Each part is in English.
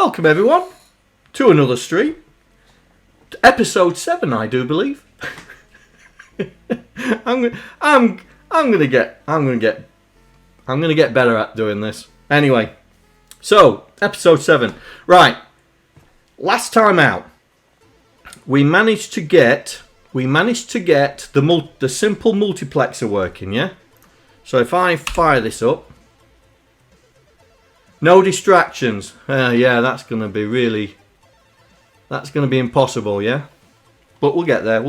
Welcome everyone to another stream, episode 7, I do believe. I'm gonna get better at doing this. Anyway, so episode 7, right? Last time out, we managed to get the simple multiplexer working, yeah. So if I fire this up. No distractions. Yeah, that's going to be impossible, yeah? But we'll get there,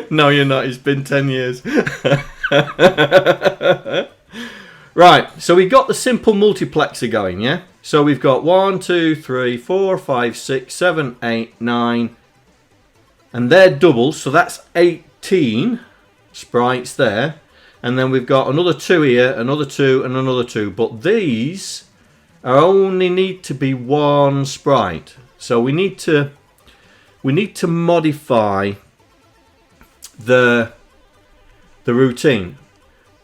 No, you're not. It's been 10 years. Right, so we got the simple multiplexer going, yeah? So we've got 1, 2, 3, 4, 5, 6, 7, 8, 9. And they're doubles, so that's 18. Sprites there, and then we've got another 2 here, another 2, and another 2. But these are only need to be one sprite, so we need to modify the routine.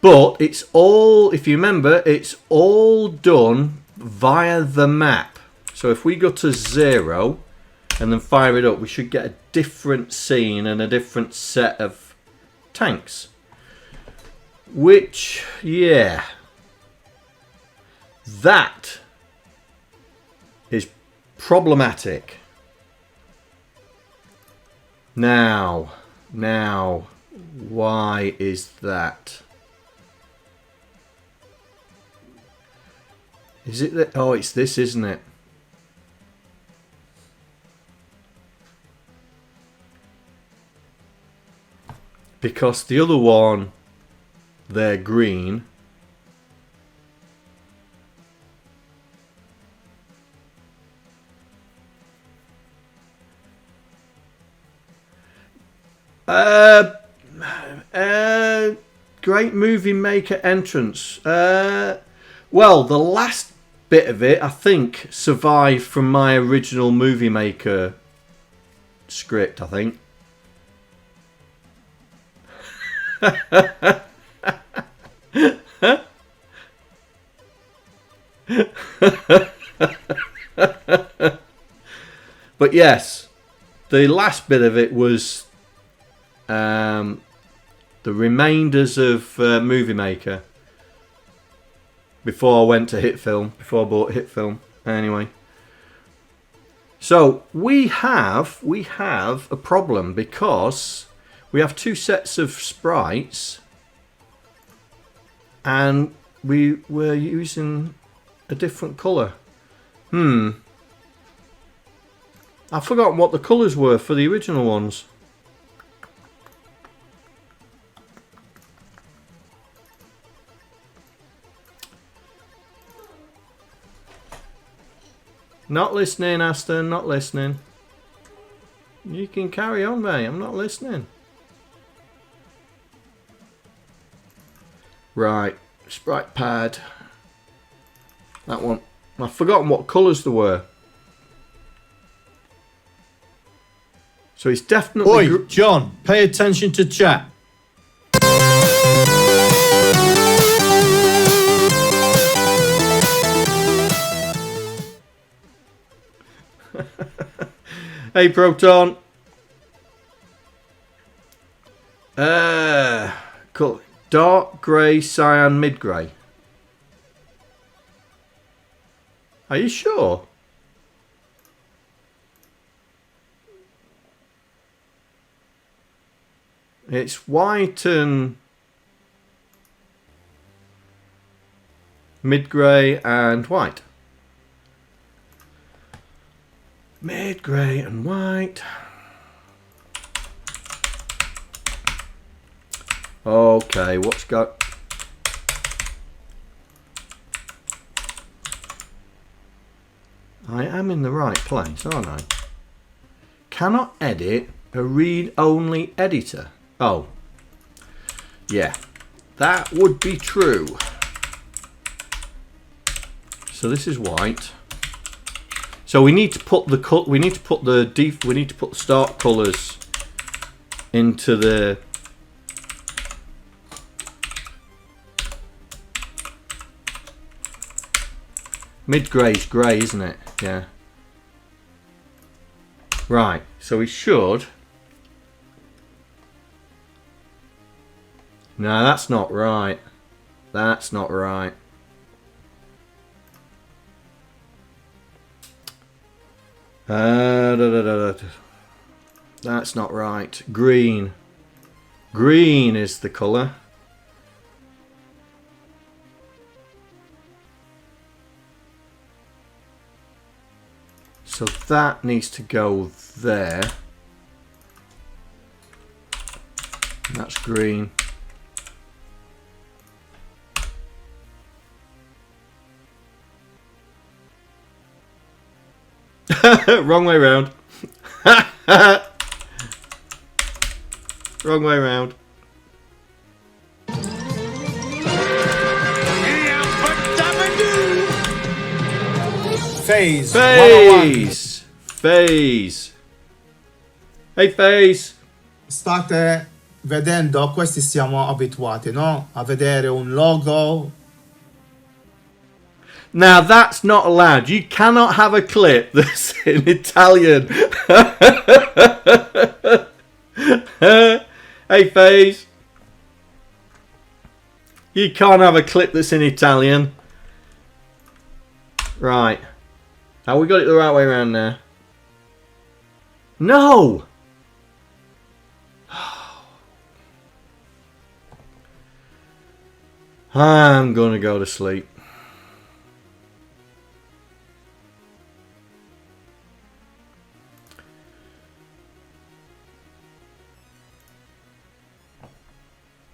But it's all, if you remember, it's all done via the map. So if we go to 0 and then fire it up, we should get a different scene and a different set of tanks, which, yeah, that is problematic. Now, why is that? Is it that? Oh, it's this, isn't it? Because the other one, they're green. Great movie maker entrance. Well, the last bit of it, I think, survived from my original movie maker script, I think. But yes, the last bit of it was the remainders of Movie Maker before I went to Hit Film, before I bought Hit Film. Anyway, so we have a problem because we have 2 sets of sprites and we were using a different colour. I've forgotten what the colours were for the original ones. Not listening, Aston, not listening. You can carry on, mate. I'm not listening. Right, sprite pad. That one. I've forgotten what colours there were. So it's definitely... Oi, John, pay attention to chat. Hey, Proton. Cool. Dark grey, cyan, mid grey. Are you sure? It's white and mid grey and white. Mid grey and white. Okay, what's got... I am in the right place, aren't I? Cannot edit a read-only editor. Oh. Yeah. That would be true. So this is white. So we need to put the start colours into the Mid-grey's grey, isn't it? Yeah. Right, so we should... No, that's not right. That's not right. That's not right. Green. Green is the colour. So that needs to go there. That's green. Wrong way round. Wrong way round. Phase. Phase. Phase. Hey Phase. State vedendo, questi siamo abituati, no? A vedere un logo. Now that's not allowed. You cannot have a clip that's in Italian. Hey Phase. You can't have a clip that's in Italian. Right. Have we got it the right way around there? No! I'm gonna go to sleep.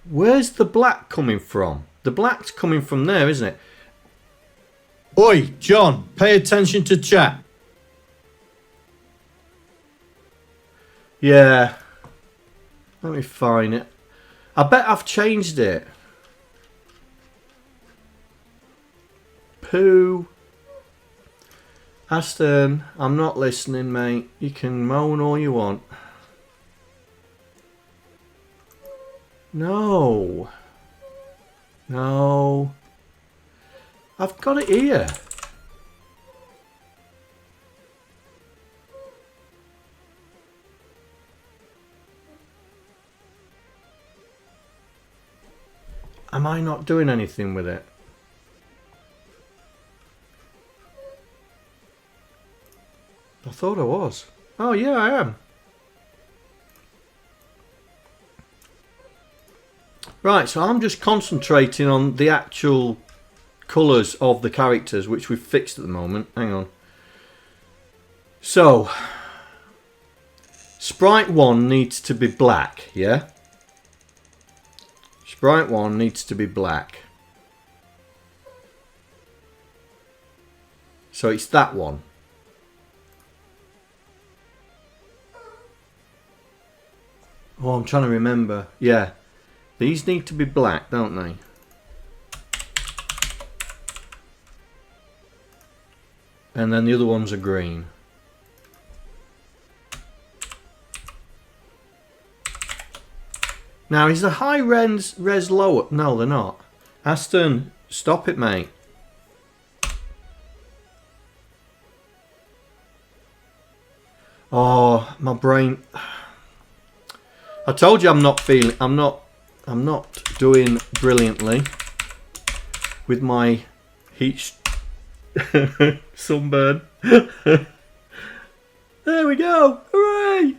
Where's the black coming from? The black's coming from there, isn't it? Oi, John, pay attention to chat. Yeah. Let me find it. I bet I've changed it. Pooh. Aston, I'm not listening, mate. You can moan all you want. No. No. I've got it here. Am I not doing anything with it? I thought I was. Oh yeah, I am. Right, so I'm just concentrating on the actual colours of the characters, which we've fixed at the moment. Hang on. So, Sprite 1 needs to be black, yeah? Sprite 1 needs to be black. So it's that one. Oh, I'm trying to remember. Yeah. These need to be black, don't they? And then the other ones are green. Now, is the high res lower? No, they're not. Aston, stop it, mate. Oh, my brain. I told you I'm not doing brilliantly with my heat sunburn. There we go. Hooray!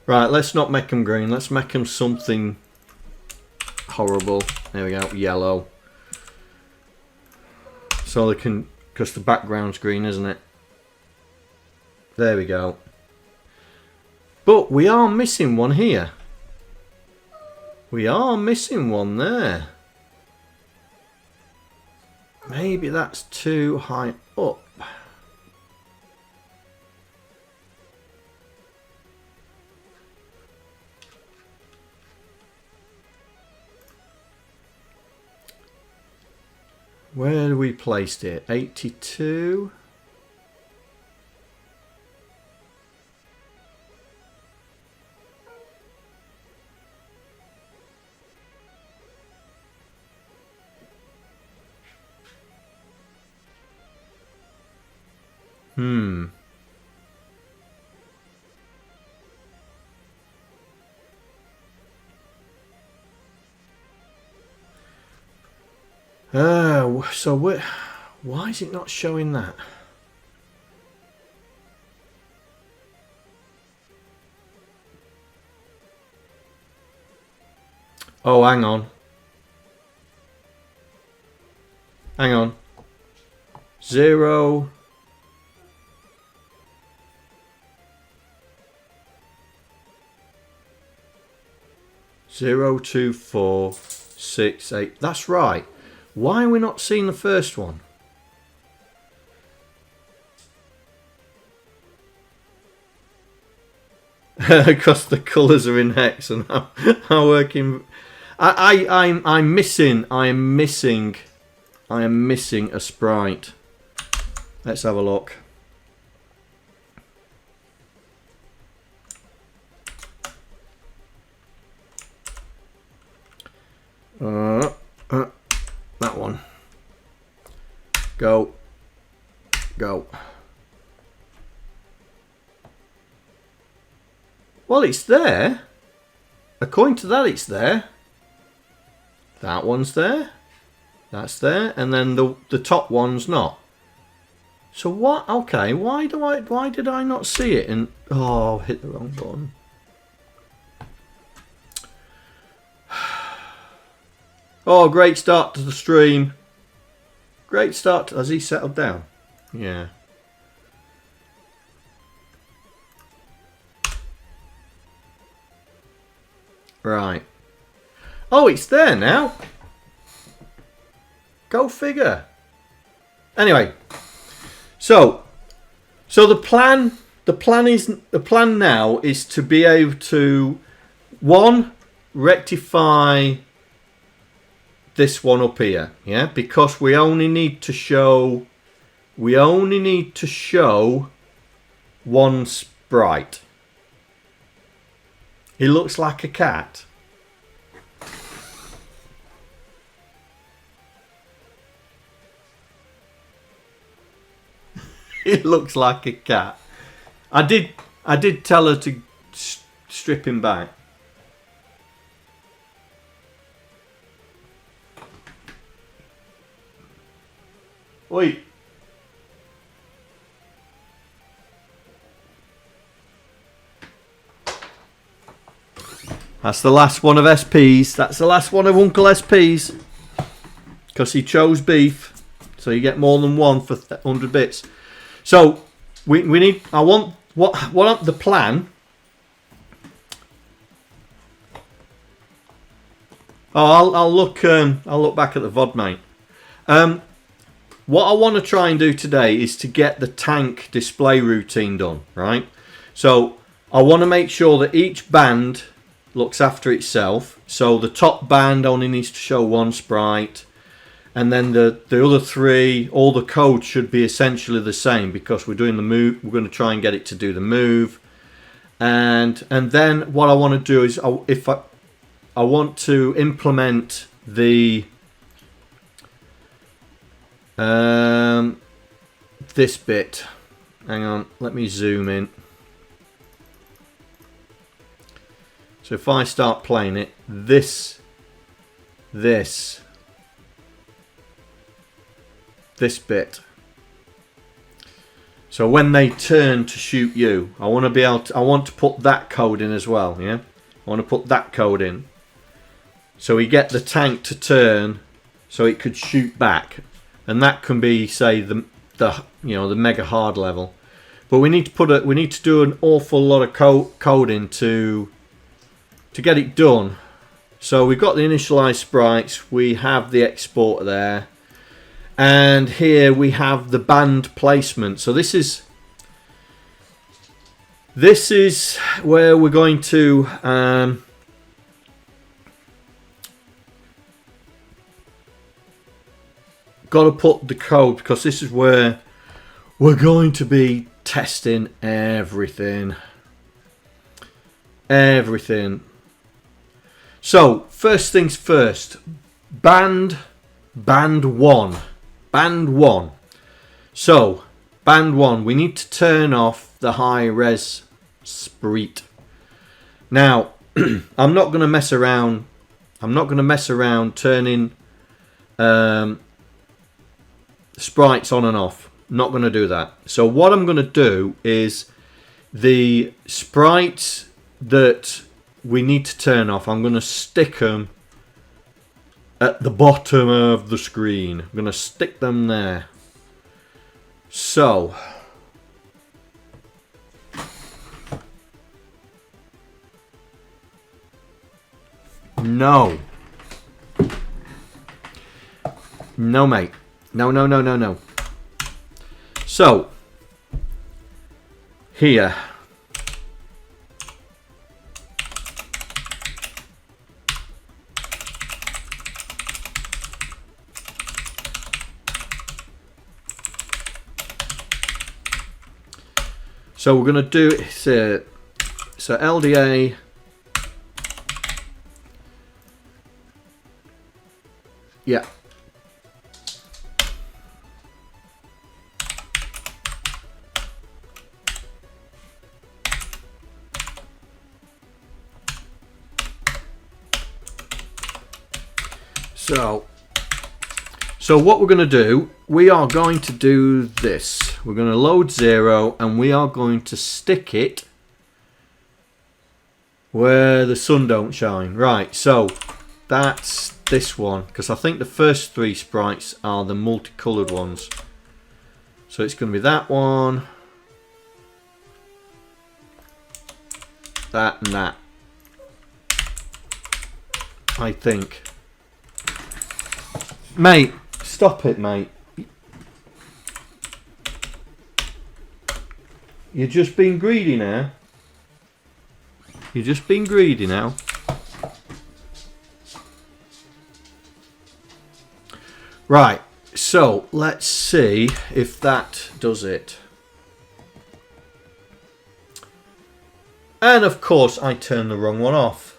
Right, let's not make them green. Let's make them something horrible. There we go. Yellow. So they can, because the background's green, isn't it? There we go. But we are missing one here. We are missing one there. Maybe that's too high up. Where do we placed it? 82. So why is it not showing that? Oh, hang on. Hang on. 0. Zero, 2, 4, 6, 8. That's right. Why are we not seeing the first one? Because the colours are in hex and I'm working. I'm missing a sprite. Let's have a look. That one. Go. Well, it's there. According to that, it's there. That one's there. That's there, and then the top one's not. So what? Okay, why did I not see it? And oh, hit the wrong button. Oh, great start to the stream. Great start. Has he settled down? Yeah. Right. Oh, it's there now. Go figure. Anyway, so the plan now is to be able to rectify this one up here, yeah, because we only need to show one sprite. He looks like a cat. It looks like a cat. I did tell her to strip him back. Oi. That's the last one of SPs. That's the last one of Uncle SPs. Because he chose beef. So you get more than one for 100 bits. So we need. I want the plan. Oh, I'll look back at the VOD, mate. What I want to try and do today is to get the tank display routine done, right? So I want to make sure that each band looks after itself. So the top band only needs to show one sprite. And then the other three, all the code should be essentially the same because we're doing the move. We're going to try and get it to do the move. And then what I want to do is I want to implement the this bit. Hang on, let me zoom in. So if I start playing it, this bit. So when they turn to shoot you, I want to put that code in as well, yeah? I want to put that code in. So we get the tank to turn so it could shoot back. And that can be, say, the mega hard level. But we need to do an awful lot of coding to get it done. So we've got the initialized sprites, we have the exporter there. And here we have the band placement. So this is where we're going to got to put the code, because this is where we're going to be testing everything. So first things first, band one. So, band 1, we need to turn off the high res sprite. Now, I'm not going to mess around. I'm not going to mess around turning sprites on and off. Not going to do that. So what I'm going to do is the sprites that we need to turn off, I'm going to stick them at the bottom of the screen. I'm going to stick them there. So no, mate, no. So here, so we're going to do it. So LDA. Yeah. So what we're going to do, we are going to do this. We're going to load 0 and we are going to stick it where the sun don't shine. Right, so that's this one, because I think the first 3 sprites are the multicolored ones. So it's going to be that one, that and that, I think. Mate, stop it, mate. You're just being greedy now. You're just being greedy now. Right, so let's see if that does it. And of course I turned the wrong one off.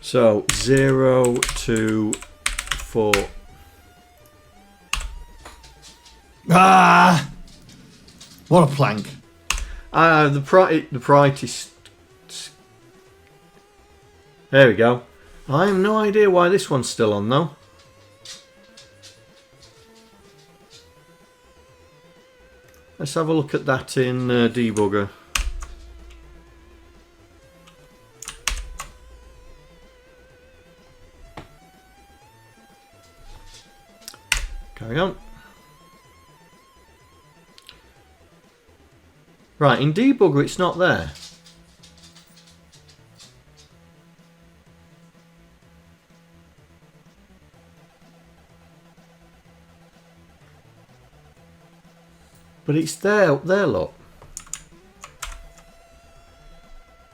So 0, 2, 4. Ah! What a plank. The priority is... There we go. I have no idea why this one's still on though. Let's have a look at that in debugger. Carry on. Right, in debugger it's not there. But it's there, up there, look.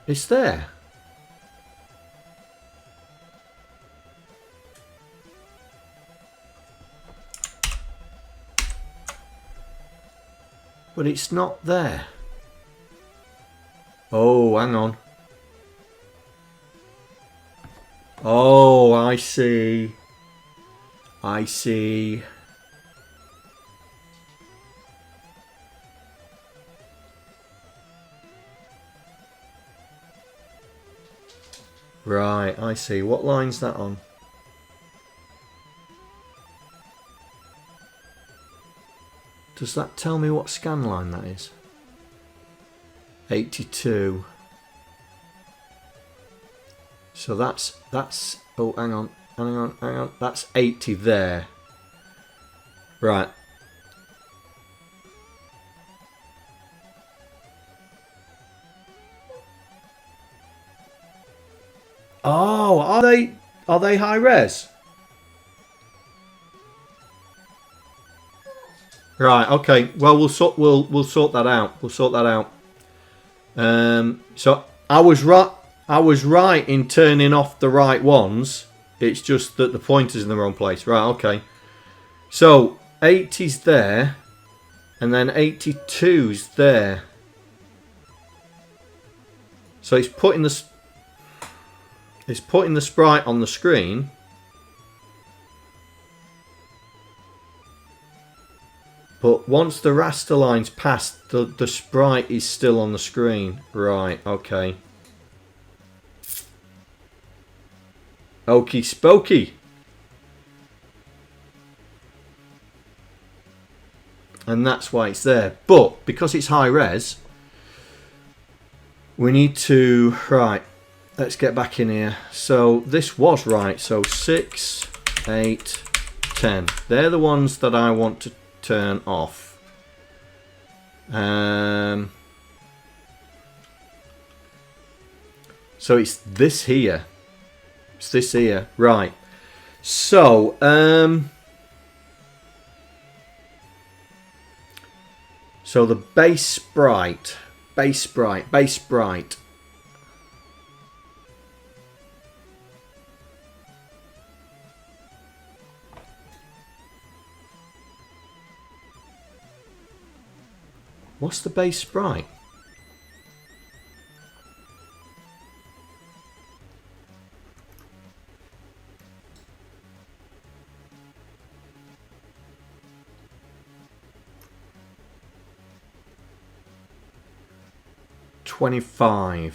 It's there. But it's not there. Oh, hang on. Oh, I see. I see. Right, I see. What line's that on? Does that tell me what scan line that is? 82. So that's oh, hang on. That's 80 there. Right. Oh, are they high res? Right. Okay. Well, we'll sort that out. We'll sort that out. So I was right. I was right in turning off the right ones. It's just that the pointer's in the wrong place. Right. Okay. So 80's there, and then 82's there. So it's putting the sprite on the screen. But once the raster line's passed, the sprite is still on the screen. Right, okay. Okie spokey. And that's why it's there. But because it's high res, we need to... Right, let's get back in here. So this was right. So 6, 8, 10. They're the ones that I want to turn off. So it's this here. It's this here. Right. So, so the base sprite. What's the base sprite? $25.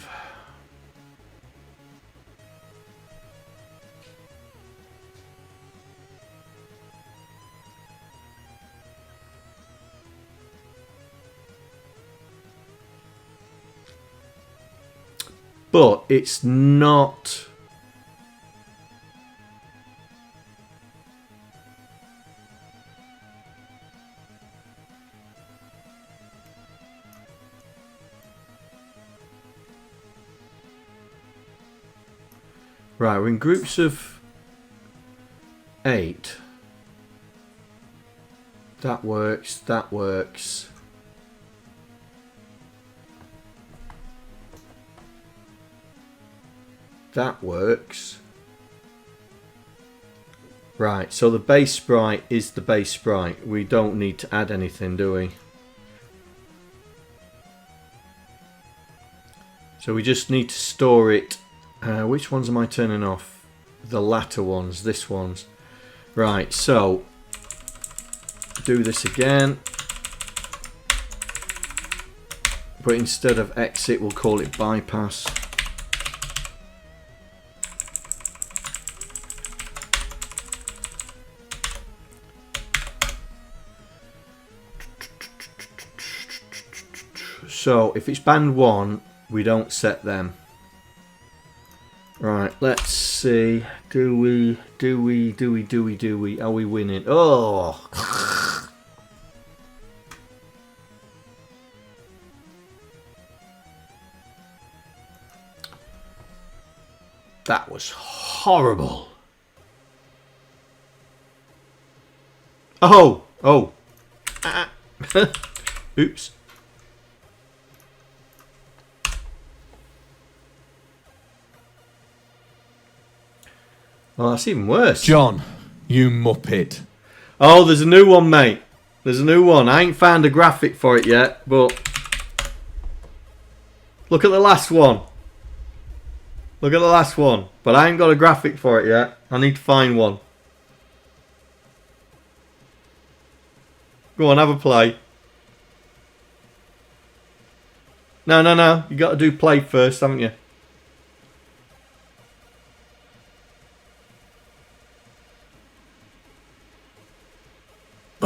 But it's not... Right, we're in groups of 8. That works, that works. That works. Right, so the base sprite is the base sprite. We don't need to add anything, do we? So we just need to store it. Which ones am I turning off? The latter ones, this ones. Right, so do this again. But instead of exit, we'll call it bypass. So if it's band 1, we don't set them. Right, let's see. Do we? Are we winning? Oh! That was horrible. Oh! Oh! Oops. Oh, that's even worse. John, you muppet. Oh, there's a new one, mate. There's a new one. I ain't found a graphic for it yet, but look at the last one. Look at the last one. But I ain't got a graphic for it yet. I need to find one. Go on, have a play. No. You got to do play first, haven't you?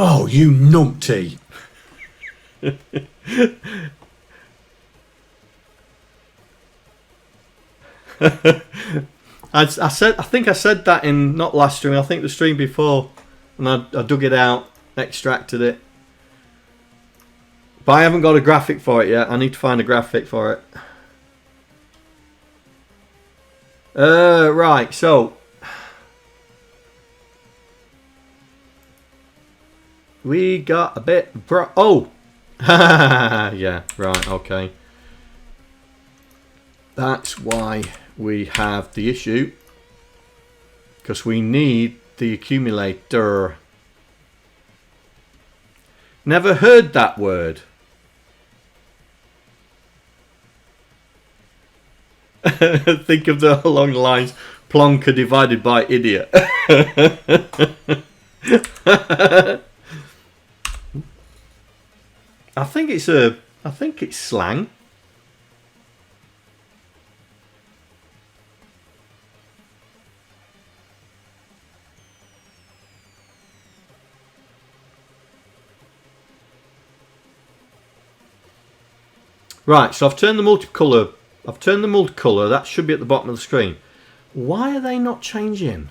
Oh, you numpty. I think I said that in not last stream, I think the stream before, and I dug it out, extracted it. But I haven't got a graphic for it yet. I need to find a graphic for it. Right, so we got a bit... Oh! Yeah, right, okay. That's why we have the issue. Because we need the accumulator. Never heard that word. Think of the along the lines, plonker divided by idiot. I think it's slang. Right, so I've turned the multicolour. That should be at the bottom of the screen. Why are they not changing?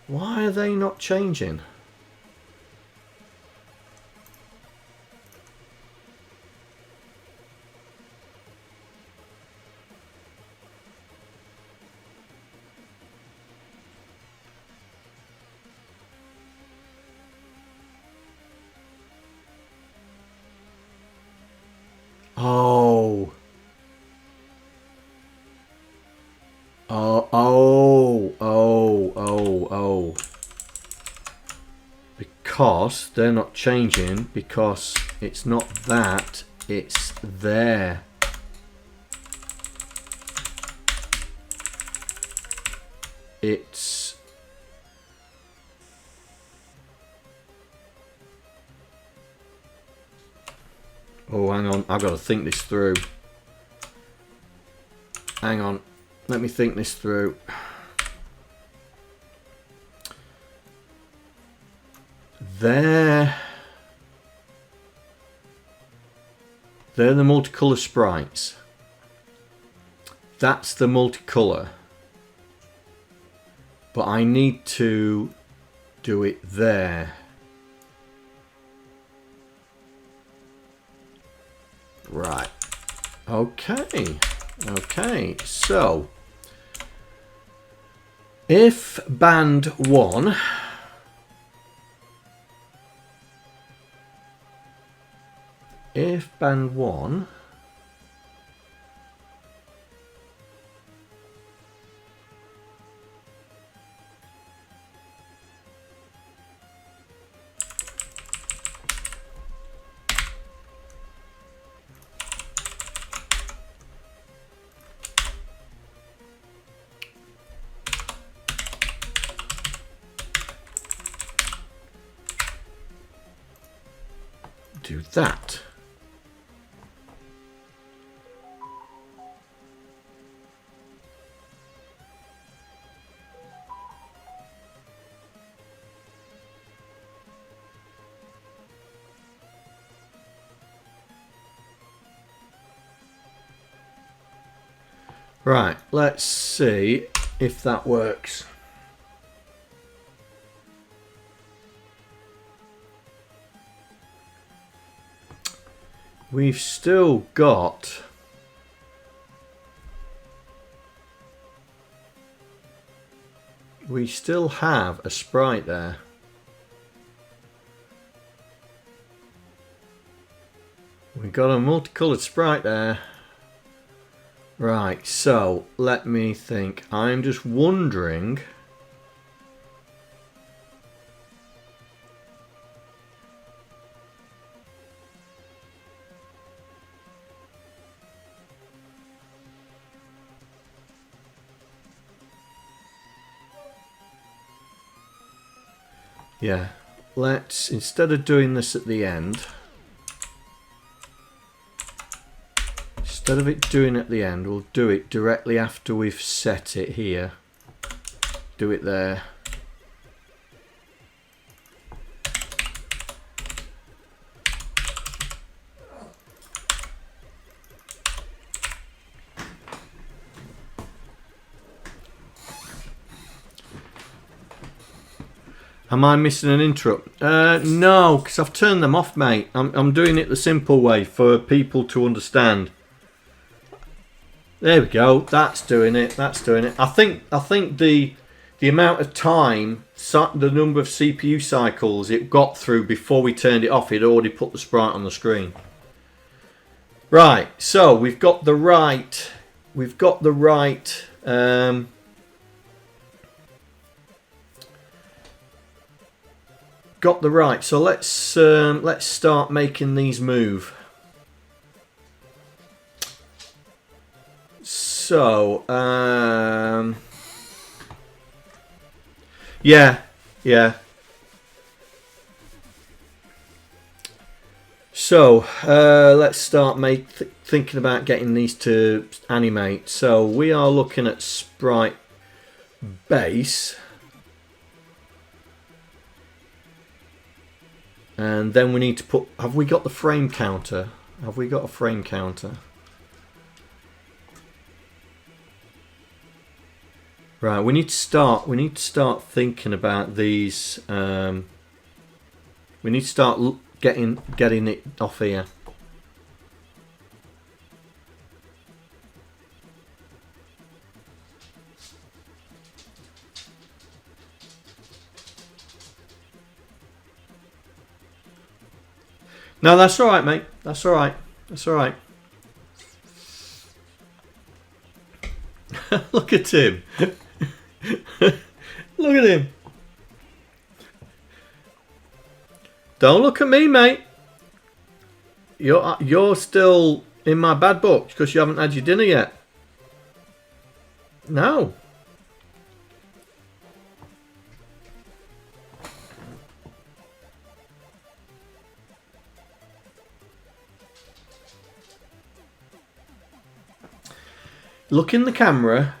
Why are they not changing? Oh. Oh. Because they're not changing, because it's not that, it's there. It's... Oh, hang on, I've got to think this through. Hang on, let me think this through. They're the multicolour sprites. That's the multicolour. But I need to do it there. Right. Okay. Okay. So if band 1 do that. Right, let's see if that works. We've still got we still have a sprite there. We've got a multicolored sprite there. Right, so let me think. I'm just wondering. Yeah, let's, instead of doing this at the end, instead of it doing at the end, we'll do it directly after we've set it here. Do it there. Am I missing an interrupt? No, because I've turned them off, mate. I'm doing it the simple way for people to understand. There we go. That's doing it. That's doing it. I think the amount of time, the number of CPU cycles it got through before we turned it off, it already put the sprite on the screen. Right. So we've got the right. So let's start making these move. So yeah. So let's start thinking about getting these to animate. So we are looking at sprite base, and then we need to put, have we got the frame counter? Have we got a frame counter? Right, we need to start thinking about these. We need to start getting it off here. No, that's all right, mate. That's all right. That's all right. Look at him. Look at him. Don't look at me, mate. You're still in my bad books because you haven't had your dinner yet. No. Look in the camera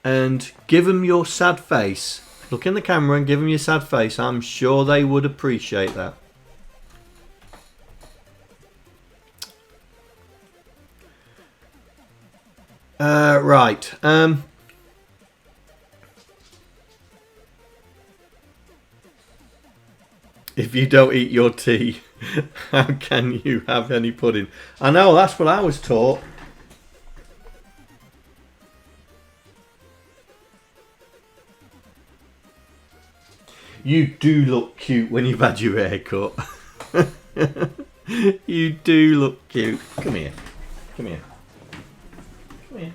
and give them your sad face. Look in the camera and give them your sad face. I'm sure they would appreciate that. Right. If you don't eat your tea, how can you have any pudding? I know, that's what I was taught. You do look cute when you've had your hair cut. You do look cute. Come here. Come here. Come here.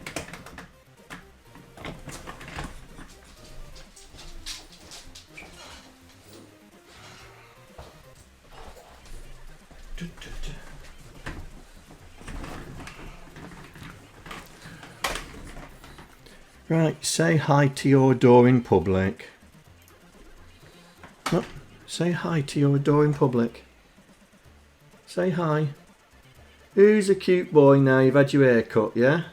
Right, say hi to your adoring public. Oh, say hi to your adoring public. Say hi. Who's a cute boy now you've had your hair cut, yeah?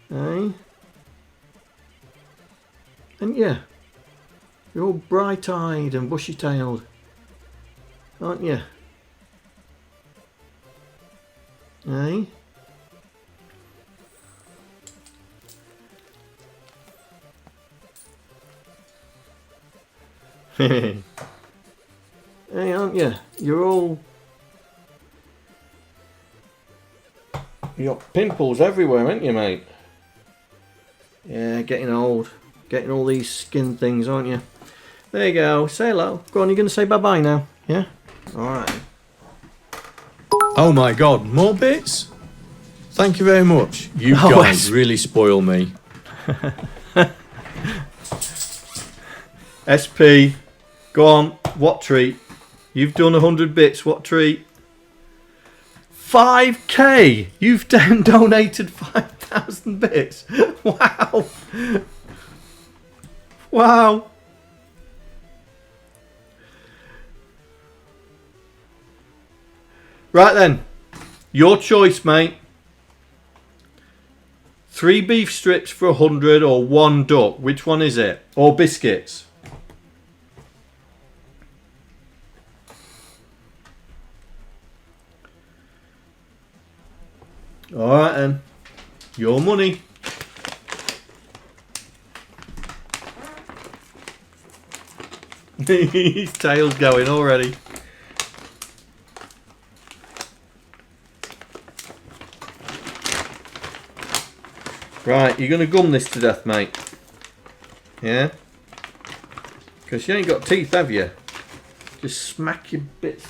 Hey? And yeah, you're all bright-eyed and bushy-tailed, aren't you? Hey? Hey, aren't you? You're all... You got pimples everywhere, aren't you, mate? Yeah, getting old. Getting all these skin things, aren't you? There you go. Say hello. Go on, you're going to say bye-bye now. Yeah? Alright. Oh my god, more bits? Thank you very much. You guys really spoil me. SP, go on. What treat? You've done 100 bits. What treat? 5k! You've donated 5,000 bits. Wow. Wow. Right then. Your choice, mate. 3 beef strips for 100 or 1 duck. Which one is it? Or biscuits? Alright then. Your money. His tail's going already. Right, you're going to gum this to death, mate. Yeah? Because you ain't got teeth, have you? Just smack your bits.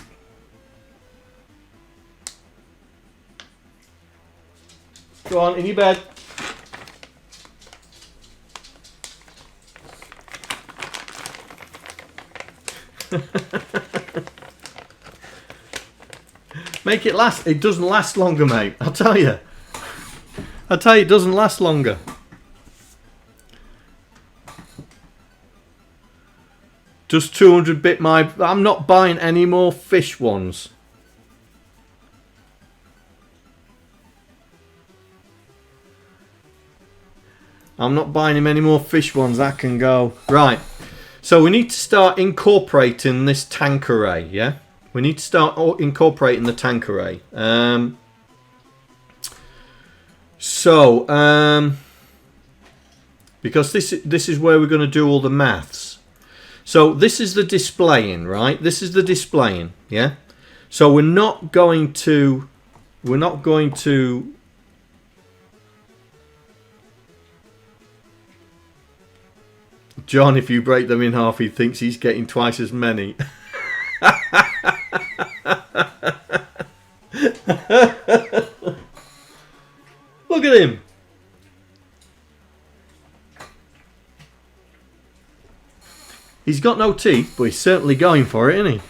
Go on, in your bed. Make it last. It doesn't last longer, mate. I'll tell you. I'll tell you, it doesn't last longer. Just 200 bit my... I'm not buying any more fish ones. I'm not buying him any more fish ones. That can go. Right. So we need to start incorporating this tank array, yeah? We need to start incorporating the tank array. Because this is where we're going to do all the maths. So this is the displaying, right? This is the displaying, yeah? So we're not going to John, if you break them in half, he thinks he's getting twice as many. Look at him. He's got no teeth, but he's certainly going for it, isn't he?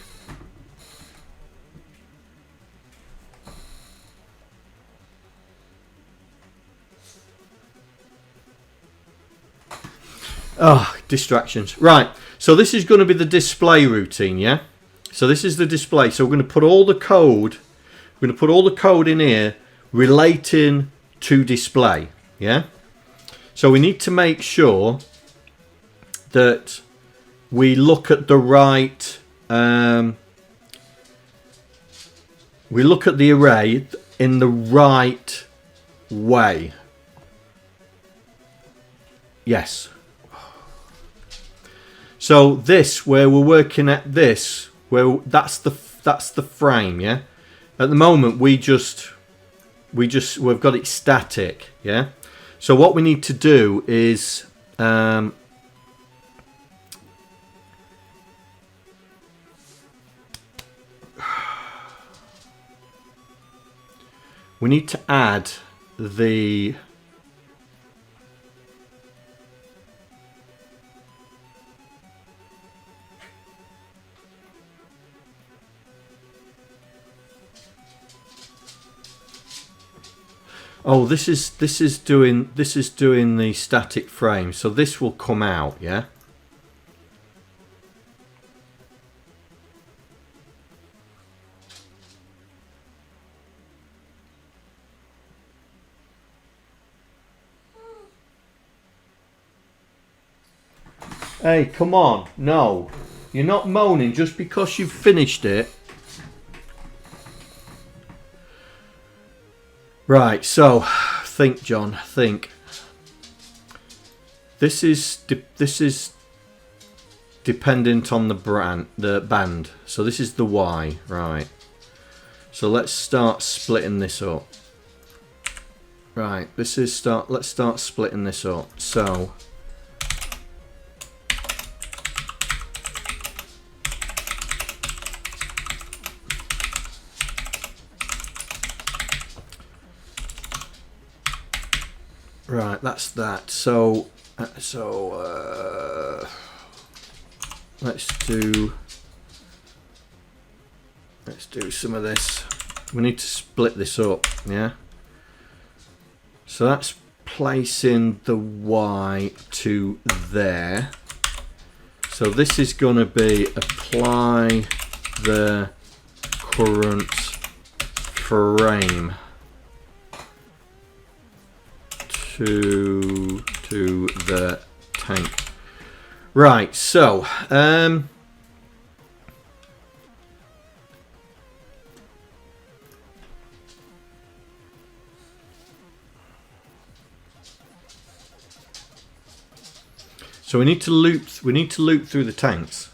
Oh, distractions. Right, so this is going to be the display routine, yeah? So this is the display. So we're going to put all the code, in here relating to display, yeah? So we need to make sure that we look at the right, we look at the array in the right way. Yes. So this, where we're working at this, where that's the frame, yeah. At the moment, we've got it static, yeah. So what we need to do is we need to add the oh, this is doing the static frame, so this will come out, yeah. Hey, come on. No. You're not moaning just because you've finished it. Right, so think, John, think. This is dependent on the band. So this is the Y, right. So let's start splitting this up. Right, let's start splitting this up. So right, that's that. So let's do some of this. We need to split this up, yeah. So that's placing the Y to there. So this is going to be apply the current frame to the tank. Right, so so we need to loop through the tanks.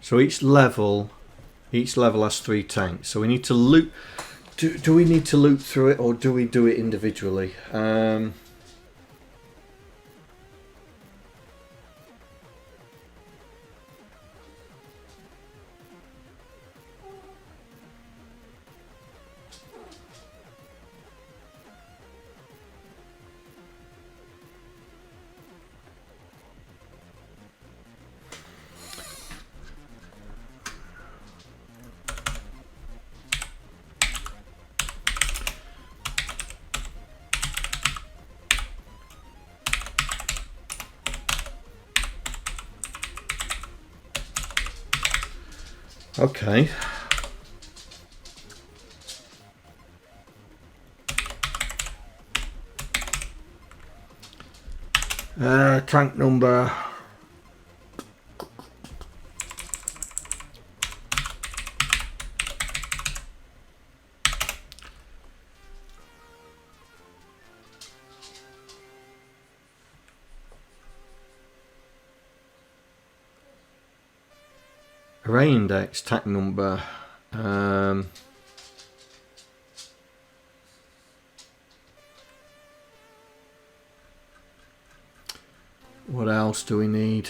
So each level has 3 tanks. So we need to loop. Do we need to loop through it, or do we do it individually? Okay. Tank number. Array index, tank number. What else do we need?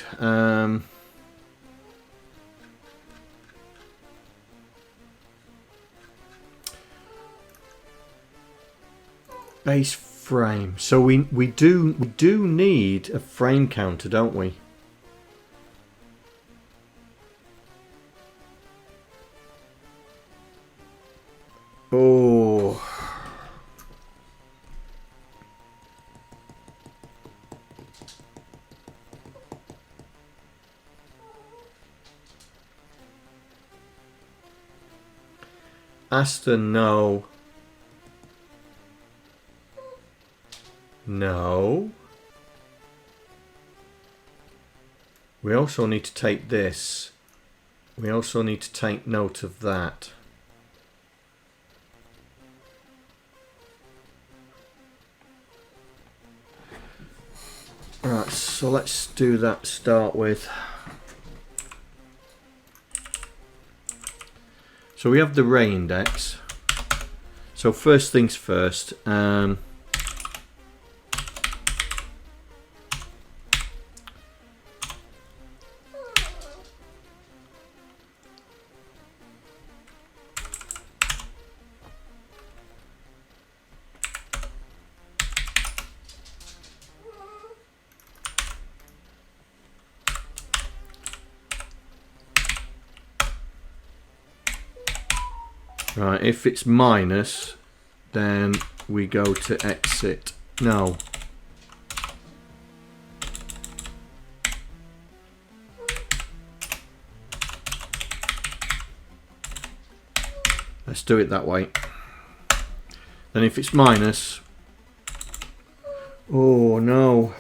Base frame. So we do need a frame counter, don't we? Oh. Aston, no. No. We also need to take this. We also need to take note of that. Right, so let's do that to start with. So we have the array index. So first things first. Right, if it's minus, then we go to exit. No. Let's do it that way. Then if it's minus, oh no,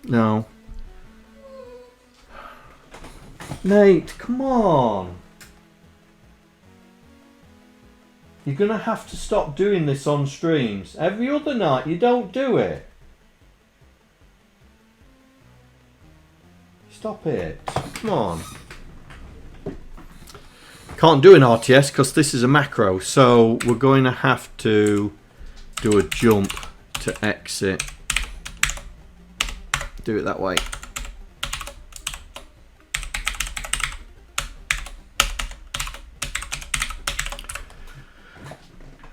no. Nate, come on. You're going to have to stop doing this on streams. Every other night you don't do it. Stop it. Come on. Can't do an RTS because this is a macro. So we're going to have to do a jump to exit. Do it that way.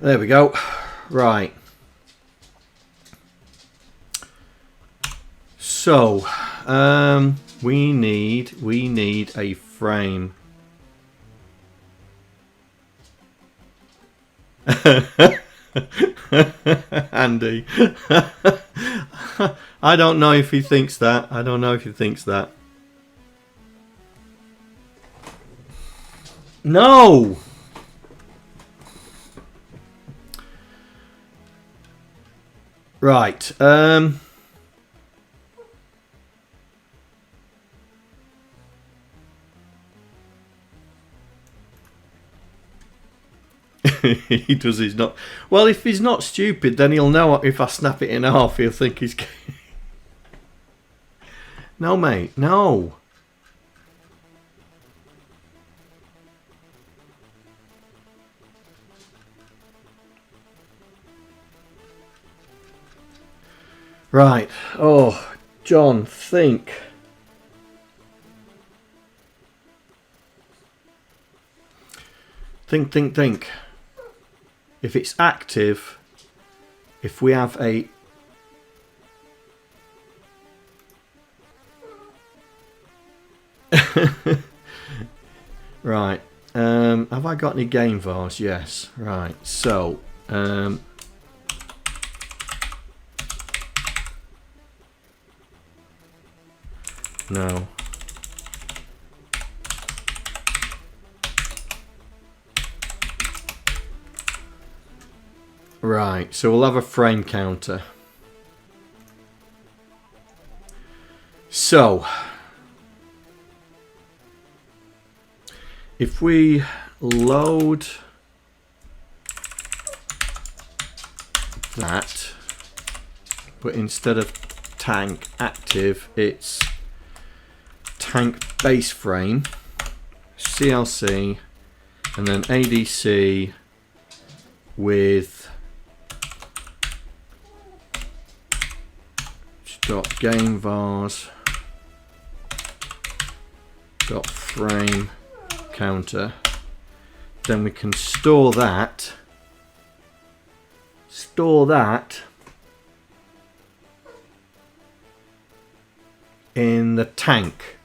There we go. Right. So, we need a frame. Andy. I don't know if he thinks that. I don't know if he thinks that. No! Right. He does. He's not. Well, if he's not stupid, then he'll know if I snap it in half, he'll think he's. No, mate. No. Right. Oh, John, think. Think. If it's active, if we have a... Right. Have I got any game vars? Yes. Right. So, no. Right, so we'll have a frame counter. So, if we load that, but instead of tank active, it's tank base frame, CLC, and then ADC with dot game vars dot frame counter. Then we can store that in the tank.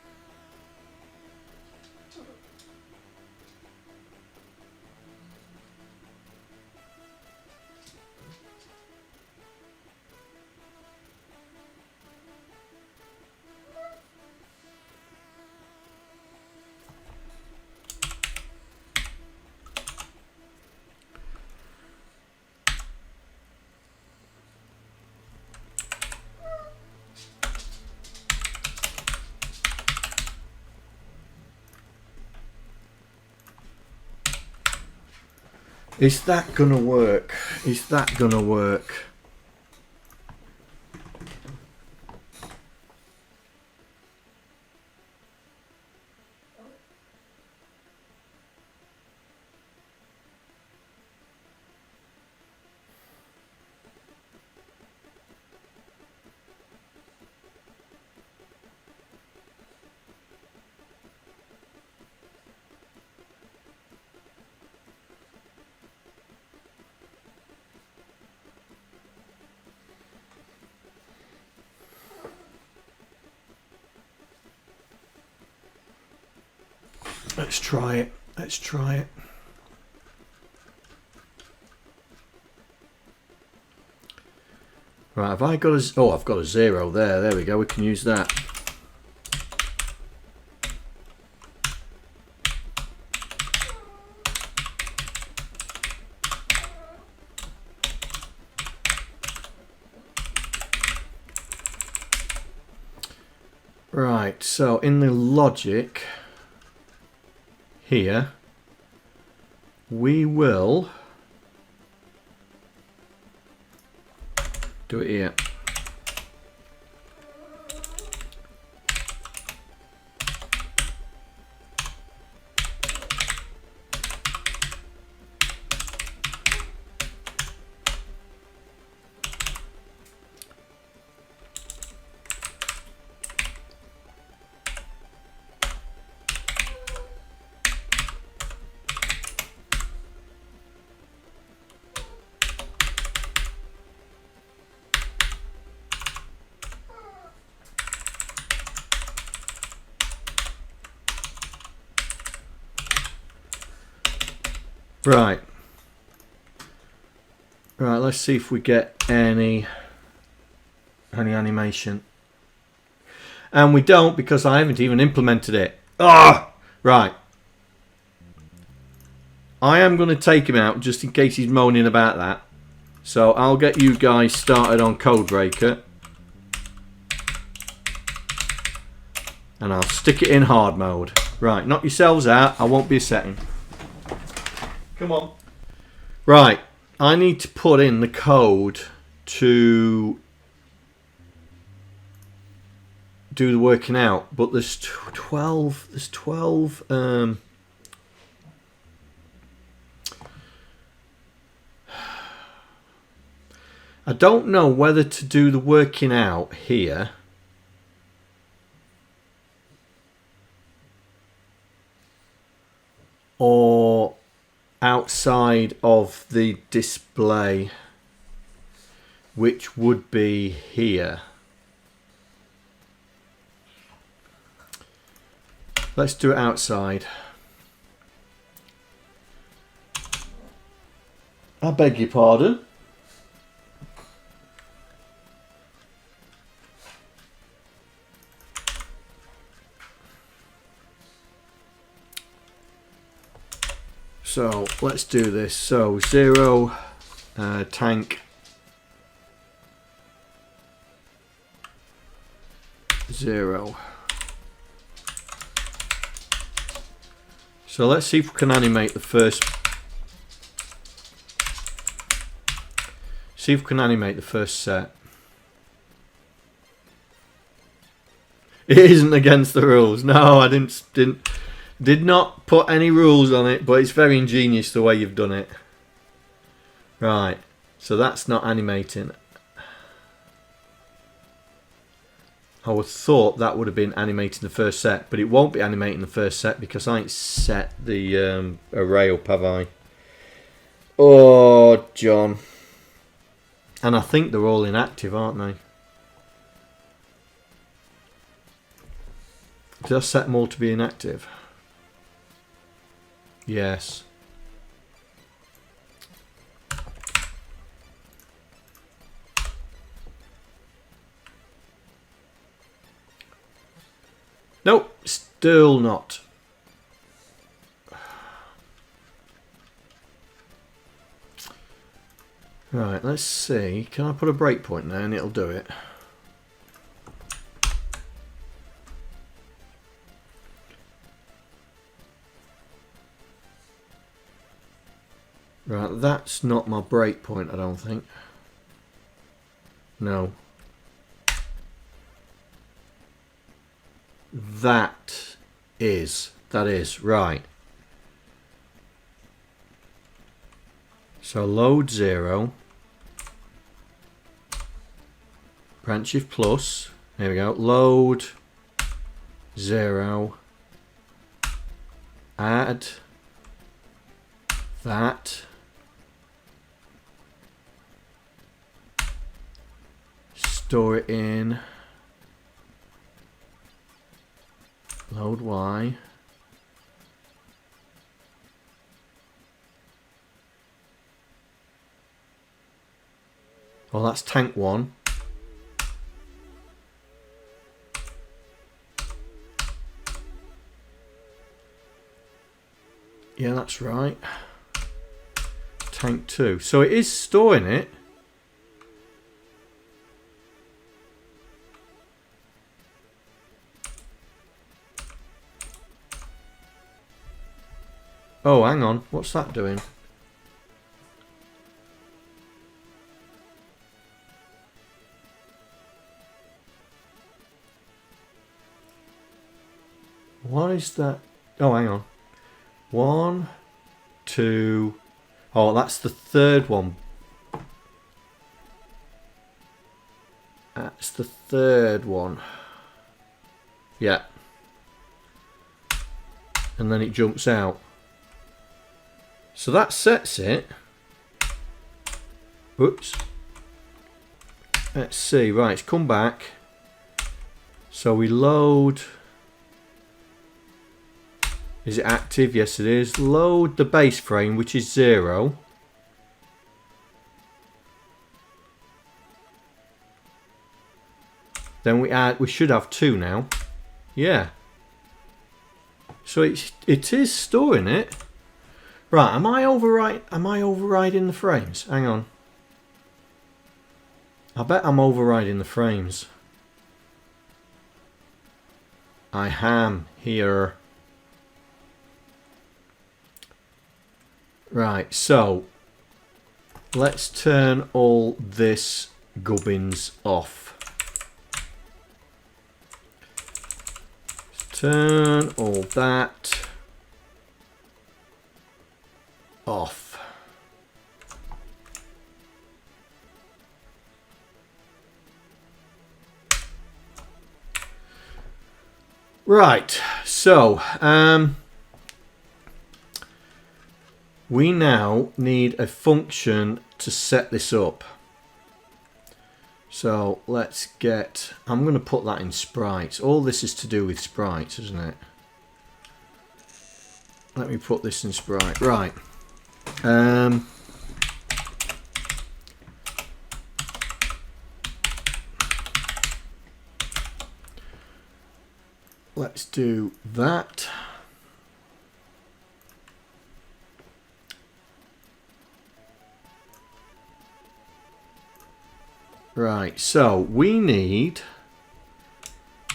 Is that gonna work? Is that gonna work? Let's try it. Let's try it. Right, have I got a... Oh, I've got a 0 there. There we go. We can use that. Right, so in the logic... here we will do it here. Right. Right, let's see if we get any animation. And we don't, because I haven't even implemented it. Ah! Right. I am going to take him out just in case he's moaning about that. So I'll get you guys started on Codebreaker. And I'll stick it in hard mode. Right, knock yourselves out. I won't be a second. Come on. Right, I need to put in the code to do the working out, but there's 12. There's 12. I don't know whether to do the working out here. Or outside of the display, which would be here. Let's do it outside. I beg your pardon. So let's do this. So 0 tank 0. So let's see if we can animate the first. See if we can animate the first set. It isn't against the rules. No, I did not put any rules on it, but it's very ingenious the way you've done it. Right, so that's not animating. I would have thought that would have been animating the first set, but it won't be animating the first set because I ain't set the array up, have I? Oh, John. And I think they're all inactive, aren't they? Did I set them all to be inactive? Yes. Nope, still not. Right, let's see. Can I put a breakpoint there and it'll do it? Right, that's not my breakpoint, I don't think. No. That is, right. So load 0, branch if plus, there we go, load 0, add that, store it in load Y, well that's tank 1, yeah that's right, tank 2, so it is storing it. Oh, hang on. What's that doing? What is that? Oh, hang on. 1, 2. Oh, that's the third one. That's the third one. Yeah. And then it jumps out. So that sets it. Oops. Let's see. Right, it's come back. So we load. Is it active? Yes, it is. Load the base frame, which is 0. Then we add. We should have 2 now. Yeah. So it is storing it. Right, am I overriding the frames? Hang on. I bet I'm overriding the frames. I am here. Right, so let's turn all this gubbins off. Turn all that off. Right, so we now need a function to set this up. So let's get, I'm going to put that in sprites. All this is to do with sprites, isn't it? Let me put this in sprite. Right. Let's do that. Right, so we need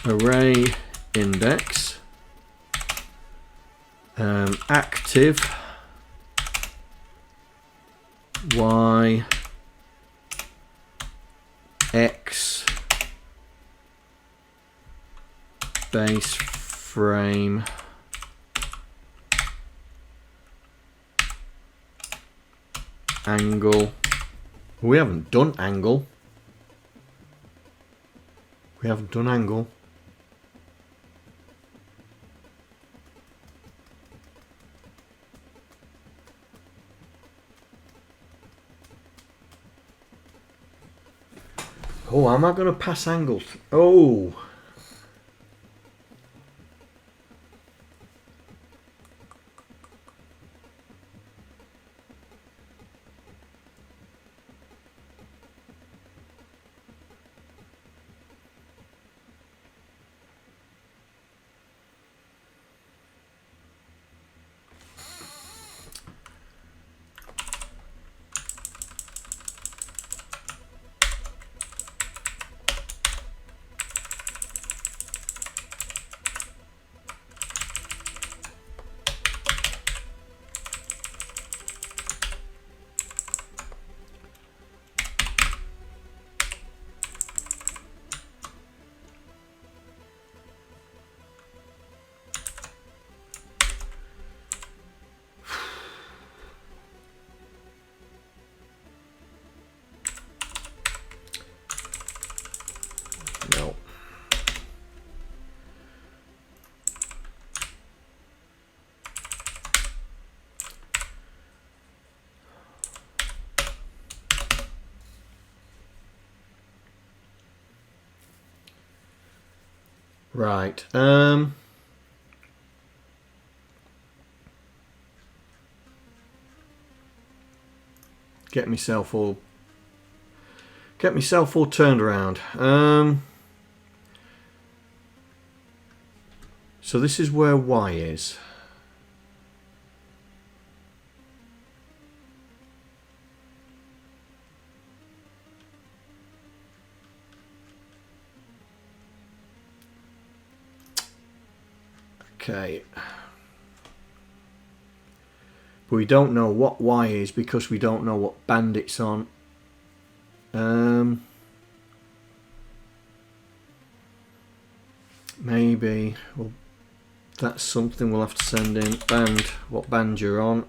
array index, active y x base frame angle. We haven't done angle. We haven't done angle. Oh, am I going to pass angles? Oh. No. Right. Get myself all turned around. So this is where Y is. Okay. But we don't know what Y is because we don't know what band it's on. Maybe, well, that's something we'll have to send in. Band, what band you're on.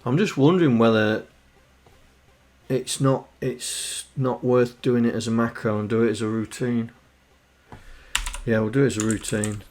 I'm just wondering whether it's not worth doing it as a macro and do it as a routine. Yeah, we'll do it as a routine.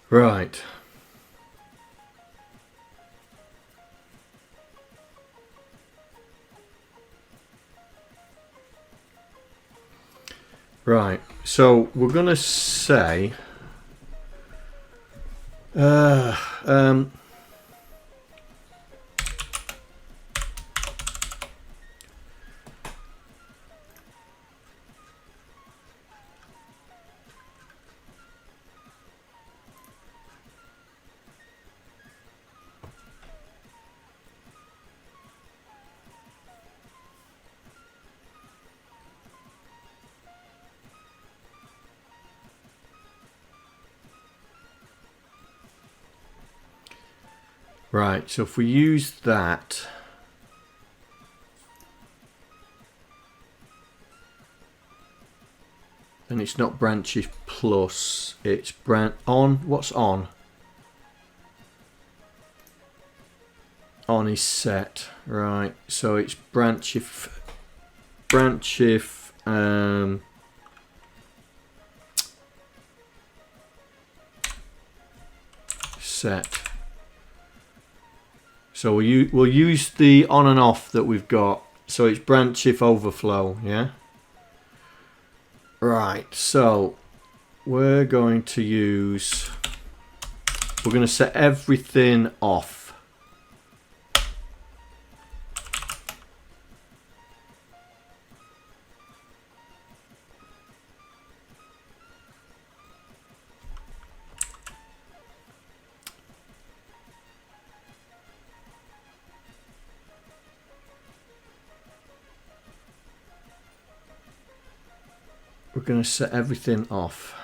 Right. Right. So we're going to say Right, so if we use that, then it's not branch if plus, it's on. What's on? On is set, right? So it's branch if set. So we'll use the on and off that we've got. So it's branch if overflow, yeah? Right, so we're going to set everything off. We're going to set everything off.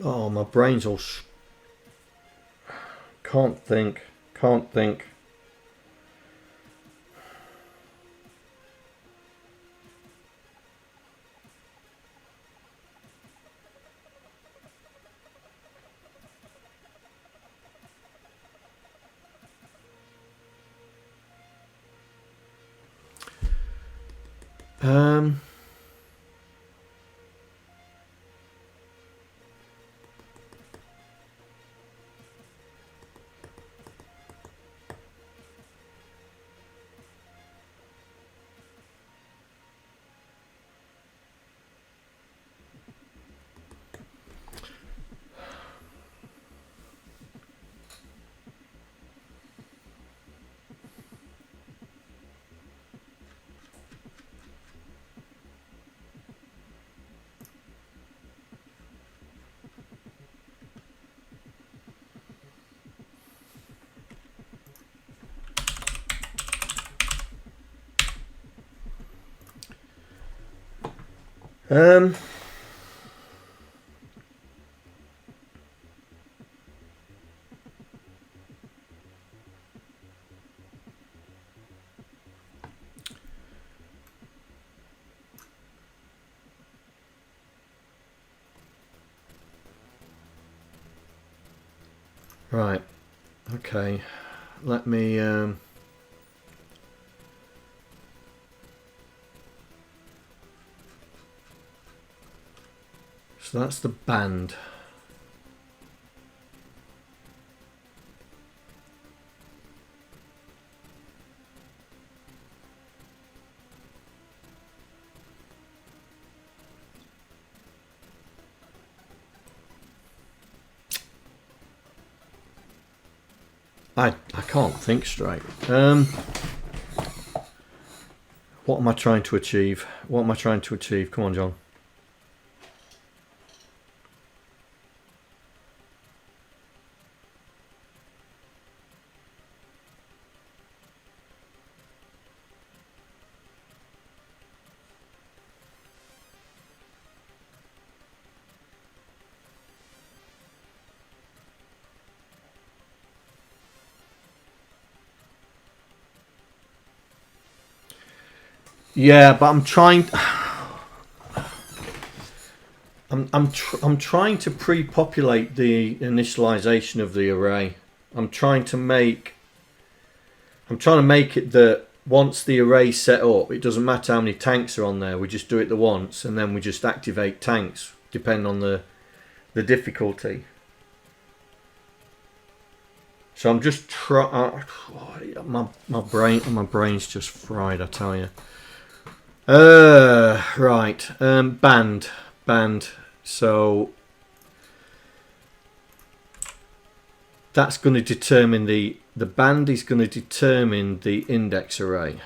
Oh, my brain's all... Can't think. Right. Okay. Let me... So that's the band. I can't think straight. What am I trying to achieve? What am I trying to achieve? Come on, John. Yeah, but I'm trying. I'm trying to pre-populate the initialization of the array. I'm trying to make it that once the array's set up, it doesn't matter how many tanks are on there. We just do it the once, and then we just activate tanks depending on the difficulty. So I'm just my brain's just fried, I tell you. Right. Band. So that's going to determine the band is going to determine the index array.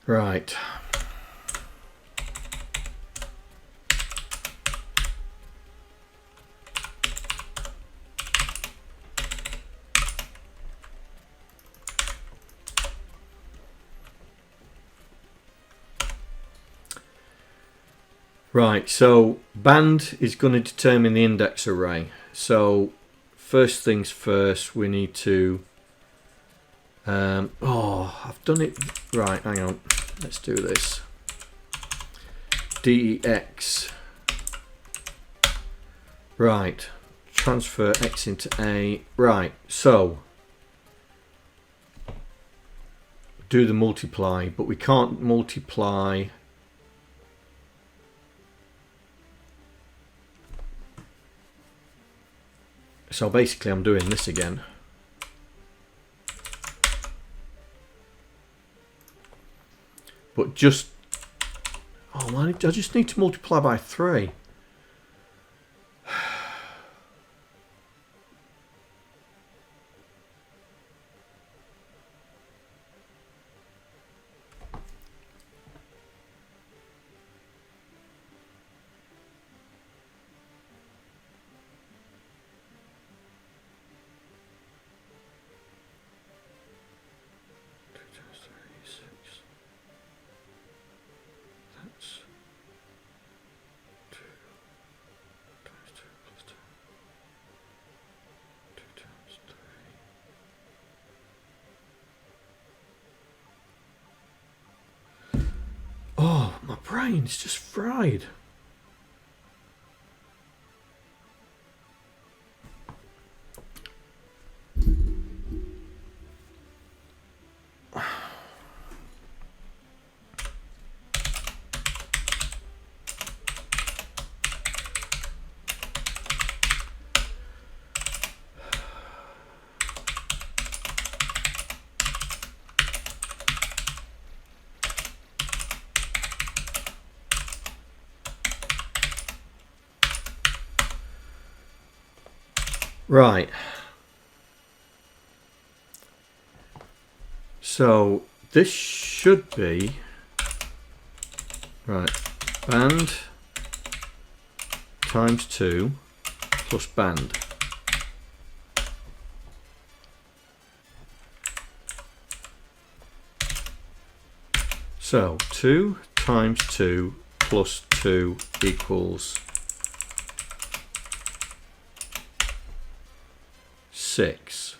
Right. Right, so band is going to determine the index array. So first things first, we need to I've done it right, hang on, let's do this. DEX, right, transfer X into A, right, so do the multiply, but we can't multiply so basically I'm doing this again. But just, oh man, I just need to multiply by 3. Oh, my brain's just fried. Right. So this should be right. Band times 2 plus band. So 2 times 2 plus 2 equals 6.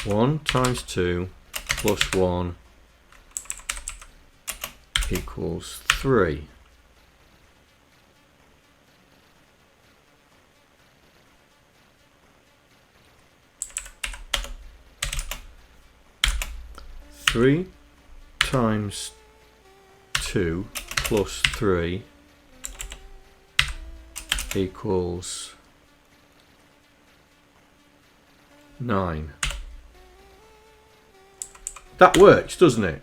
One times 2 plus 1 equals 3. Three times 2 plus 3 equals 9. That works, doesn't it?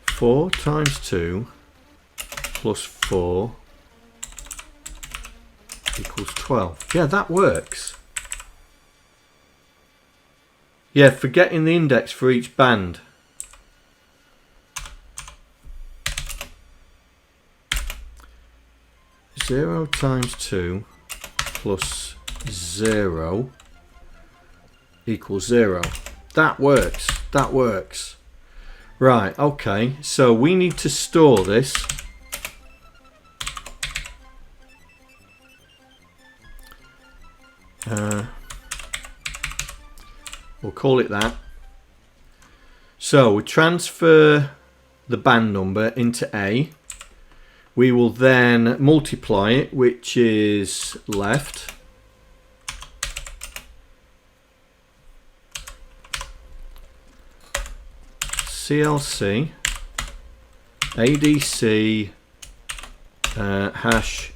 Four times 2 plus 4 equals 12. Yeah, that works. Yeah, forgetting the index for each band. Zero times 2 plus 0 equals 0. That works. That works. Right, okay. So we need to store this. We'll call it that. So we transfer the band number into A. We will then multiply it, which is left. CLC ADC hash.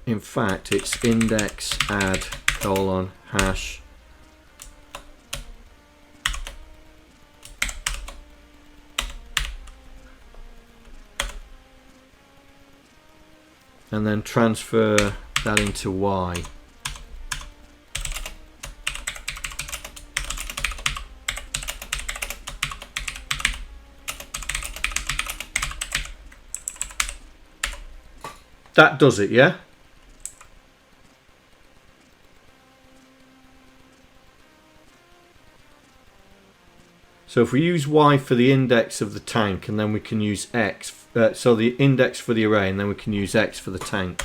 In fact, it's index add colon hash. And then transfer that into Y. That does it, yeah? So if we use Y for the index of the tank, and then we can use X, so the index for the array, and then we can use X for the tank.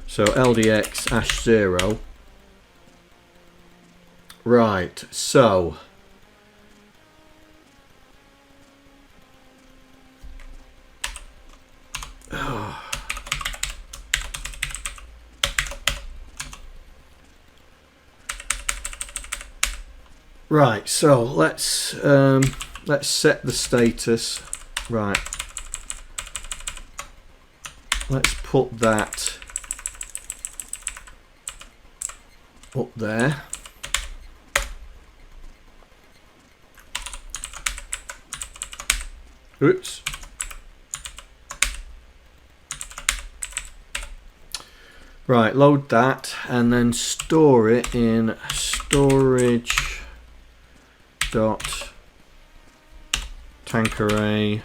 So LDX #0. Right, so right, so let's set the status. Right, let's put that up there. Oops. Right, load that and then store it in storage dot tank array.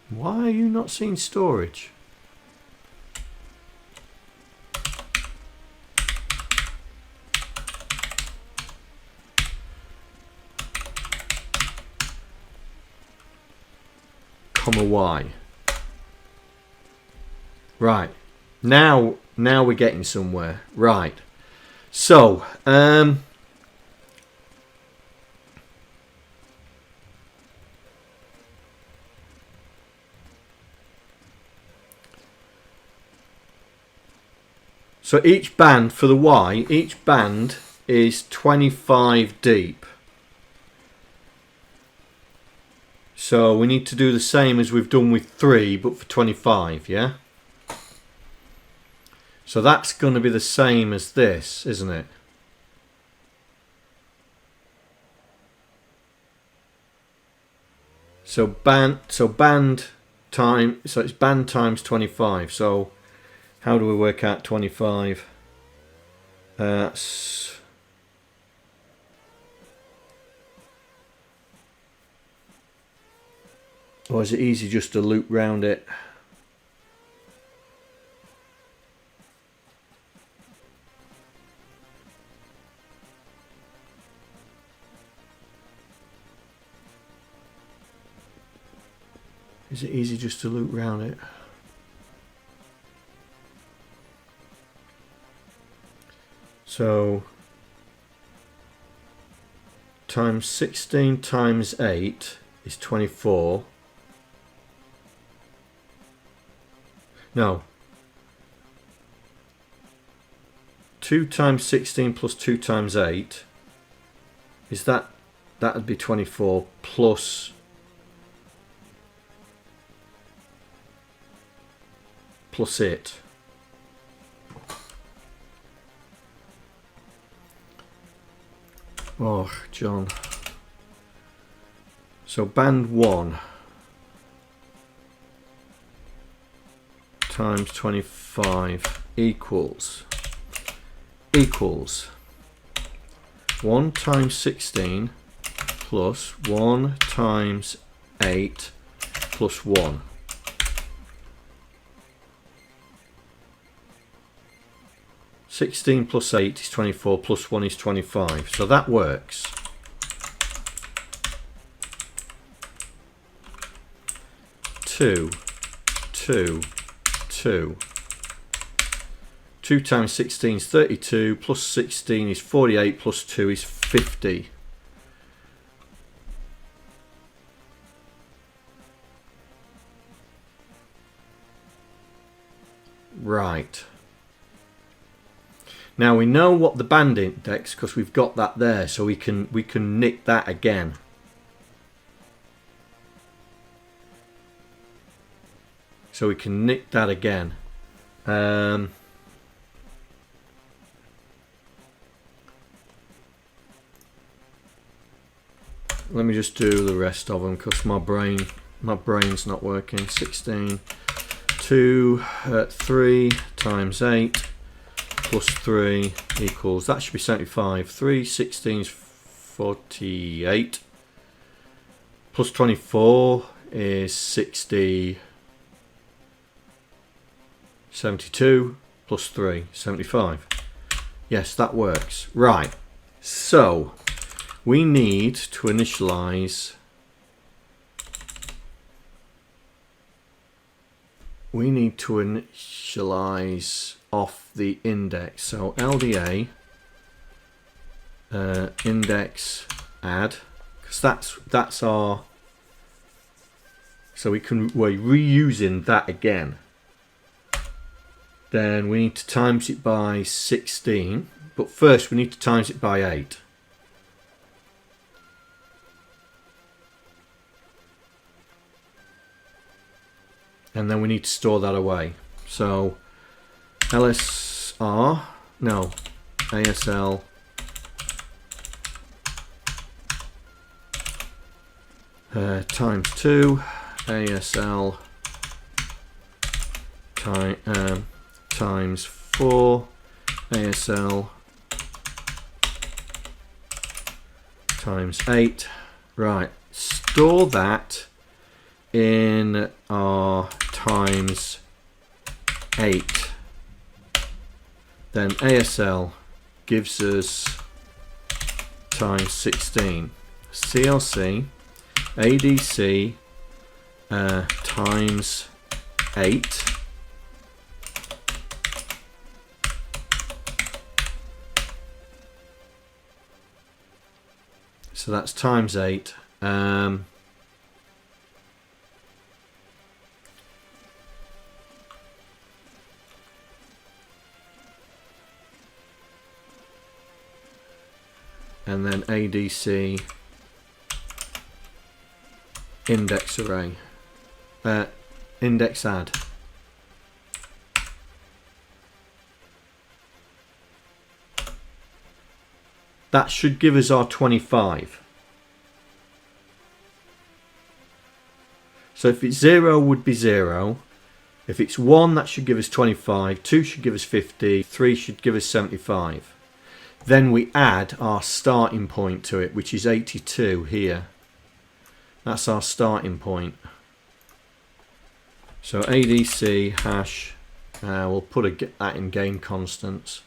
Why are you not seeing storage? Comma Y. Right, now we're getting somewhere. Right, so so each band for the Y, each band is 25 deep. So we need to do the same as we've done with 3, but for 25, yeah? So that's going to be the same as this, isn't it? So it's band times 25. So how do we work out 25? Or is it easy just to loop round it? Is it easy just to loop round it? So times 16 times 8 is 24. No. 2 times 16 plus 2 times 8 is that would be 24 plus it. Oh, John. So band 1 times 25 equals equals 1 times 16 plus 1 times 8 plus 1. (16 plus 8 is 24 plus 1 is 25). So that works. Two times 16 is 32 plus 16 is 48 plus 2 is 50. Right. Now we know what the band index, because we've got that there, so we can nick that again. So we can nick that again. Let me just do the rest of them because my brain's not working. 16, 3 times 8 plus 3 equals, that should be 75. 3 16 is 48 plus 24 is 60. 72 plus 3, 75. Yes, that works. Right, so we need to initialize off the index. So LDA index add, because that's our, so we're reusing that again. Then we need to times it by 16, but first we need to times it by 8. And then we need to store that away. So ASL times 2, ASL times 4, ASL times 8. Right, store that in our times 8. Then ASL gives us times 16. CLC ADC times 8. So that's times 8. And then ADC index array, index add. That should give us our 25. So if it's 0 would be 0. If it's 1, that should give us 25. 2 should give us 50. 3 should give us 75. Then we add our starting point to it, which is 82 here. That's our starting point. So ADC hash, we'll put that in game constants.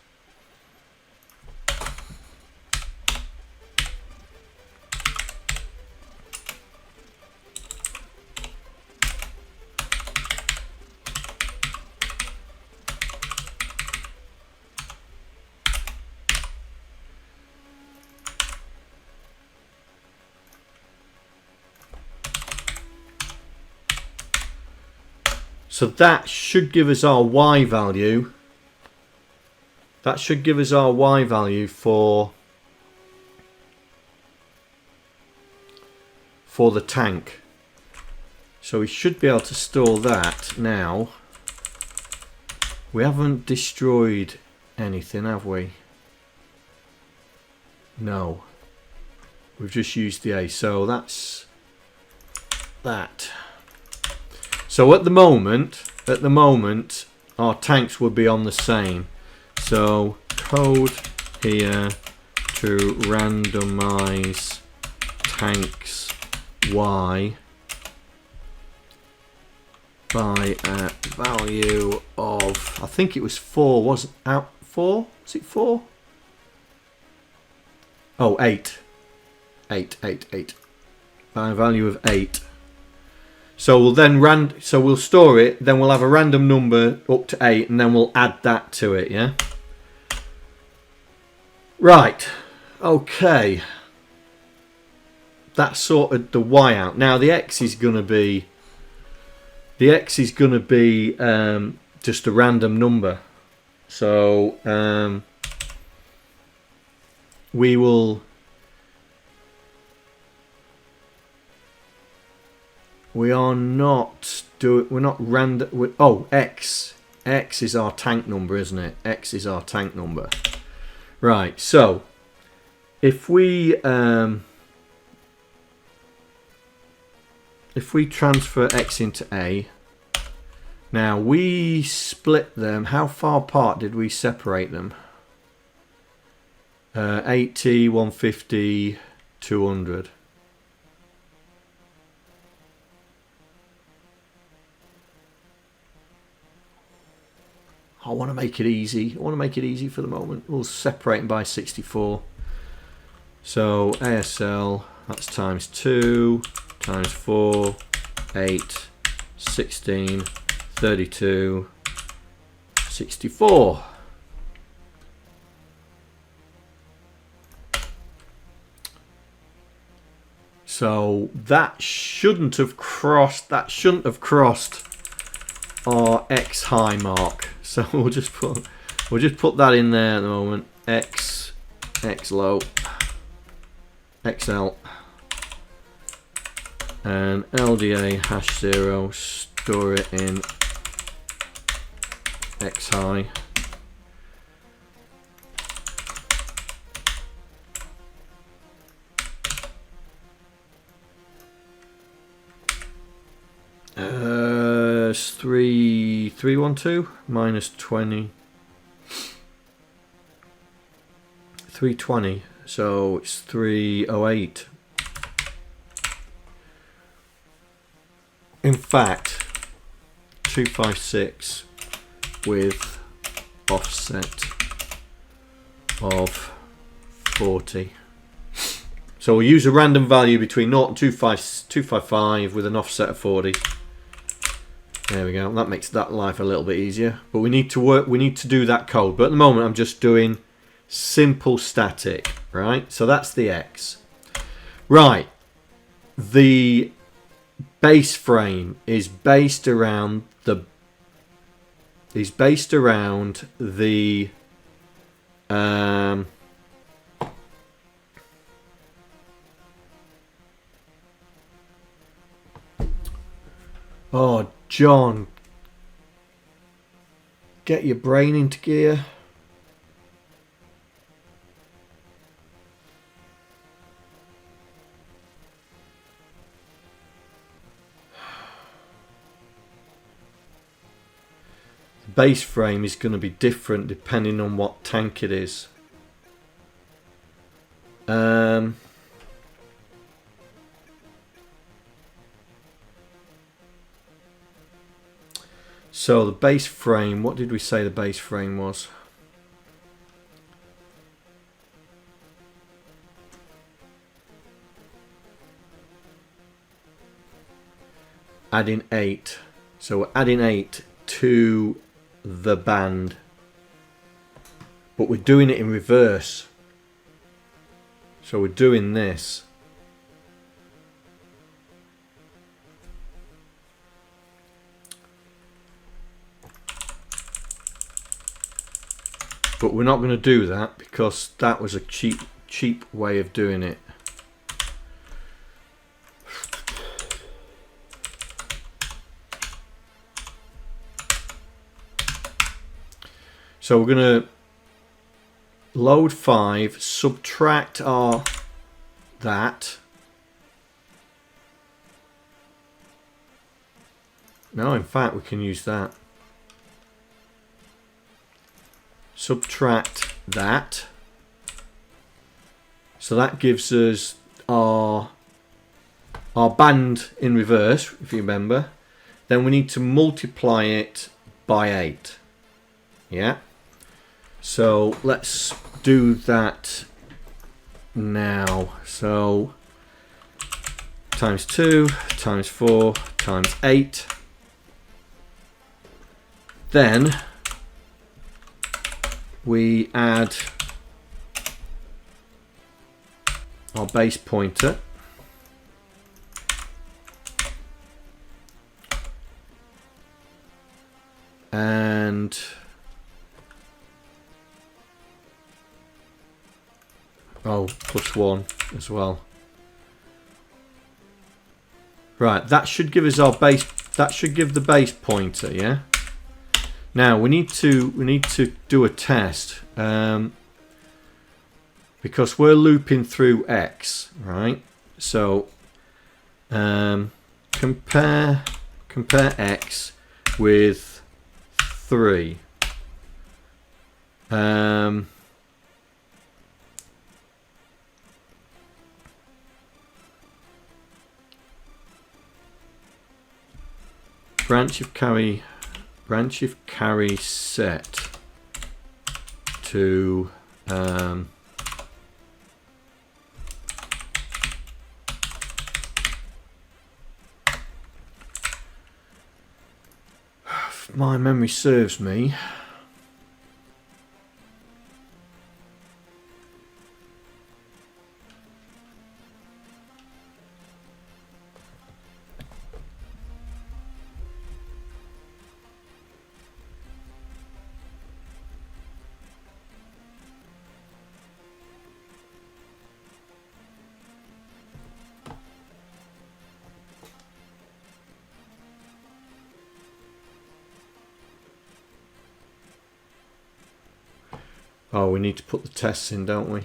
So that should give us our Y value. That should give us our Y value for the tank. So we should be able to store that now. We haven't destroyed anything, have we? No. We've just used the A. So that's that. So at the moment, our tanks would be on the same. So code here to randomize tanks Y by a value of, I think it was 4, wasn't out 4? Was it 4? Oh, 8. 8. By a value of 8. So we'll then we'll store it, then we'll have a random number up to 8, and then we'll add that to it, yeah? Right. Okay. That's sorted the Y out. Now the X is gonna be just a random number. So we're not random. Oh, X is our tank number, isn't it? X is our tank number. Right. So if we transfer X into A, now we split them. How far apart did we separate them? 80, 150, 200. I want to make it easy. I want to make it easy for the moment. We'll separate them by 64. So ASL, that's times 2, times 4, 8, 16, 32, 64. So that shouldn't have crossed our X high mark. So we'll just put that in there at the moment. X low, XL, and LDA #0. Store it in X high. It's 312 minus 20. 320. So it's 308. In fact, 256 with offset of 40. So we'll use a random value between 0 and 255 with an offset of 40. There we go. That makes that life a little bit easier. But we need to do that code. But at the moment I'm just doing simple static, right? So that's the X. Right. The base frame is based around the oh, John, get your brain into gear. The base frame is going to be different depending on what tank it is. So the base frame, what did we say the base frame was? Adding 8. So we're adding 8 to the band. But we're doing it in reverse. So we're doing this. But we're not going to do that because that was a cheap way of doing it. So we're going to load 5, subtract our that. No, in fact we can use that. Subtract that. So that gives us our band in reverse, if you remember. Then we need to multiply it by 8. Yeah. So let's do that now. So times 2 times 4 times 8. Then we add our base pointer. And +1 as well. Right, that should give us our base. That should give the base pointer, yeah. Now we need to do a test because we're looping through X, right? So compare X with 3. Branch of carry set to if my memory serves me, oh, we need to put the tests in, don't we?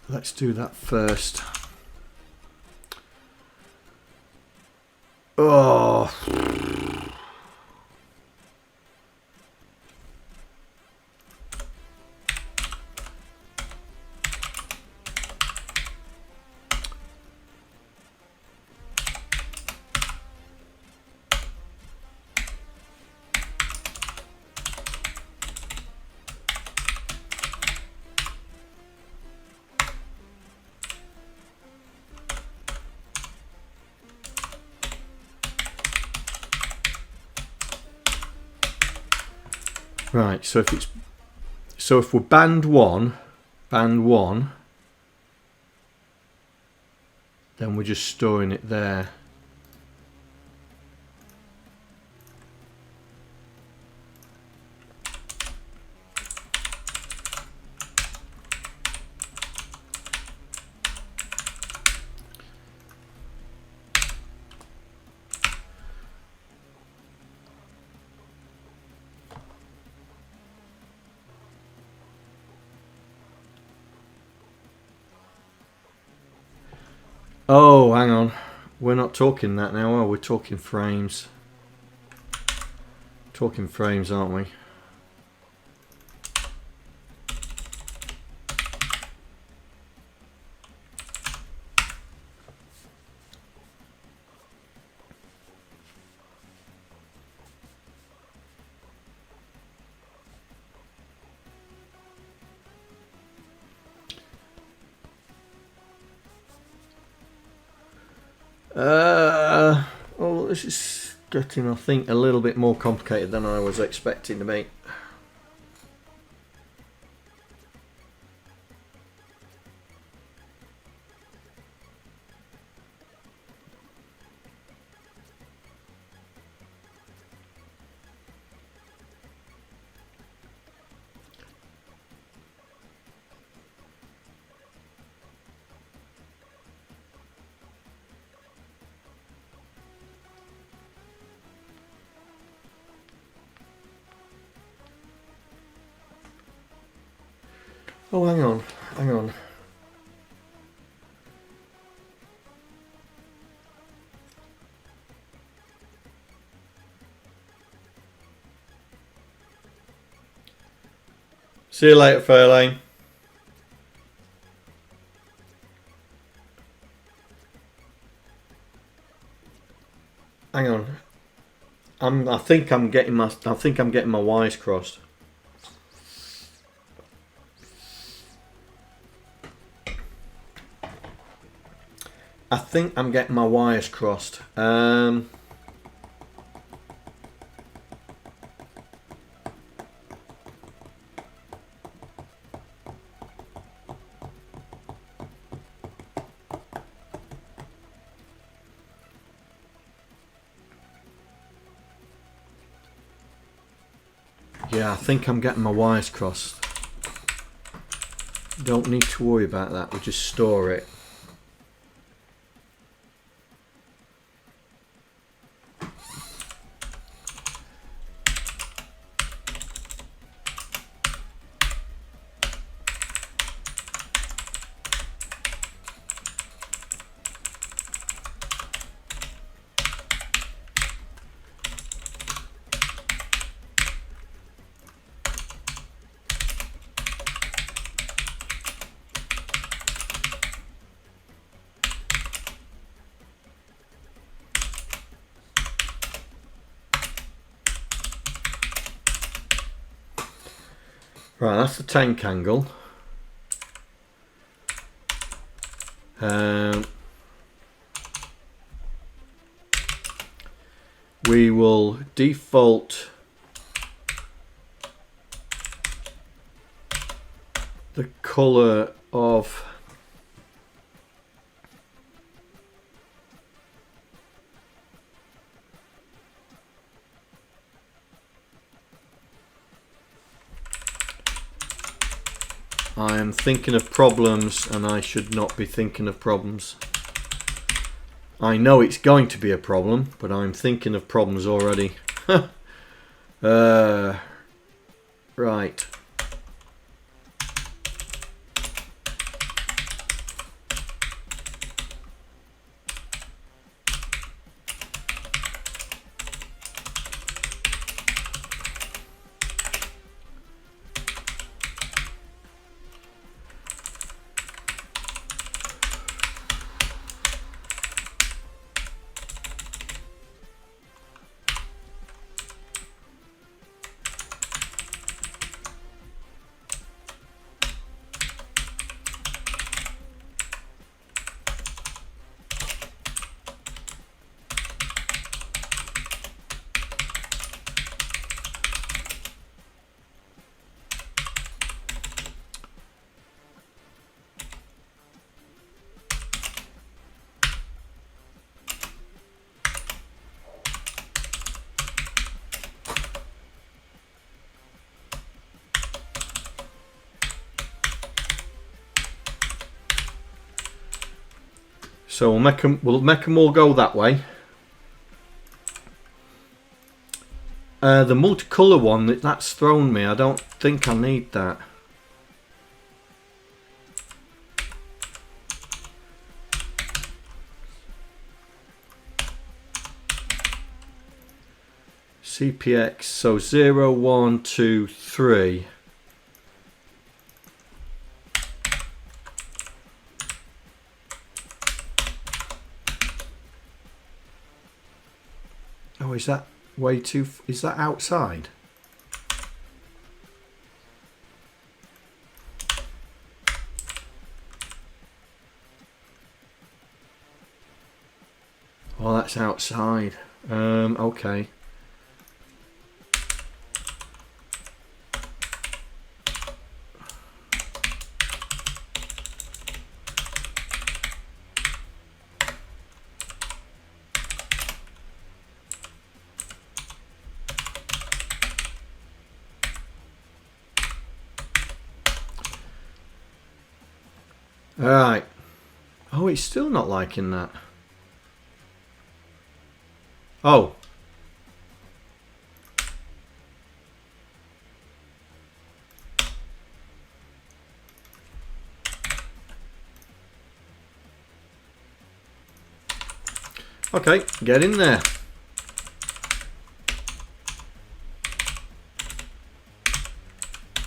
Let's do that first. Oh. Right, so if we're band one, then we're just storing it there. Oh, hang on. We're not talking that now, are we? We're talking frames. Talking frames, aren't we? Well, this is getting, I think, a little bit more complicated than I was expecting to be. Oh, hang on, hang on. See you later, FaiRLane. Hang on. I think I'm getting my wires crossed. I think I'm getting my wires crossed. Yeah, I think I'm getting my wires crossed. Don't need to worry about that, we'll just store it. Right, that's the tank angle. We will default the color of I am thinking of problems and I should not be thinking of problems. I know it's going to be a problem, but I'm thinking of problems already. Right. So we'll make them all go that way. The multicolour one, that's thrown me. I don't think I need that. CPX, so 0, 1, 2, 3. Oh, is that way too... Is that outside? Oh, that's outside. Okay. Alright. Oh, it's still not liking that. Oh. Okay, get in there.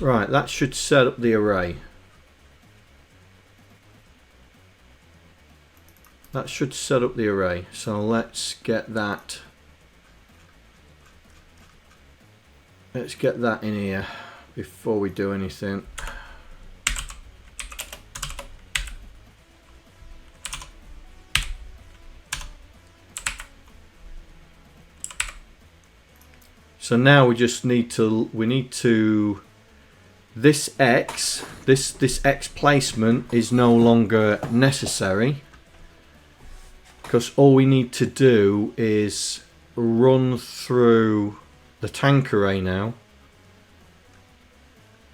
Right, that should set up the array. That should set up the array. So let's get that. Let's get that in here before we do anything. So now we just need to, this X, this X placement is no longer necessary, because all we need to do is run through the tank array now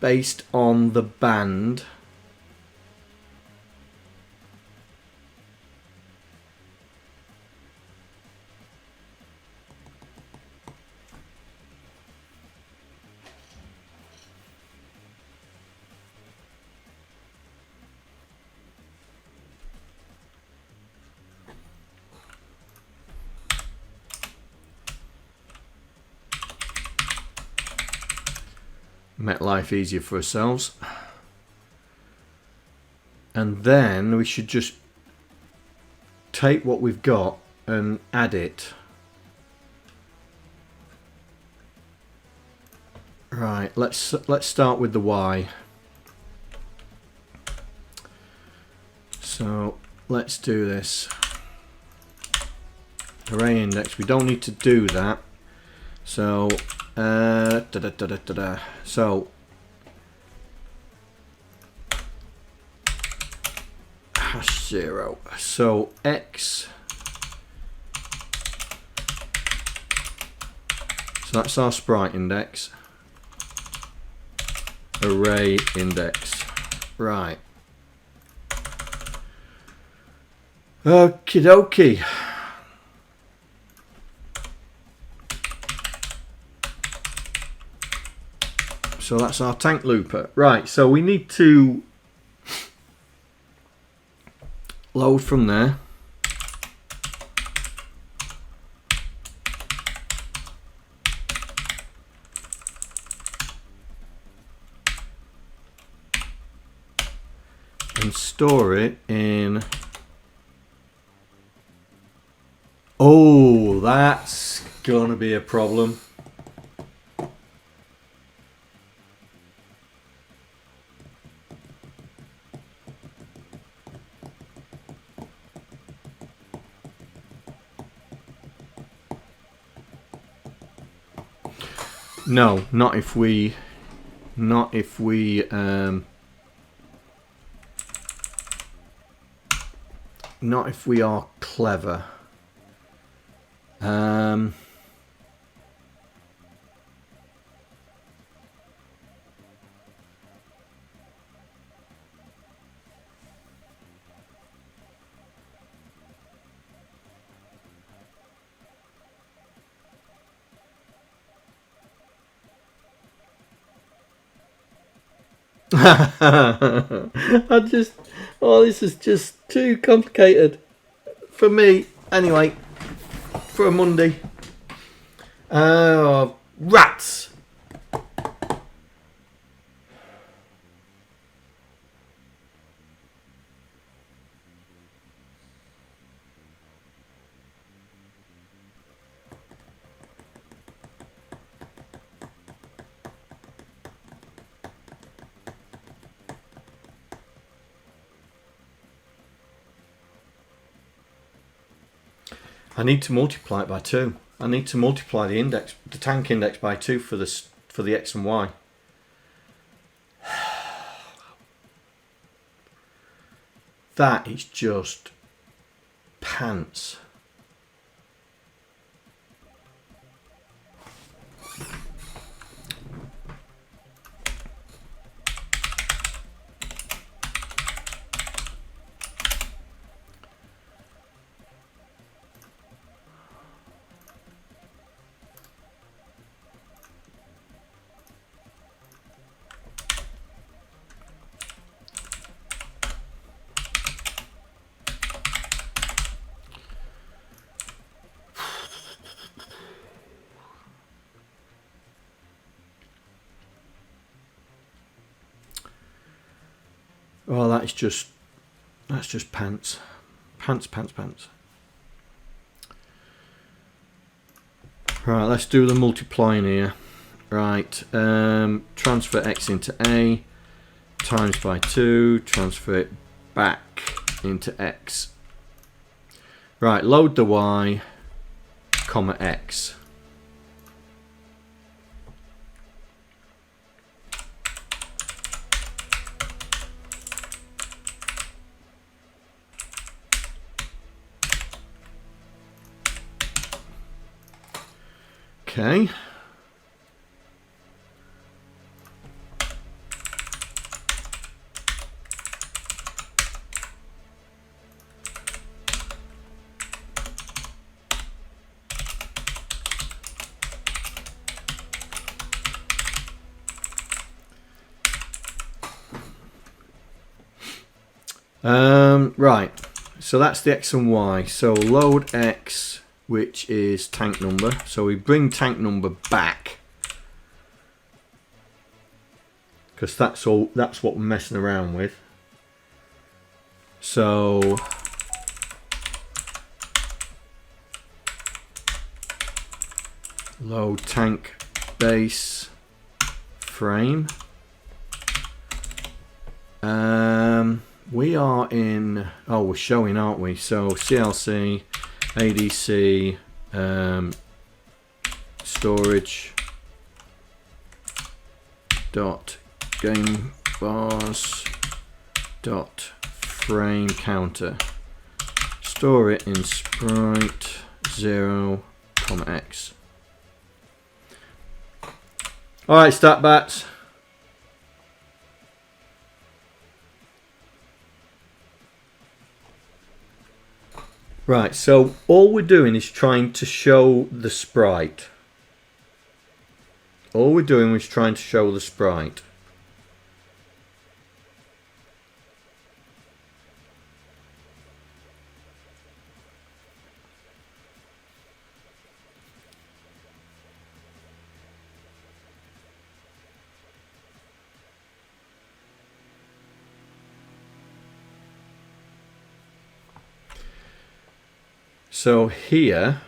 based on the band. Make life easier for ourselves. And then we should just take what we've got and add it. Right, let's start with the Y. So let's do this. Array index, we don't need to do that. So so hash 0. So X. So that's our sprite index. Array index. Right. Okie dokie. So that's our tank looper. Right, so we need to load from there. And store it in... Oh, that's gonna be a problem. No, not if we not if we are clever. This is just too complicated for me. Anyway, for a Monday. Rats. I need to multiply it by 2. I need to multiply the tank index by 2 for the X and Y. That is just pants. Oh, that's just pants. Pants. Right, let's do the multiplying here. Right, transfer x into a, times by 2, transfer it back into x. Right, load the y, comma x. Okay. Right, so that's the x and y. So load x, which is tank number. So we bring tank number back, because that's what we're messing around with. So load tank base frame. We are in, oh, we're showing, aren't we? So CLC, ADC, storage dot game bars dot frame counter. Store it in sprite 0, x. All right, stat bats. Right, so all we're doing is trying to show the sprite. All we're doing is trying to show the sprite. So here,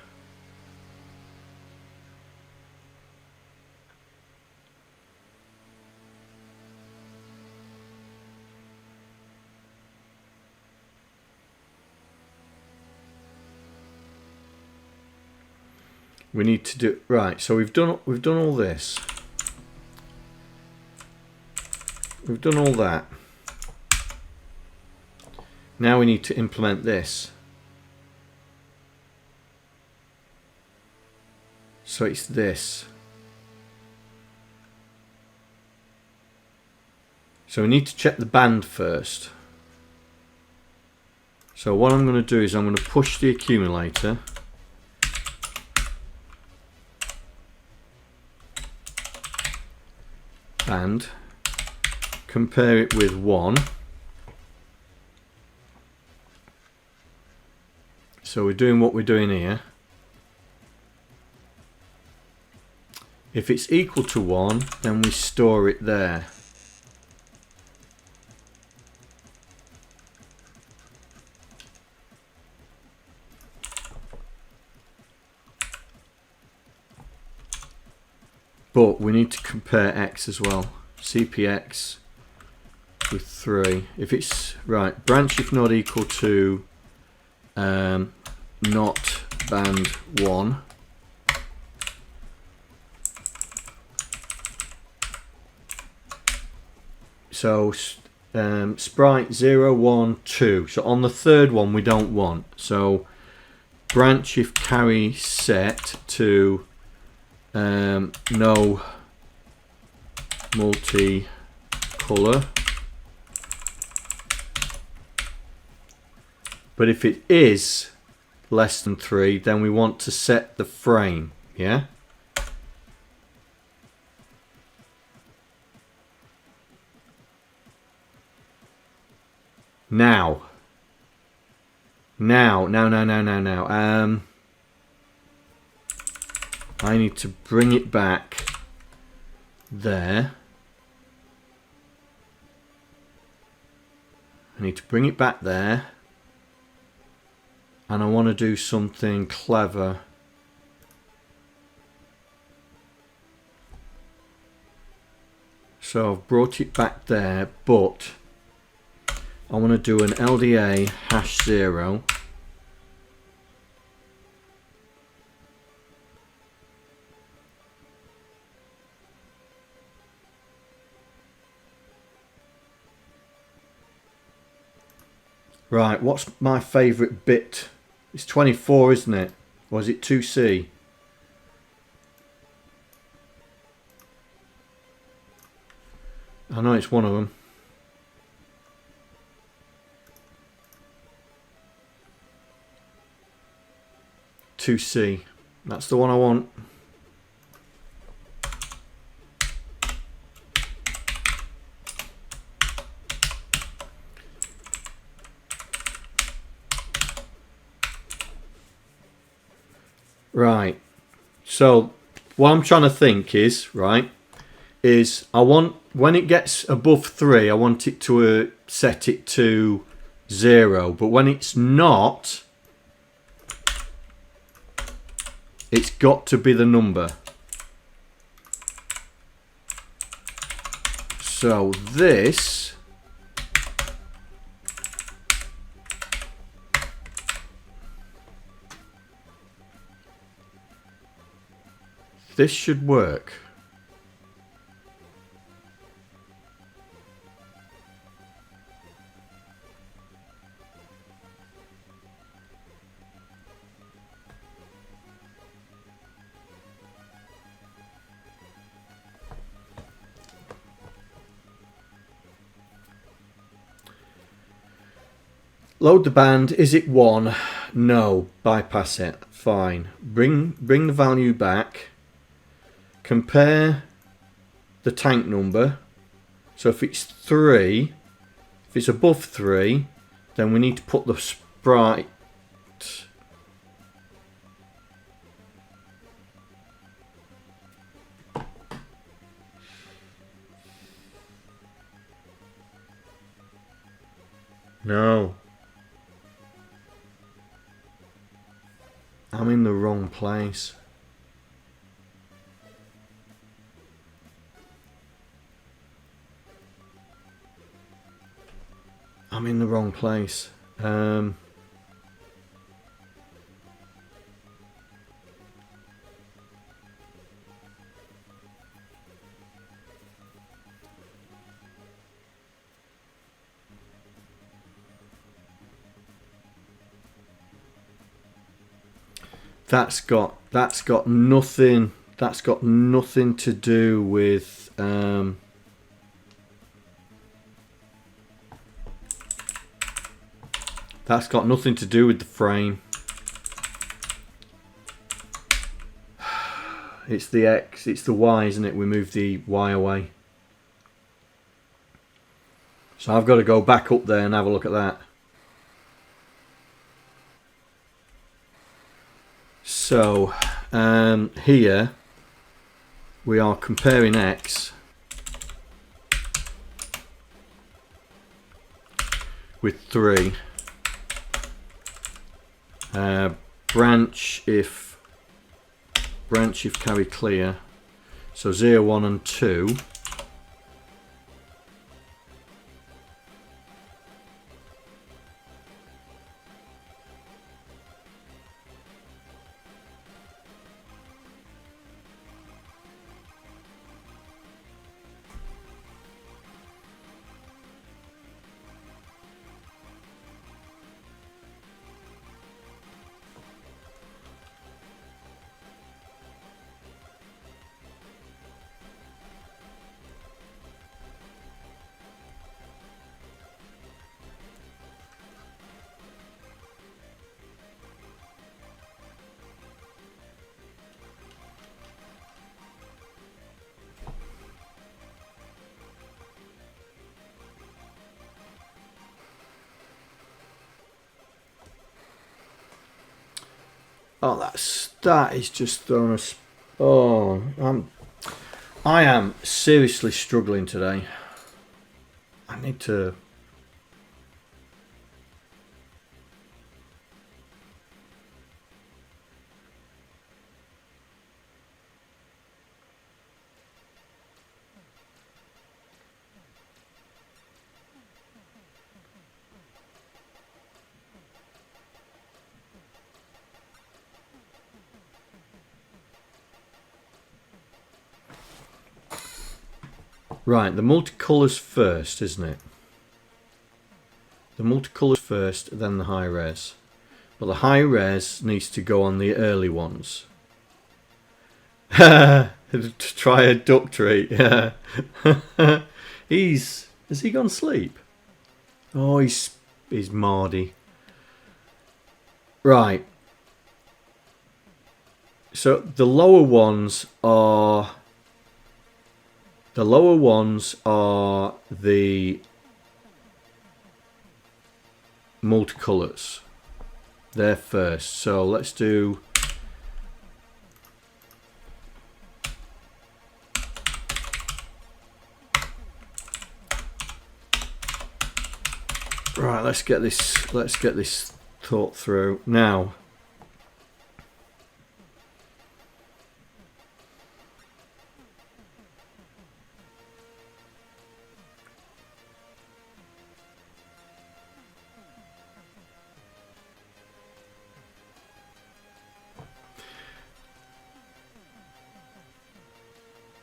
we need to do, right, so we've done all this. We've done all that. Now we need to implement this. So it's this. So we need to check the band first. So what I'm going to do is I'm going to push the accumulator. And compare it with 1. So we're doing what we're doing here. If it's equal to 1, then we store it there. But we need to compare x as well. CPX with 3. If it's, right, branch if not equal to not band 1. So sprite 0, 1, 2. So on the third one we don't want. So branch if carry set to no multi-color. But if it is less than 3, then we want to set the frame. Yeah. Now, I need to bring it back there. I need to bring it back there. And I want to do something clever. So I've brought it back there, but I want to do an LDA #0. Right, what's my favourite bit? It's 24, isn't it? Or is it 2C? I know it's one of them. 2C. That's the one I want. Right, so what I'm trying to think is, right, is I want, when it gets above 3, I want it to set it to 0, but when it's not, it's got to be the number. So this should work. Load the band. Is it 1? No. Bypass it. Fine. Bring the value back. Compare the tank number. So if it's 3, if it's above 3, then we need to put the sprite. No. I'm in the wrong place. I'm in the wrong place. That's got nothing to do with that's got nothing to do with the frame. It's the X, it's the Y, isn't it? We move the Y away. So I've got to go back up there and have a look at that. So here we are comparing X with 3. Branch if carry clear. So 0, 1 and 2. Oh, that is just throwing us. Oh, I am seriously struggling today. I need to Right, the multicolours first, isn't it? The multicolours first, then the high res. But the high res needs to go on the early ones. To try a duck treat. Yeah. Has he gone sleep? Oh, he's Mardy. Right. So the lower ones are the multicolours. They're first. So let's do right, let's get this thought through. Now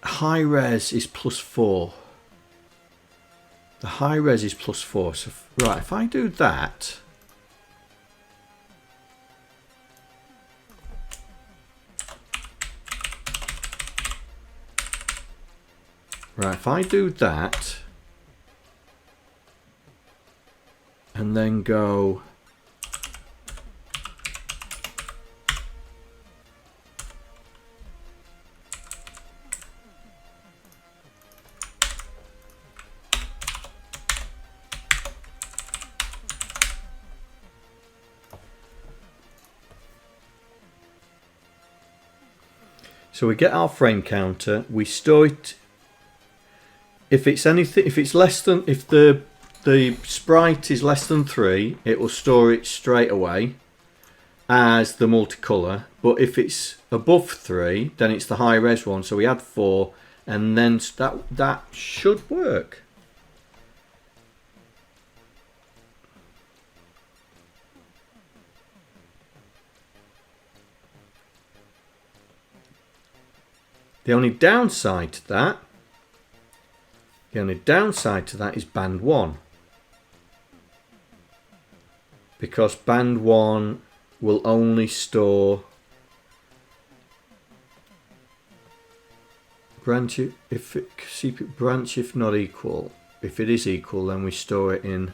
high res is +4. The high res is +4. So right, if I do that, and then go so we get our frame counter, we store it. If it's less than, if the sprite is less than 3, it will store it straight away as the multicolour. But if it's above 3, then it's the high res one. So we add 4, and then that should work. The only downside to that is band 1. Because band 1 will only store branch if not equal. If it is equal, then we store it in,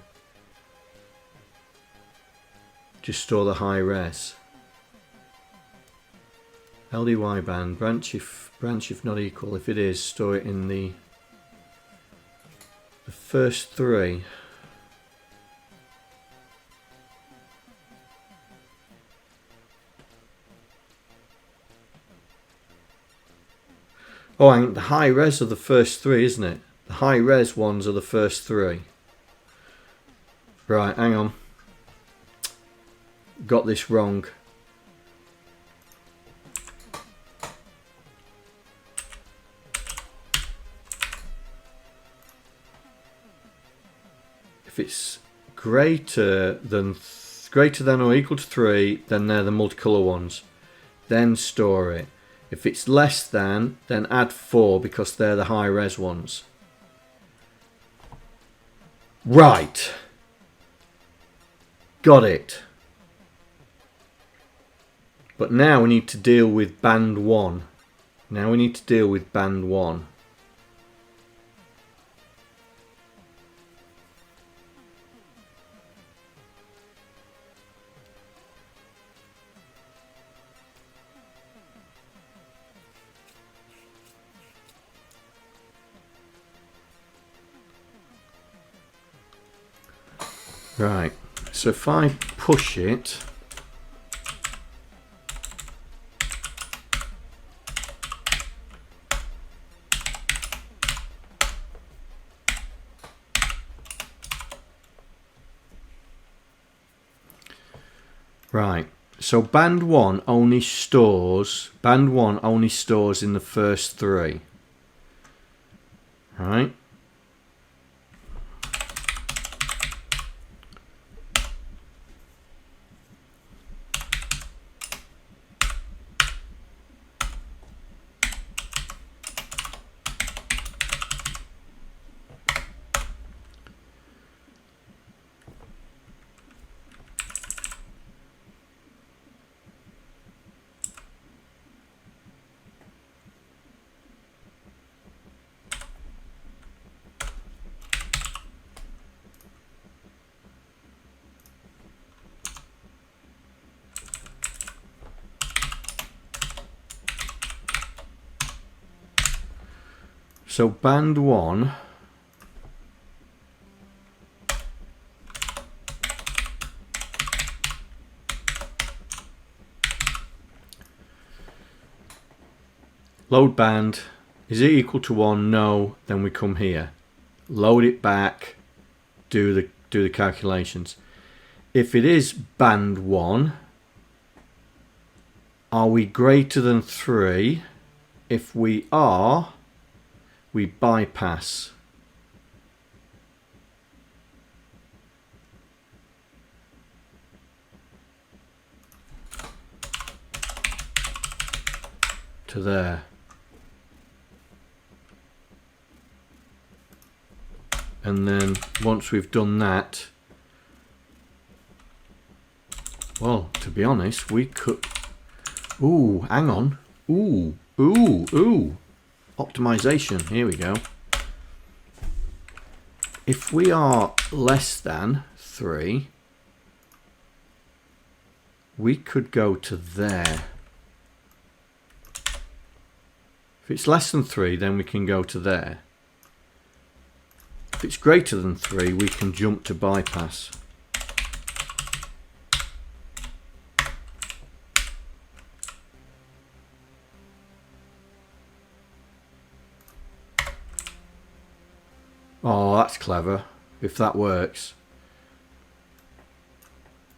just store the high res. LDY band, branch if not equal. If it is, store it in the first 3. Oh, and the high res are the first 3, isn't it? The high res ones are the first 3. Right, hang on. Got this wrong. If it's greater than or equal to 3, then they're the multicolour ones. Then store it. If it's less than, then add 4 because they're the high res ones. Right. Got it. But now we need to deal with band 1. Right, so if I push it, right, so band 1 only stores in the first 3. Right. So band 1. Load band. Is it equal to 1? No. Then we come here. Load it back. Do the calculations. If it is band 1, are we greater than 3? If we are, we bypass. To there. And then once we've done that, well, to be honest, we could... Ooh, hang on. Ooh. Optimization. Here we go. If we are less than 3, we could go to there. If it's less than 3, then we can go to there. If it's greater than 3, we can jump to bypass. Oh, that's clever, if that works.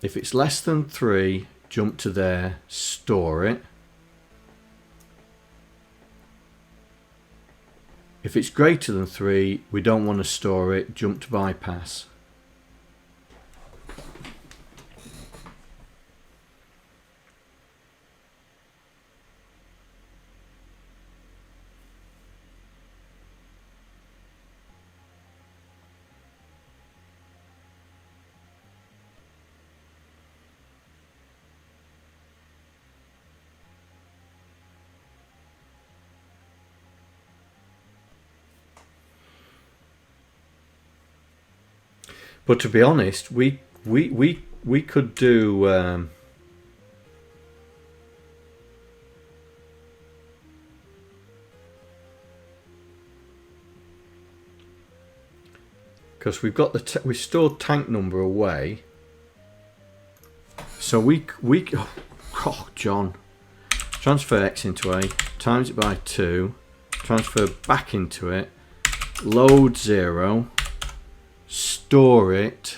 If it's less than 3, jump to there, store it. If it's greater than 3, we don't want to store it, jump to bypass. But to be honest, we could do because we've got we stored tank number away, so we oh John, transfer X into A, times it by 2, transfer back into it, load 0. Store it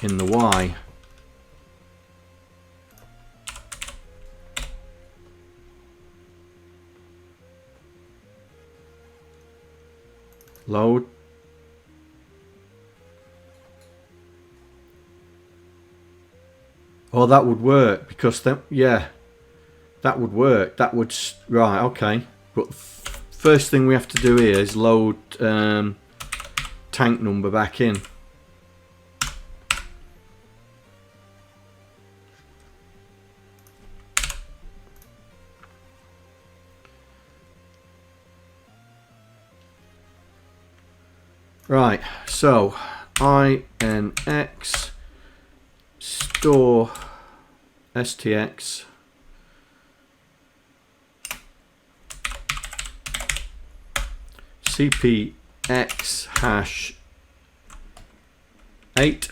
in the Y. Load. Oh, that would work because then, yeah, that would work. That would, right, okay. But first thing we have to do here is load tank number back in. Right, so INX store STX CPX hash 8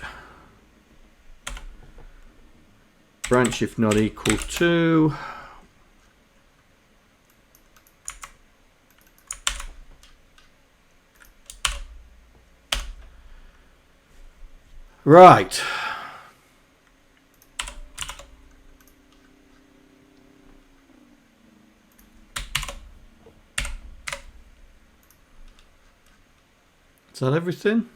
branch if not equal to right. Is that everything?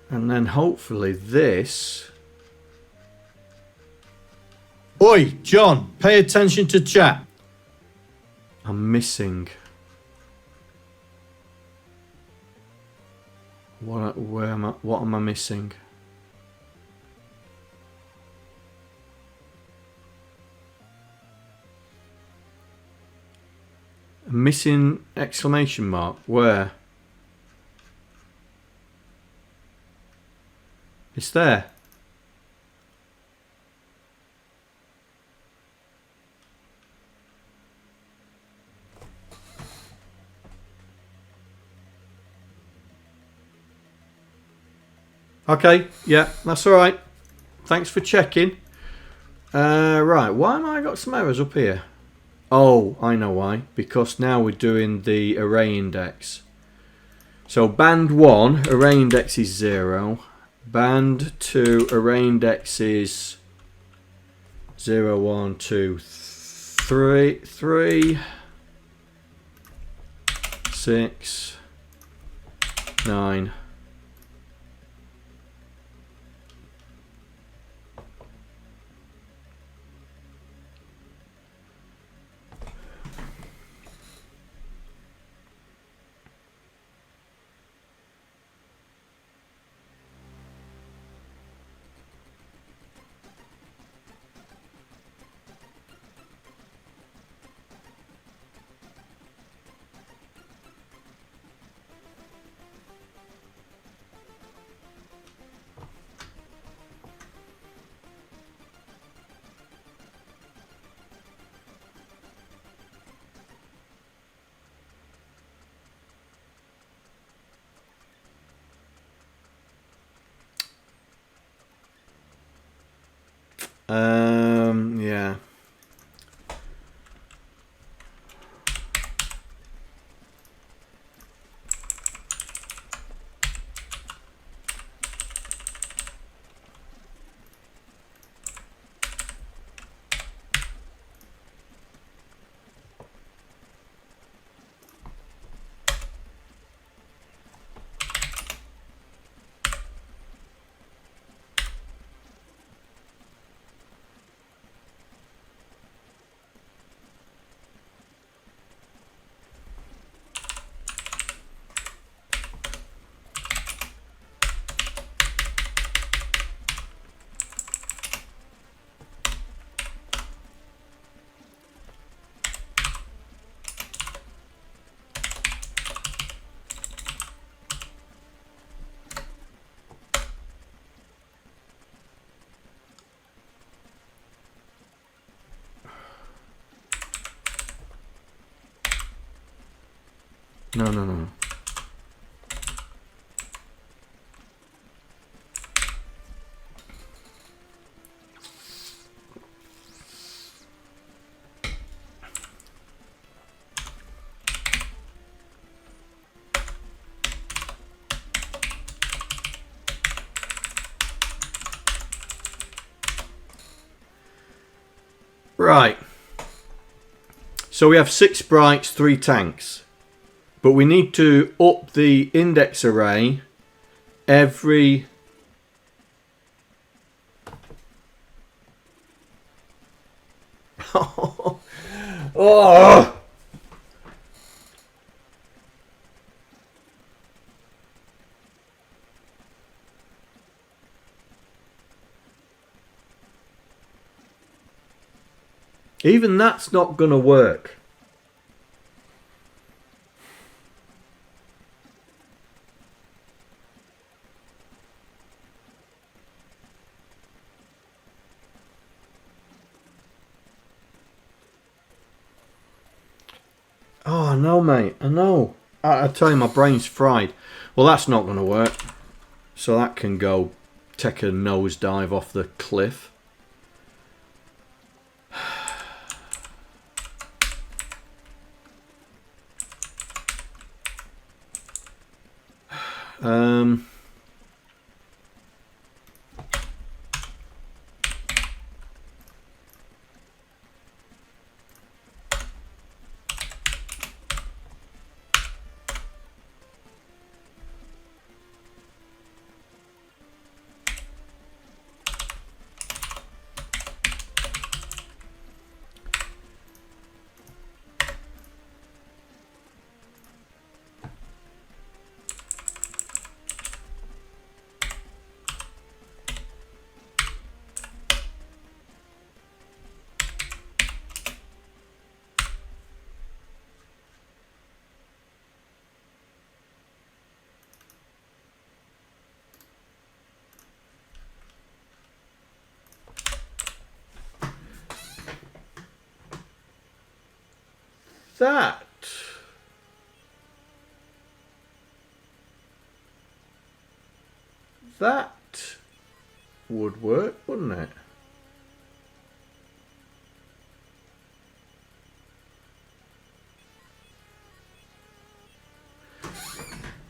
And then hopefully this... Oi, John, pay attention to chat. I'm missing... What am I missing? Missing exclamation mark. Where? It's there. Okay, yeah, that's alright. Thanks for checking. Right, why am I got some errors up here? Oh, I know why. Because now we're doing the array index. So band 1, array index is 0. Band 2, array index is 0, 1, 2, 3, 6, 9. Yeah. No. Right. So we have 6 sprites, 3 tanks. But we need to up the index array every... Oh! Even that's not going to work. Oh, I know, mate. I know. I tell you, my brain's fried. Well, that's not going to work. So that can go take a nosedive off the cliff. that would work, wouldn't it?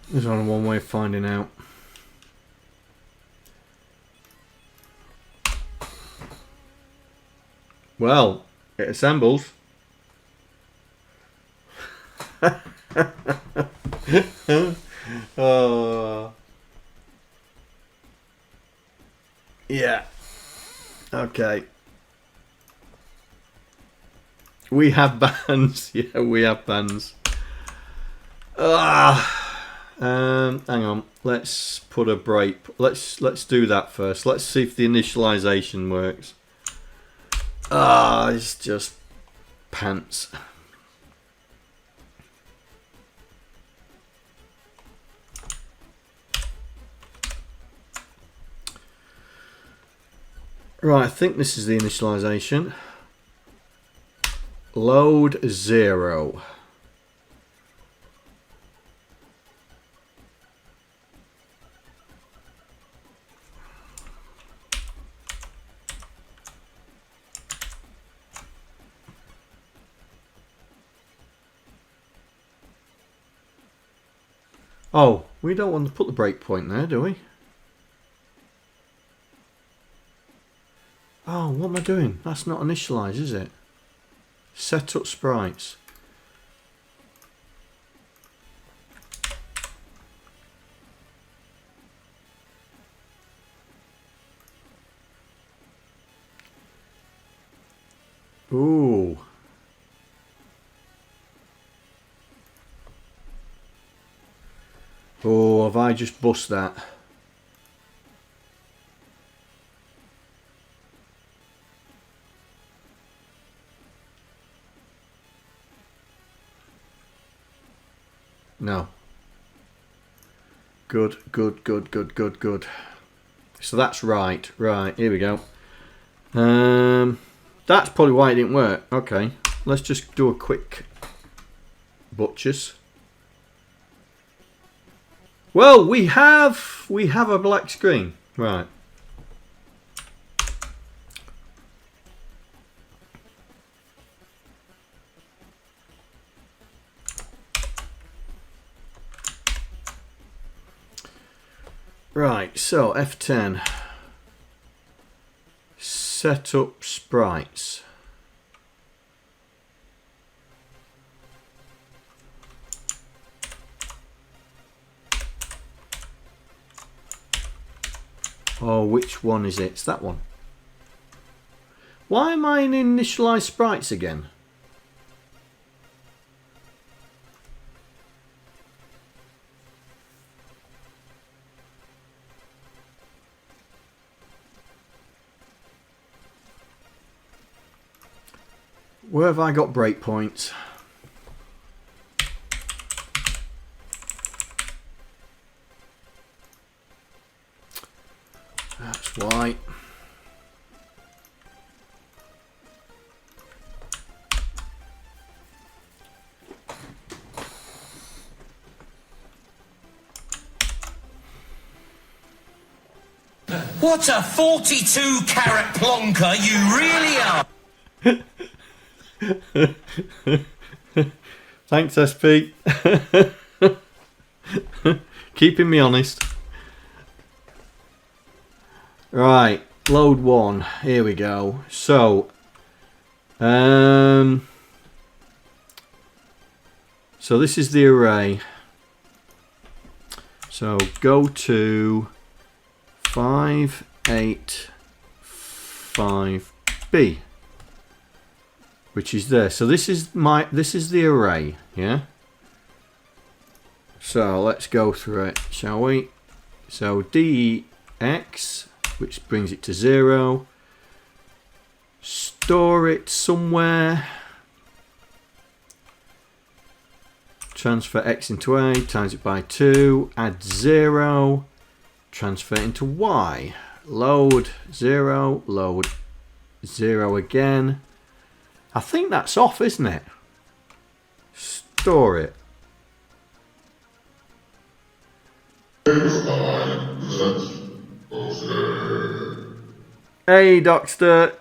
There's only one way of finding out. Well, it assembles. Oh. Yeah. Okay. We have bands. Yeah, we have bands. Hang on. Let's put a break. Let's do that first. Let's see if the initialization works. It's just pants. Right, I think this is the initialization. Load 0. Oh, we don't want to put the breakpoint there, do we? Oh, what am I doing? That's not initialize, is it? Set up sprites. Ooh. Oh, have I just bust that? No. Good. So that's right. Right, here we go. That's probably why it didn't work. Okay, let's just do a quick butchers. Well, we have a black screen. Right. Right, so F10. Set up sprites. Oh, which one is it? It's that one. Why am I in initialize sprites again? Where have I got breakpoints? That's why. What a 42 carat plonker you really are! Thanks, SP. Keeping me honest. Right, load 1. Here we go. So, so this is the array. So go to 585B. Which is there. So this is the array, yeah? So let's go through it, shall we? So DEX, which brings it to 0. Store it somewhere. Transfer X into A, times it by 2, add 0, transfer it into Y. Load 0, load 0 again. I think that's off, isn't it? Store it. Hey, Docster.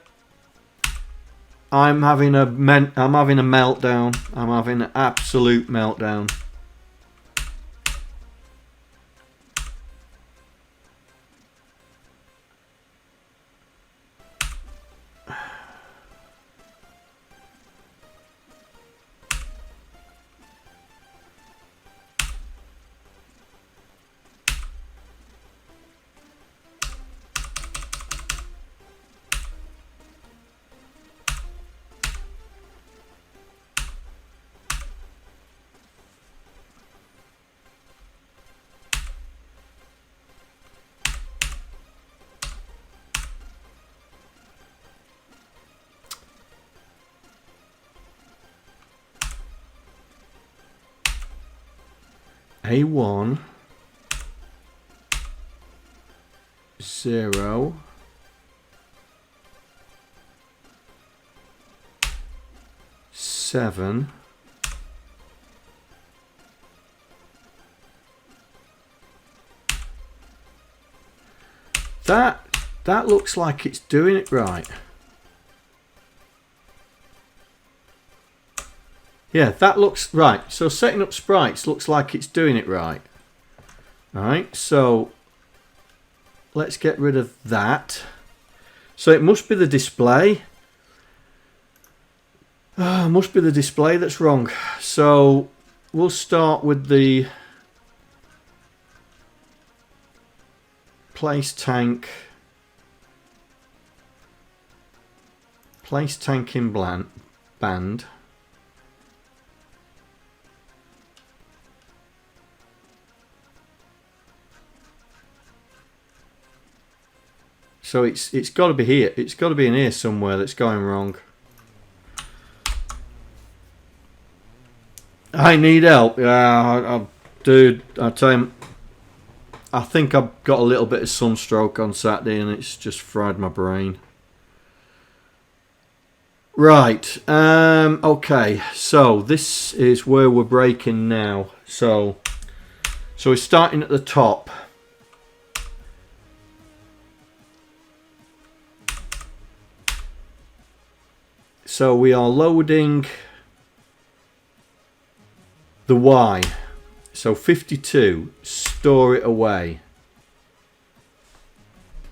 I'm having a meltdown. I'm having an absolute meltdown. A1 0 7 that looks like it's doing it right. Yeah, that looks right. So setting up sprites looks like it's doing it right. Alright, so let's get rid of that. So it must be the display. Must be the display that's wrong. So we'll start with the place tank. Place tank in band. So it's got to be here. It's got to be in here somewhere that's going wrong. I need help. Yeah, dude, I tell you, I think I've got a little bit of sunstroke on Saturday and it's just fried my brain. Right. Okay. So this is where we're breaking now. So we're starting at the top. So we are loading the Y. So 52, store it away.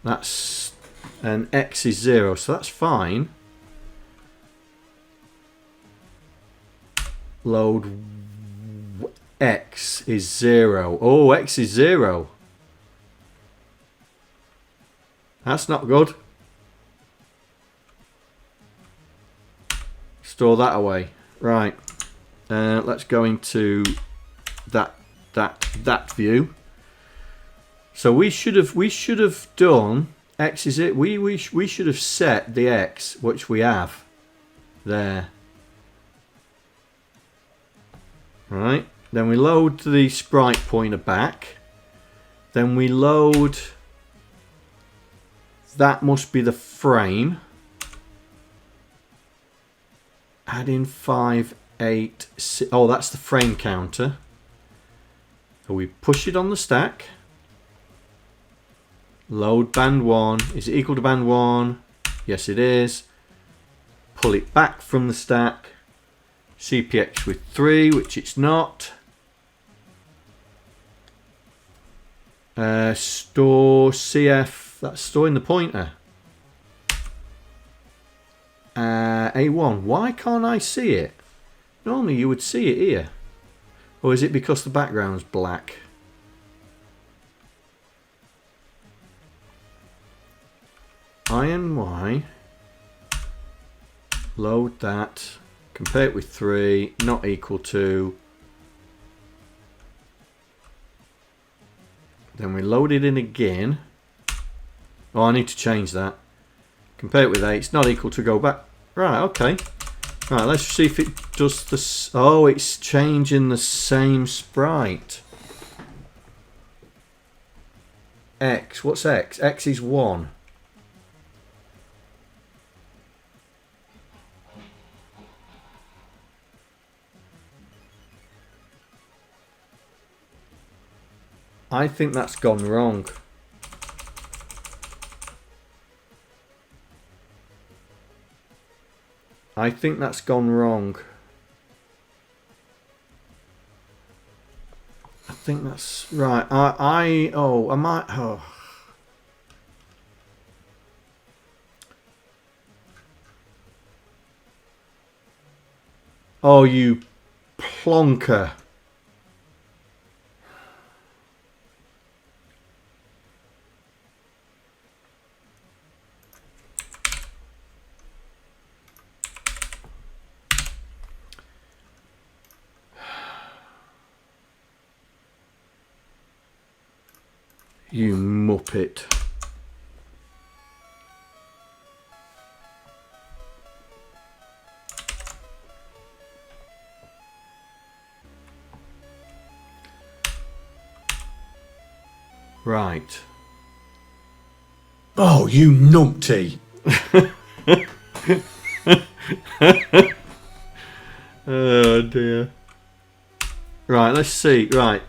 That's, and X is 0, so that's fine. Load X is 0. Oh, X is 0. That's not good. Store that away. Right. Let's go into that view. So we should have done X is it. We should have set the X, which we have there. Right. Then we load the sprite pointer back. Then we load. That must be the frame. Add in 5, 8, 6. Oh, that's the frame counter. So we push it on the stack. Load band 1. Is it equal to band 1? Yes, it is. Pull it back from the stack. CPX with 3, which it's not. Store CF. That's storing the pointer. A1. Why can't I see it? Normally you would see it here. Or is it because the background's black? INY. Load that. Compare it with 3. Not equal to. Then we load it in again. Oh, I need to change that. Compare it with 8. It's not equal to go back. Right, okay. Right, let's see if it does this. Oh, it's changing the same sprite. X. What's X? X is 1. I think that's gone wrong. I think that's gone wrong. I think that's right. I might. Oh, you plonker. You muppet. Right. Oh, you numpty. Oh dear. Right, let's see. Right.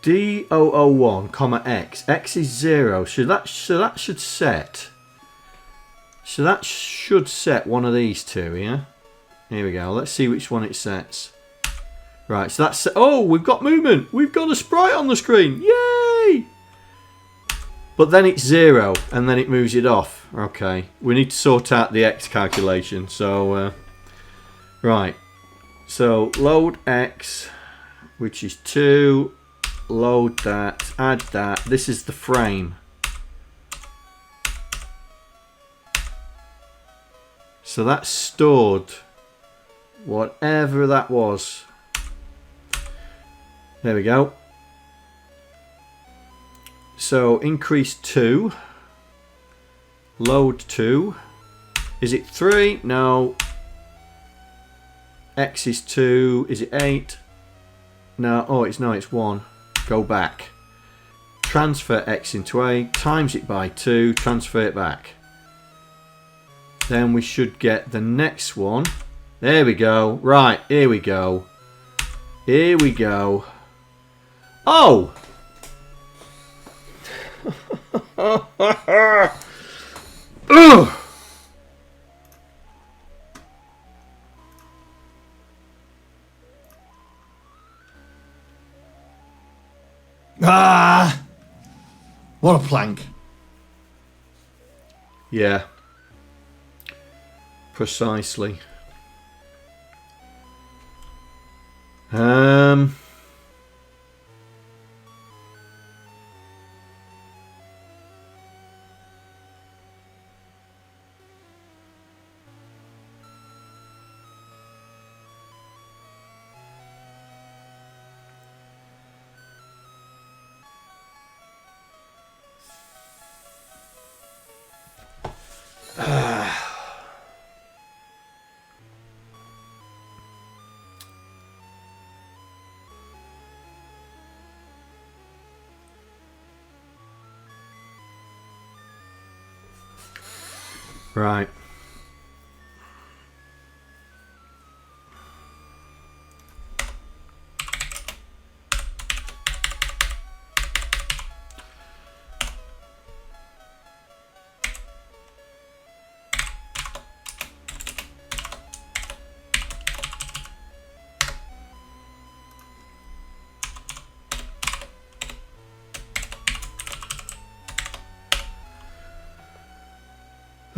D001, comma X. X is 0. So that should set. So that should set one of these two, yeah? Here we go. Let's see which one it sets. Right, so that's... Oh, we've got movement. We've got a sprite on the screen. Yay! But then it's 0, and then it moves it off. Okay. We need to sort out the X calculation. So, right. So, load X, which is 2. Load that. Add that. This is the frame. So that's stored. Whatever that was. There we go. So increase 2. Load 2. Is it 3? No. X is 2. Is it 8? No. Oh, it's 1. Go back. Transfer X into A. Times it by 2. Transfer it back. Then we should get the next one. There we go. Right. Here we go. Here we go. Oh! Ugh! Ah! What a plank. Yeah. Precisely. Right.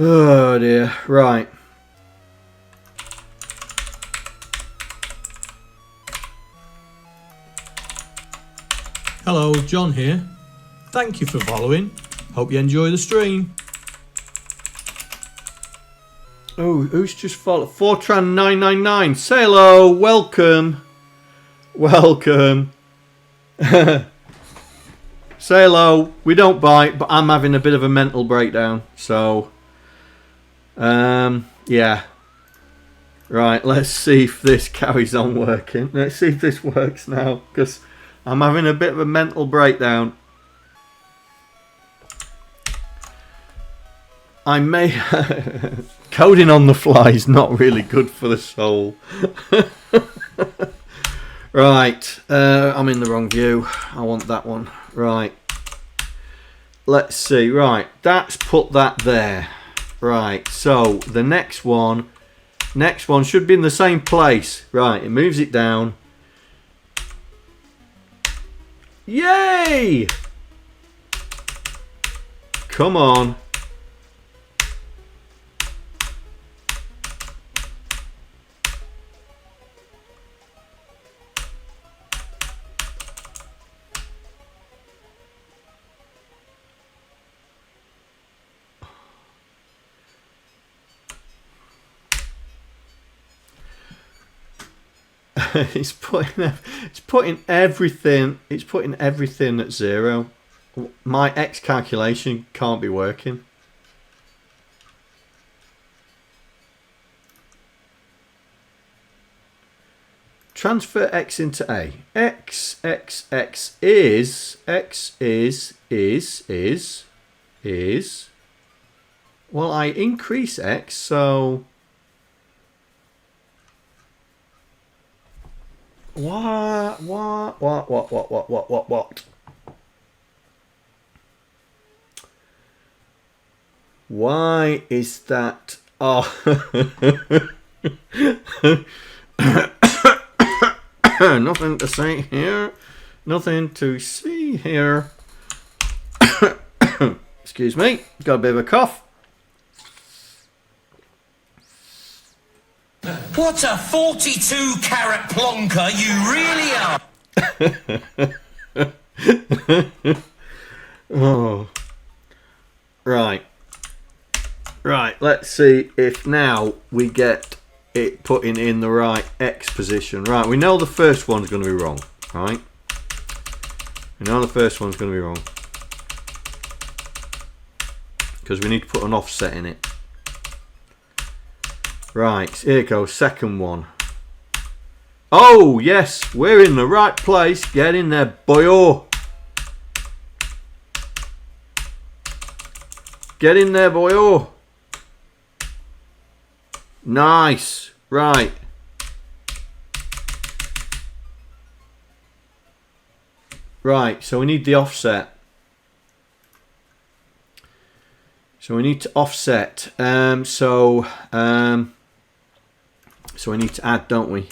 Oh dear. Right. Hello, John here. Thank you for following. Hope you enjoy the stream. Oh, who's just followed? Fortran999. Say hello. Welcome. Welcome. Say hello. We don't bite, but I'm having a bit of a mental breakdown. So, yeah. Right, let's see if this carries on working. Let's see if this works now, because I'm having a bit of a mental breakdown. I may... Coding on the fly is not really good for the soul. Right, I'm in the wrong view. I want that one. Right. Let's see. Right, that's put that there. Right, so the next one should be in the same place. Right, it moves it down. Yay! Come on. It's putting everything at 0. My X calculation can't be working. Transfer X into A. X is well, I increase X, so what? Why is that? Oh. Nothing to say here. Nothing to see here. Excuse me. Got a bit of a cough. What a 42 carat plonker you really are! Oh. Right. Right, let's see if now we get it putting in the right X position. Right, we know the first one's going to be wrong. Right? We know the first one's going to be wrong. Because we need to put an offset in it. Right, here goes, second one. Oh, yes, we're in the right place. Get in there, boyo. Get in there, boyo. Nice. Right. Right, so we need the offset. So we need to offset. So we need to add, don't we?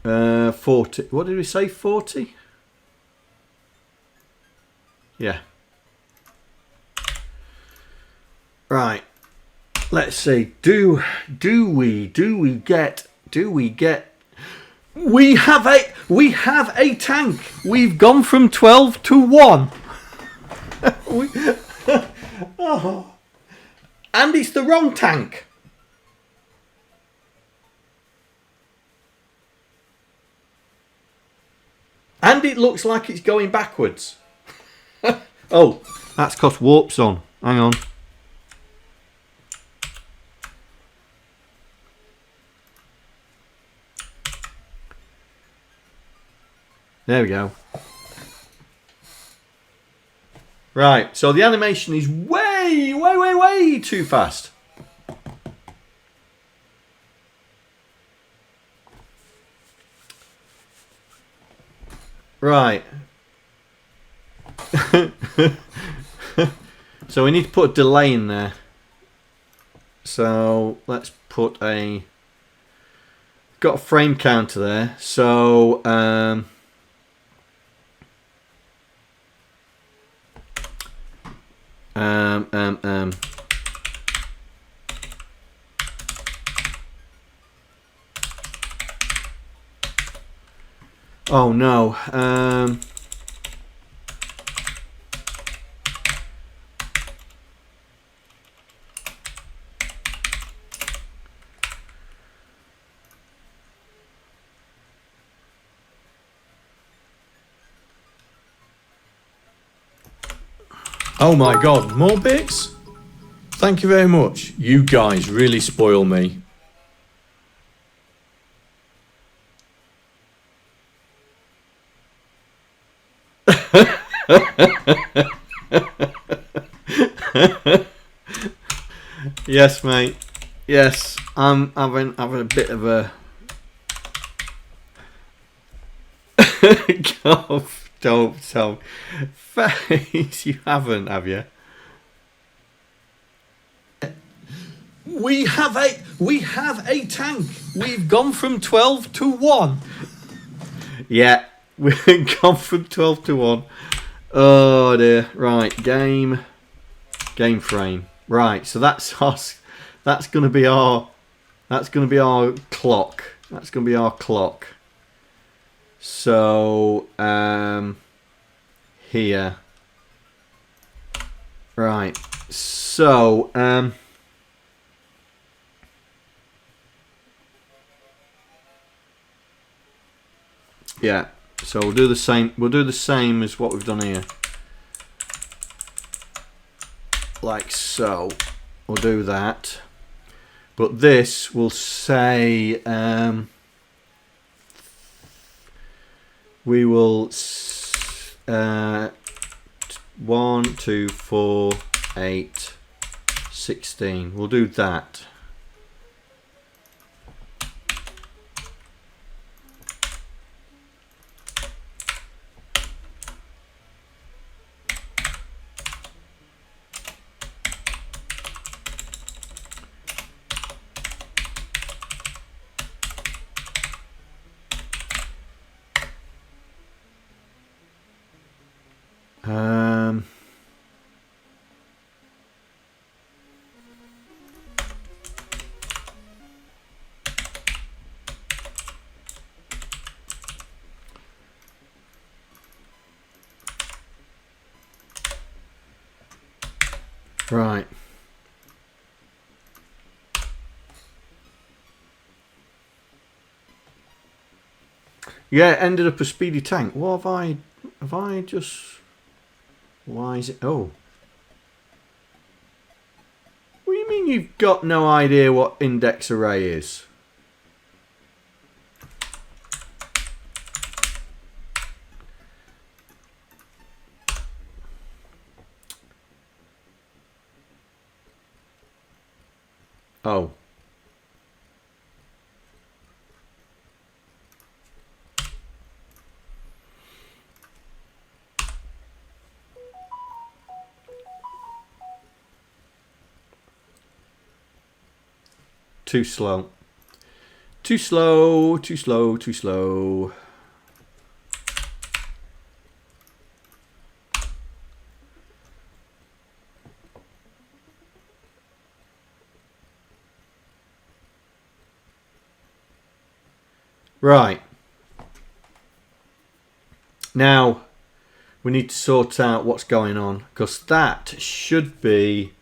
40. What did we say? 40? Yeah. Right. Let's see. Do we get? We have a tank. We've gone from 12 to 1. Oh. And it's the wrong tank. And it looks like it's going backwards. Oh, that's because warp's on. Hang on. There we go. Right, so the animation is way too fast. Right. So we need to put a delay in there. So let's put a... Got a frame counter there. So... Oh no. Oh my god, more bits? Thank you very much. You guys really spoil me. Yes, mate. Yes, I'm having a bit of a God, don't tell me. Face, you haven't, have you? We have a tank. We've gone from 12 to 1. Yeah, we've gone from 12 to 1. Oh dear. Right, game frame. Right, so that's us. That's gonna be our clock. That's gonna be our clock. So here. Right. So yeah. So we'll do the same. We'll do the same as what we've done here. Like so. We'll do that. But this will say we will 1, 2, 4, 8, 16. We'll do that. Right. Yeah, it ended up a speedy tank. What have I just... Why is it... Oh. What do you mean you've got no idea what index array is? Oh. Too slow. Too slow, too slow, too slow. Right. Now, we need to sort out what's going on, because that should be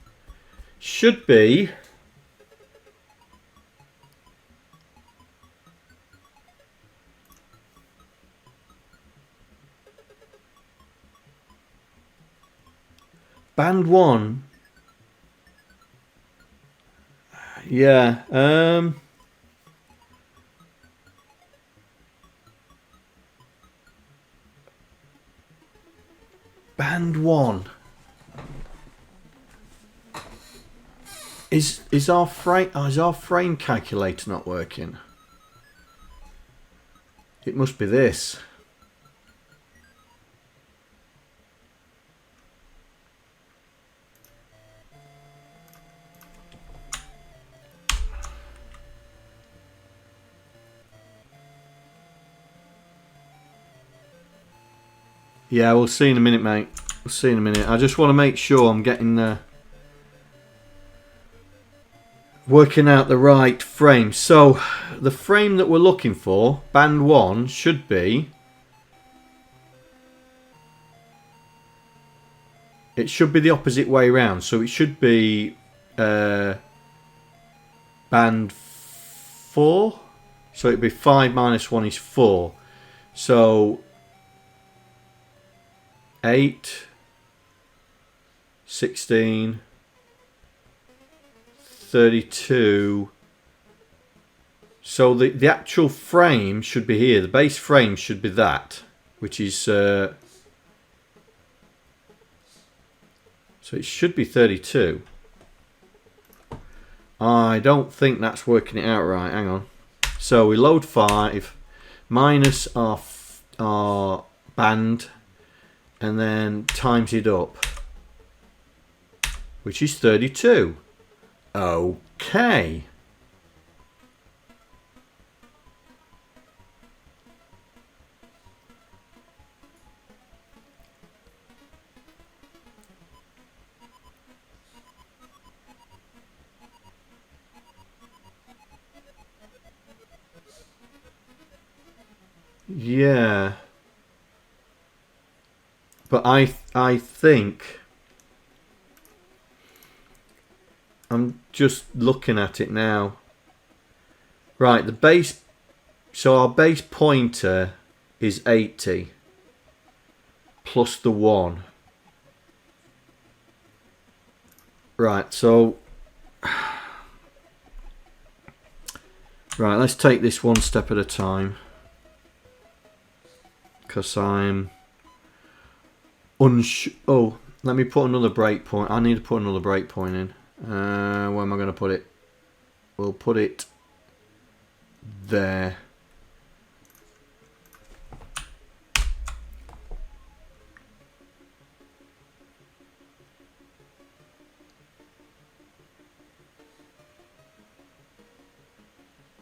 band 1. Yeah, band 1 is our frame calculator not working? It must be this. Yeah, we'll see in a minute, mate. We'll see in a minute. I just want to make sure I'm getting working out the right frame. So the frame that we're looking for, band 1, should be... It should be the opposite way round. So it should be band 4. So it'd be 5 minus 1 is 4. So 8, 16, 32. So the actual frame should be here. The base frame should be that, which is so it should be 32. I don't think that's working it out right. Hang on. So we load 5 minus our our band and then times it up, which is 32. Okay. Yeah. But I think I'm just looking at it now. Right, the base, so our base pointer is 80 plus the 1. Right, so right, let's take this one step at a time, because I'm unsure. Oh, let me put another breakpoint. I need to put another breakpoint in. Where am I going to put it? We'll put it there.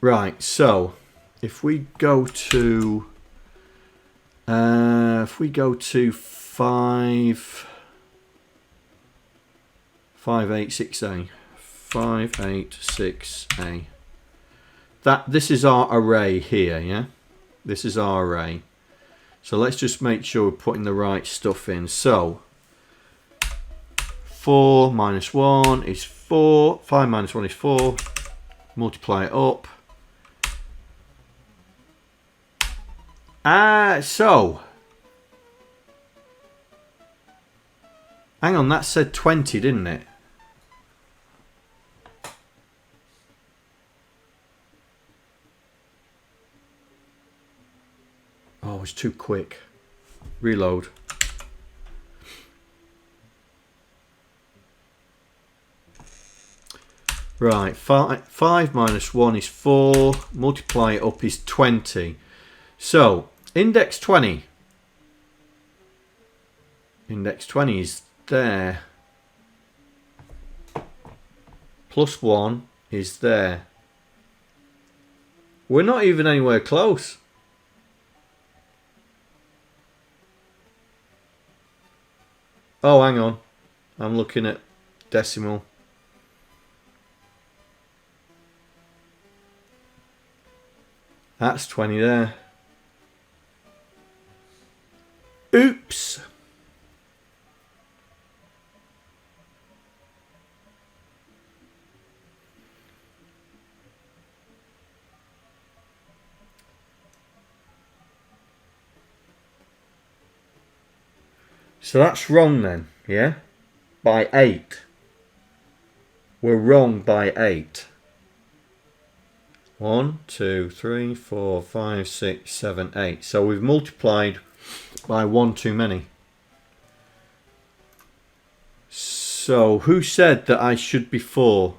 Right, so if we go to 586A, 586A. This is our array here, yeah? This is our array. So let's just make sure we're putting the right stuff in. So 4 minus 1 is 4. 5 minus 1 is 4. Multiply it up. So hang on, that said 20, didn't it? Oh, it's too quick. Reload. Right, 5 minus 1 is 4. Multiply it up is 20. So index 20. Index 20 is there. Plus 1 is there. We're not even anywhere close. Oh, hang on. I'm looking at decimal. That's 20 there. Oops. So that's wrong then, yeah? By 8. We're wrong by 8. 1, 2, 3, 4, 5, 6, 7, 8. So we've multiplied by 1 too many. So who said that I should be 4?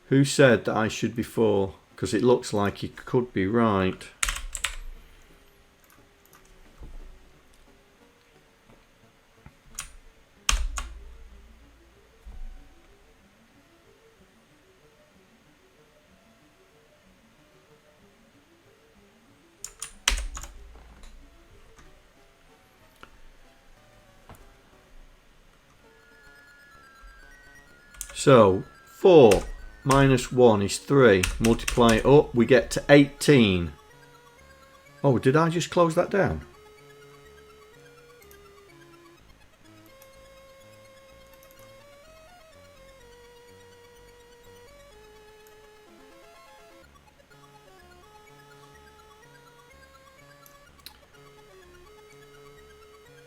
Who said that I should be 4? Because it looks like you could be right. So 4 minus 1 is 3. Multiply it up, we get to 18. Oh, did I just close that down?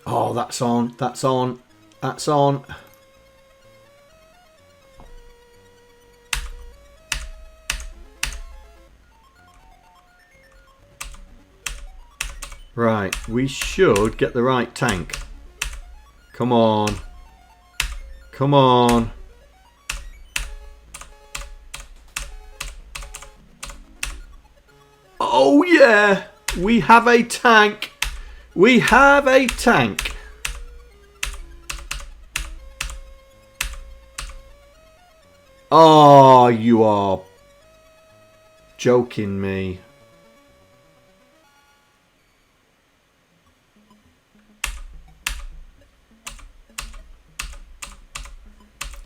Oh, that's on, that's on, that's on. Right, we should get the right tank. Come on. Come on. Oh yeah, we have a tank. We have a tank. Oh, you are joking me.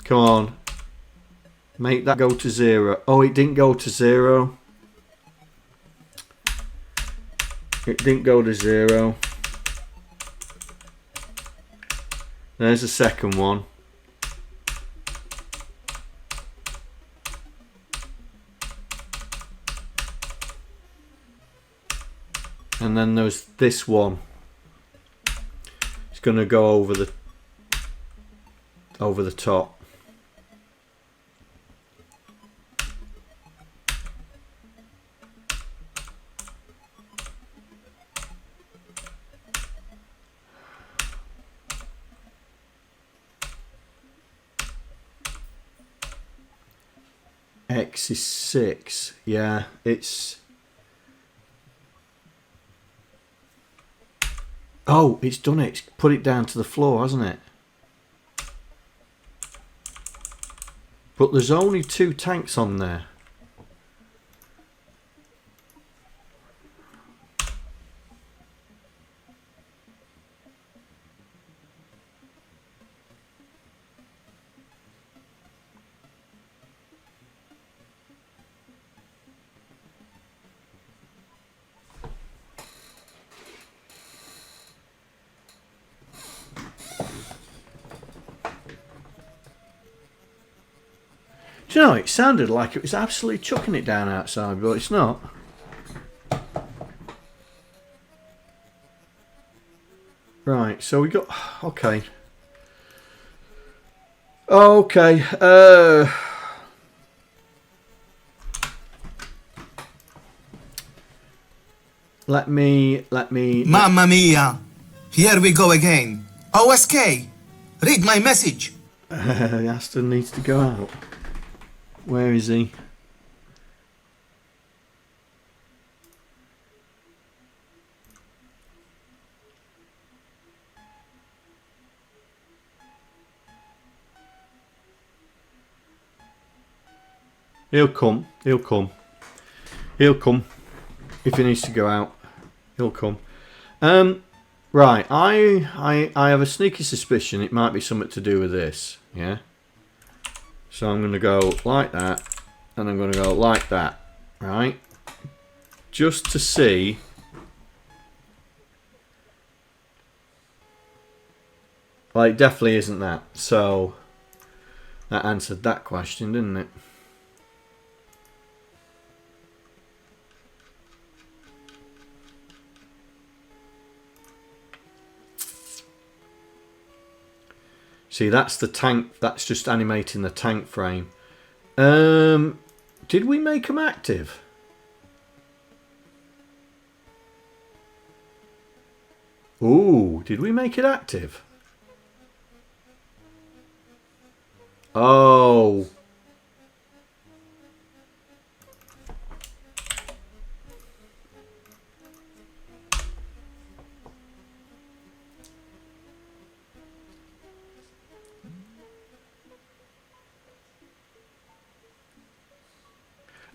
Come on. Make that go to 0. Oh, it didn't go to 0. It didn't go to 0. There's the second one. And then there's this one. It's going to go over the top. X is 6. Yeah, it's... Oh, it's done it. It's put it down to the floor, hasn't it? But there's only 2 tanks on there. Do you know, it sounded like it was absolutely chucking it down outside, but it's not. Right, so we got... Okay. Okay, Let me... Mamma mia! Here we go again. OSK! Read my message! Aston needs to go out. Where is he? He'll come. He'll come. He'll come. If he needs to go out, he'll come. Right. I have a sneaky suspicion it might be something to do with this. Yeah. So I'm going to go like that, and I'm going to go like that, right? Just to see. Well, it definitely isn't that. So that answered that question, didn't it? See, that's the tank. That's just animating the tank frame. Did we make them active? Ooh, did we make it active? Oh.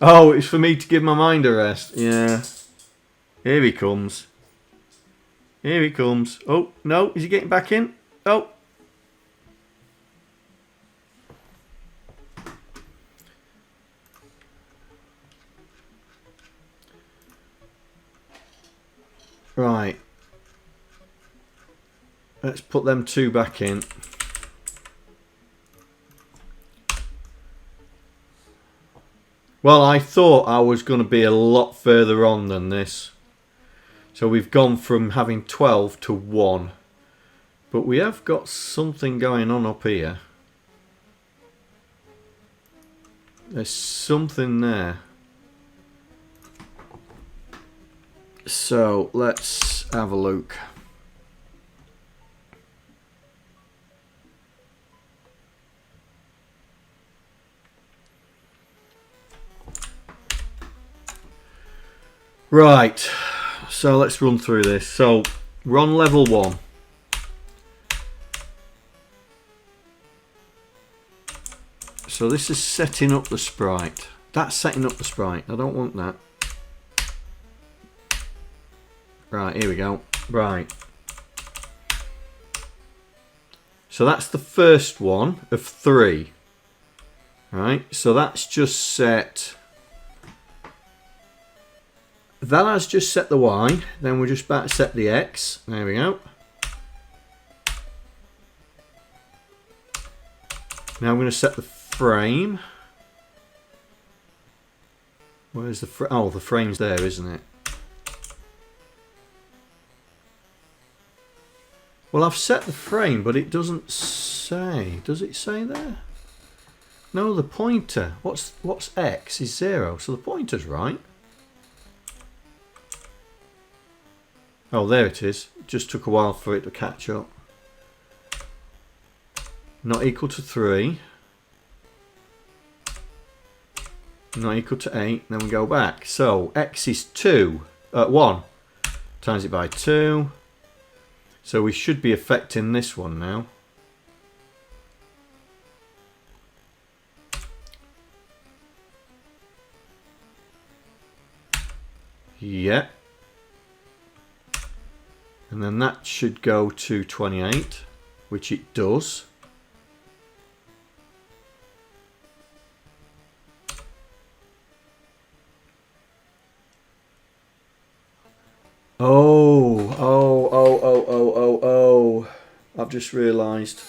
Oh, it's for me to give my mind a rest. Yeah. Here he comes. Here he comes. Oh, no. Is he getting back in? Oh. Right. Let's put them 2 back in. Well, I thought I was going to be a lot further on than this. So we've gone from having 12 to 1. But we have got something going on up here. There's something there. So let's have a look. Right, so let's run through this. So we're on level 1. So this is setting up the sprite. That's setting up the sprite. I don't want that. Right, here we go. Right. So that's the first one of 3. Right, so that's just set. That has just set the Y. Then we're just about to set the X. There we go. Now I'm going to set the frame. Where's the frame? Oh, the frame's there, isn't it? Well, I've set the frame, but it doesn't say. Does it say there? No, the pointer. What's X is 0, so the pointer's right. Oh, there it is. It just took a while for it to catch up. Not equal to 3. Not equal to 8. Then we go back. So X is 1. Times it by 2. So we should be affecting this one now. Yeah. And then that should go to 28, which it does. Oh. I've just realised.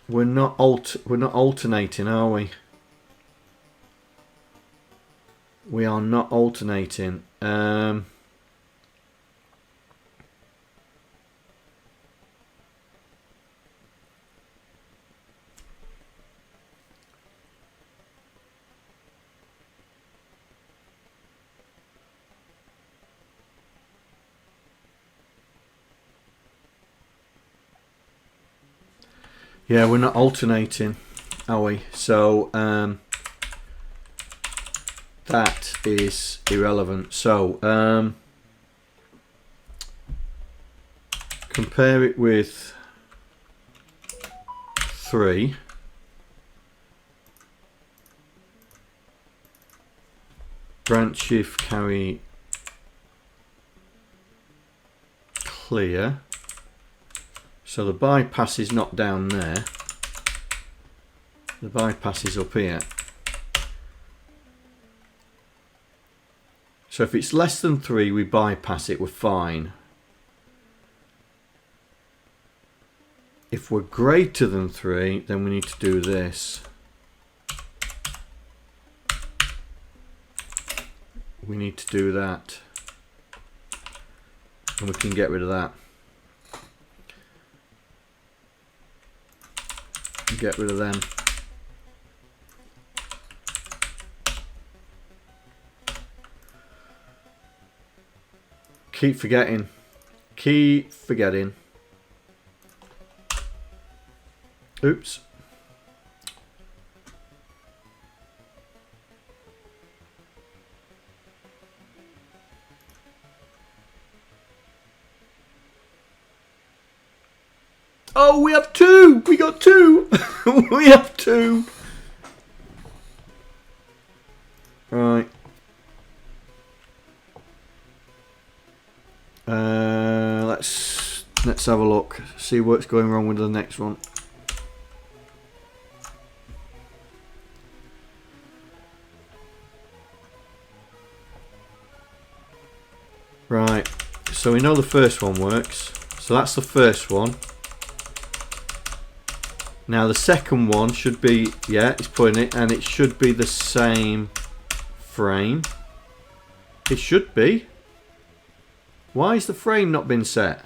We're not alternating, are we? We are not alternating. Yeah, we're not alternating, are we? So that is irrelevant. So compare it with 3. Branch if carry clear. So the bypass is not down there. The bypass is up here. So if it's less than 3, we bypass it, we're fine. If we're greater than 3, then we need to do this. We need to do that. And we can get rid of that. Get rid of them. Keep forgetting. Keep forgetting. Oops. Oh, we have 2! We got 2! We have 2! Right. Let's have a look. See what's going wrong with the next one. Right. So we know the first one works. So that's the first one. Now the second one should be, yeah, it's putting it, and it should be the same frame. It should be. Why has the frame not been set?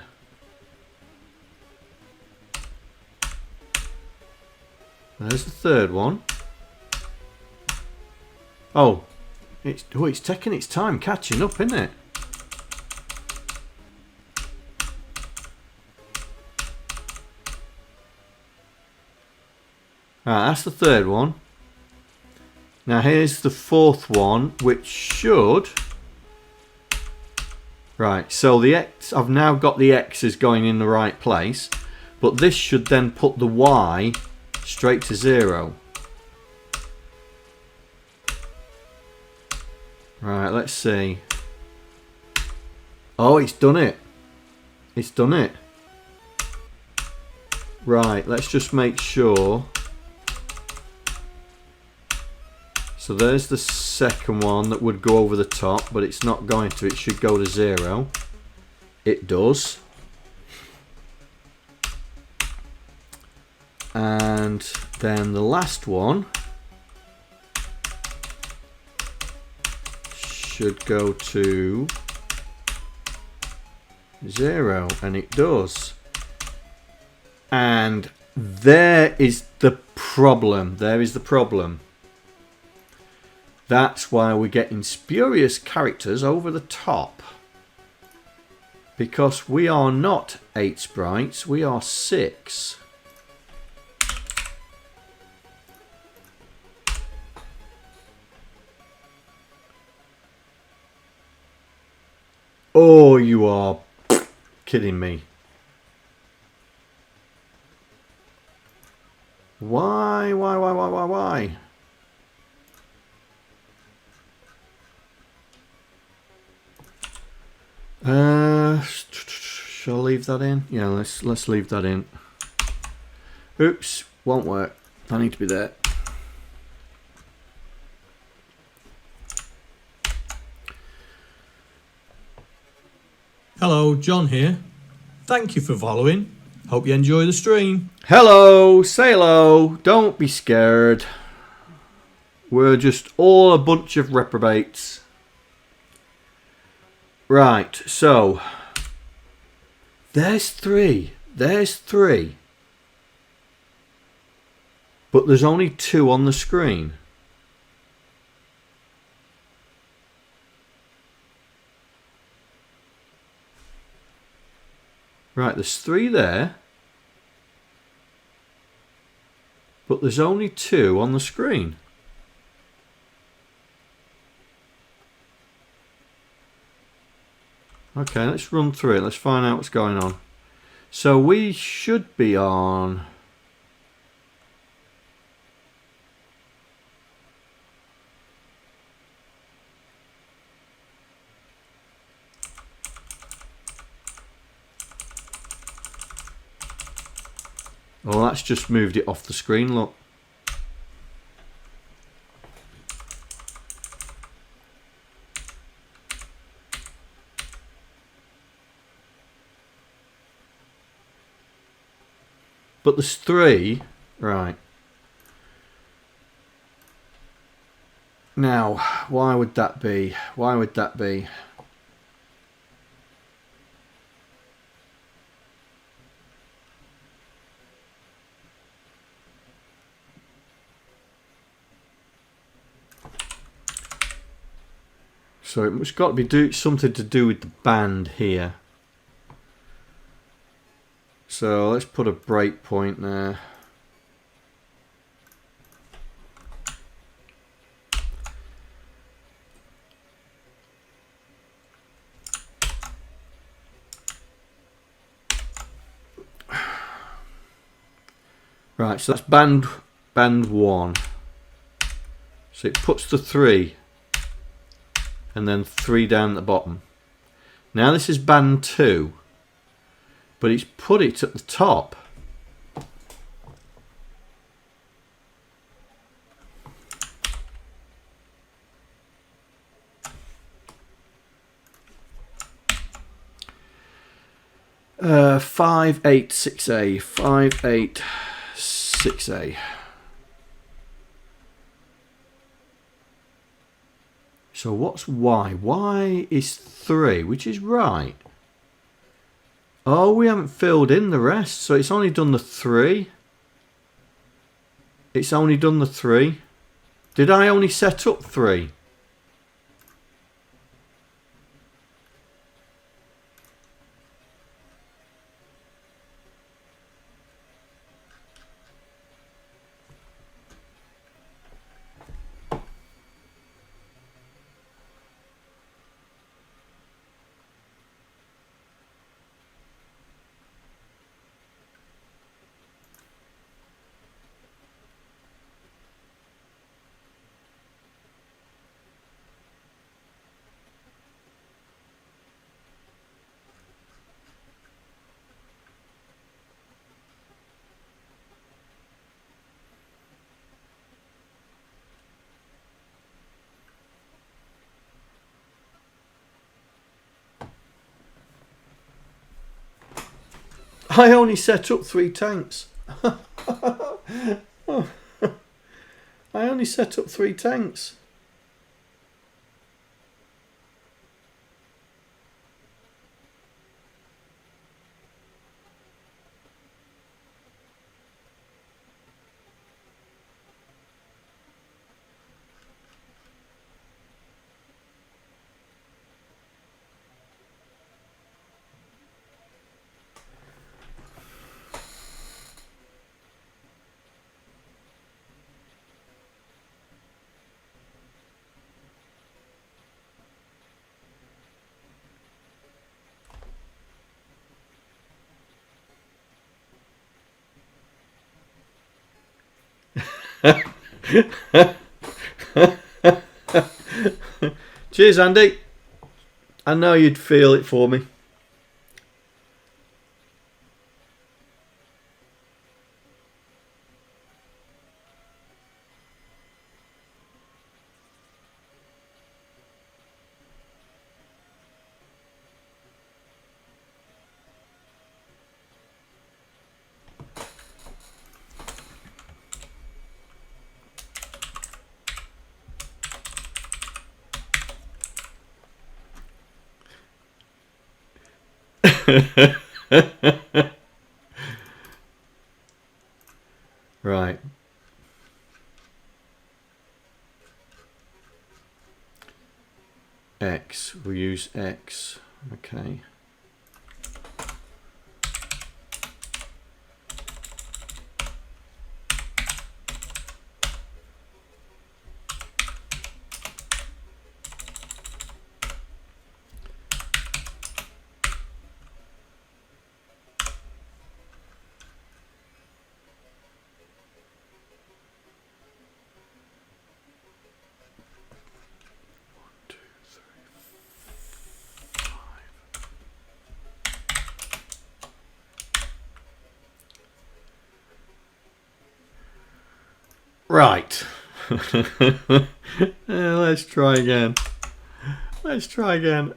There's the third one. Oh, it's taking its time catching up, isn't it? Right, that's the third one. Now here's the fourth one, which should... Right, so the X, I've now got the X's going in the right place, but this should then put the Y straight to 0. Right, let's see. Oh, it's done it. It's done it. Right, let's just make sure. So there's the second one that would go over the top, but it's not going to. It should go to 0. It does. And then the last one should go to 0, and it does. And there is the problem. There is the problem. That's why we're getting spurious characters over the top. Because we are not 8 sprites, we are 6. Oh, you are kidding me. Why? Shall I leave that in? Yeah, let's leave that in. Oops, won't work. I need to be there. Hello, John here. Thank you for following. Hope you enjoy the stream. Hello, say hello. Don't be scared. We're just all a bunch of reprobates. Right, so there's 3. There's 3. But there's only 2 on the screen. Right, there's 3 there. But there's only 2 on the screen. Okay, let's run through it. Let's find out what's going on. So we should be on... Oh, that's just moved it off the screen, look. But there's 3, right. Now, why would that be? Why would that be? So it's got to be something to do with the band here. So let's put a breakpoint there. Right, so that's band 1. So it puts the 3. And then 3 down at the bottom. Now this is band 2. But it's put it at the top. Uh, 586A. 586A. So what's Y? Y is 3, which is right. Oh, we haven't filled in the rest, so it's only done the 3. It's only done the 3. Did I only set up 3? I only set up 3 tanks. Oh. I only set up 3 tanks. Cheers, Andy. I know you'd feel it for me. Right. X. We'll use X. Okay. Right. Let's try again. Let's try again.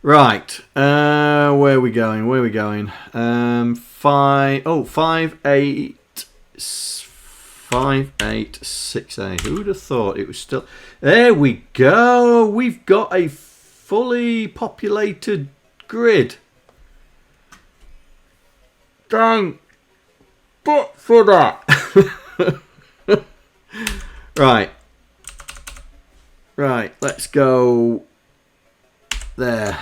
Right. Where are we going? Where are we going? 5 8 5 8 6 8. Who would have thought it was still? There we go. We've got a fully populated grid. Thank but for that. Right. Right. Let's go there.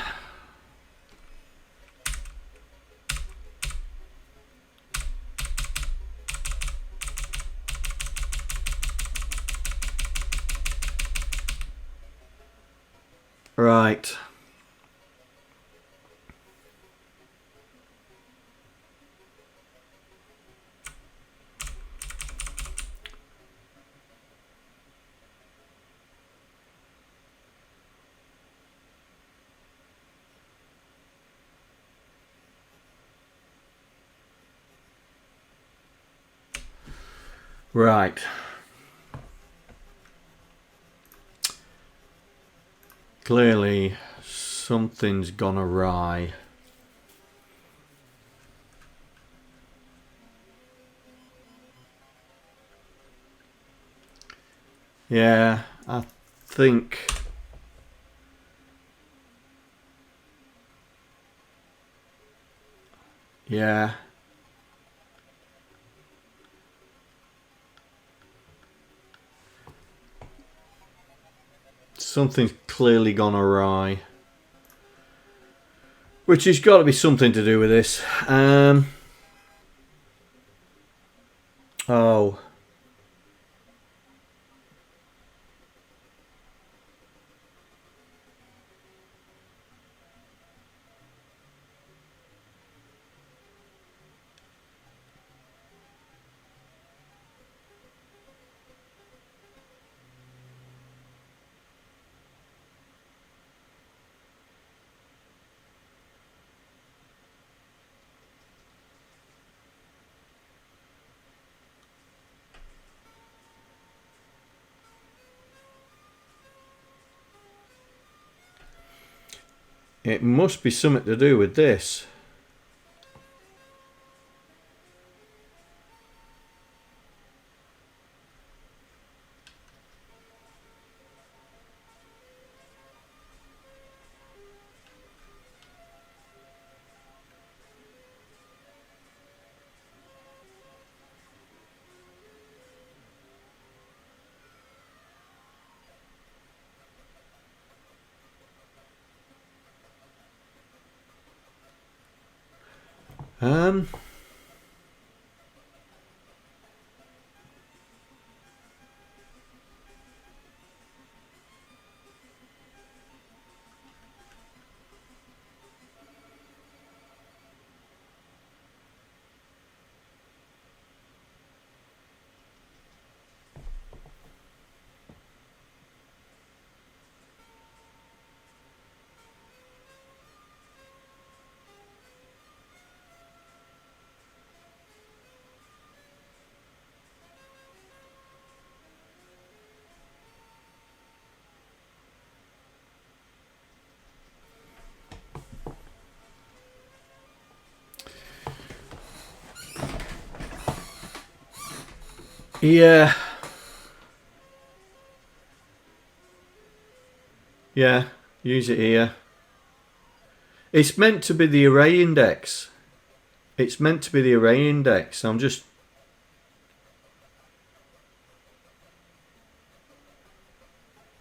Right. Right. Clearly, something's gone awry. Yeah, I think... Yeah. Something's clearly gone awry. Which has got to be something to do with this. Oh. It must be something to do with this. Yeah. Yeah, use it here. It's meant to be the array index. It's meant to be the array index. I'm just...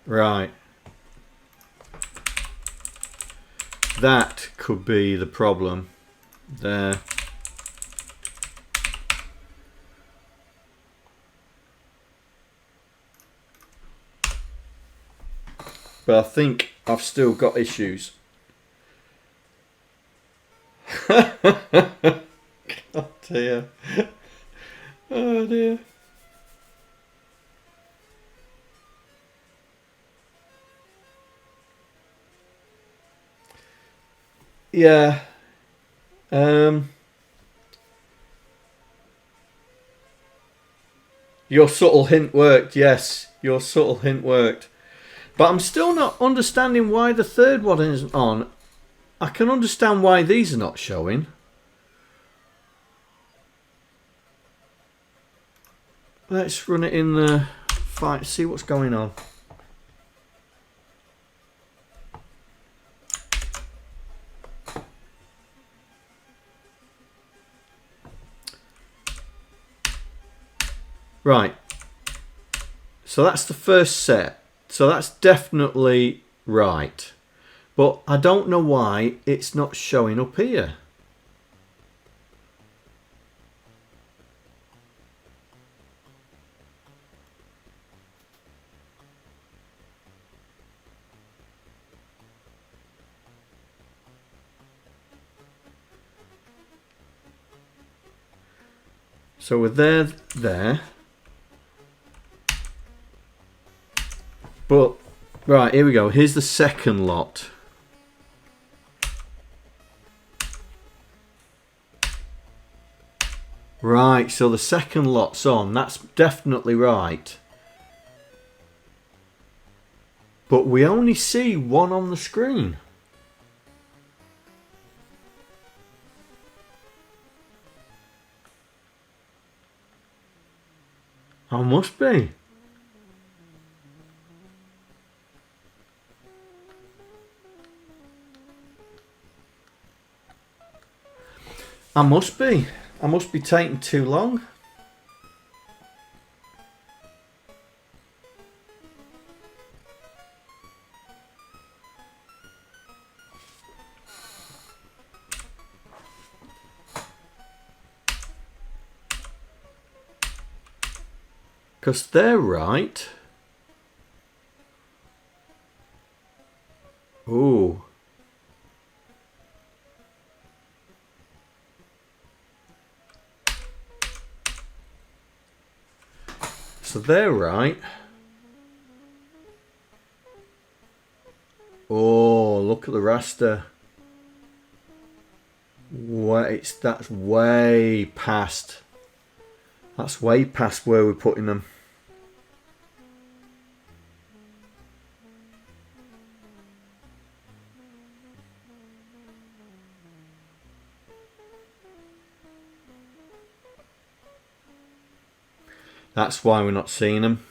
Right. That could be the problem. There. But I think I've still got issues. Oh dear. Oh dear. Yeah. Your subtle hint worked. Yes, your subtle hint worked. But I'm still not understanding why the third one isn't on. I can understand why these are not showing. Let's run it in the fight, see what's going on. Right. So that's the first set. So that's definitely right. But I don't know why it's not showing up here. So we're there. But, right, here we go. Here's the second lot. Right, so the second lot's on. That's definitely right. But we only see one on the screen. I must be. I must be. I must be taking too long. Because they're right. Ooh. So they're right. Oh, look at the raster. Wait, that's way past. That's way past where we're putting them. That's why we're not seeing them.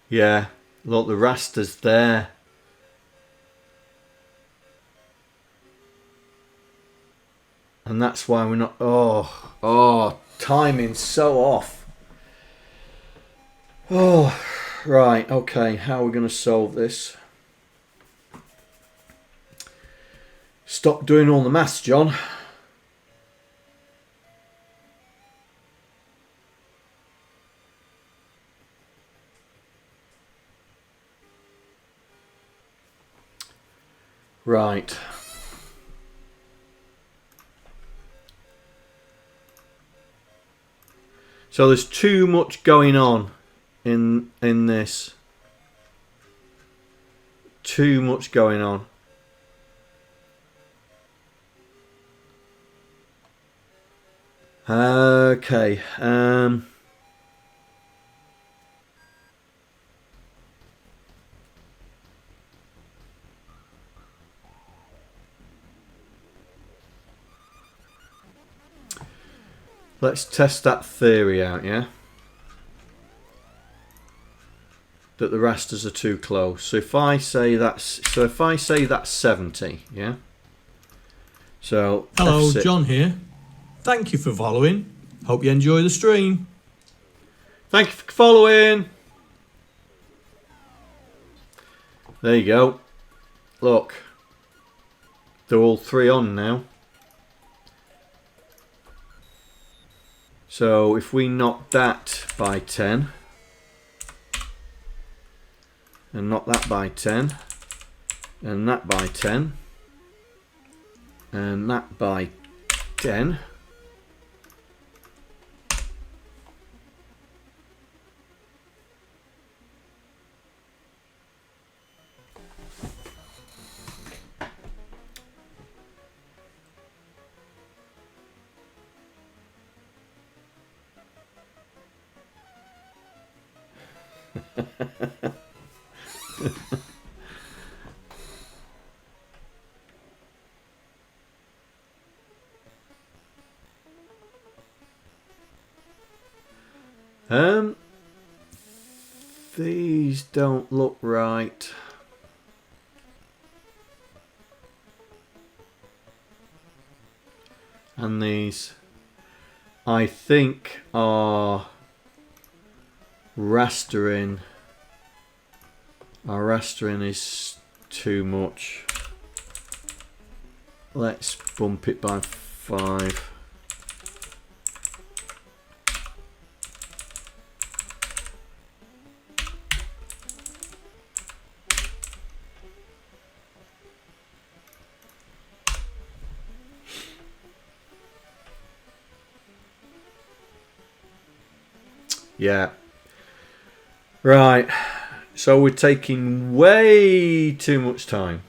Yeah, look, the raster's there. And that's why we're not... Oh, timing's so off. Oh, right, okay, how are we going to solve this? Stop doing all the maths, John. Right. So there's too much going on in this. Too much going on. Okay. Let's test that theory out, yeah? That the rasters are too close. So if I say that's 70, yeah? So Hello, F6. John here. Thank you for following. Hope you enjoy the stream. Thank you for following. There you go. Look. They're all 3 on now. So if we knock that by 10 and knock that by 10 and that by 10 and that by 10, these don't look right. And these, I think, are rastering. Our rastering is too much. Let's bump it by 5. Yeah. Right. So we're taking way too much time.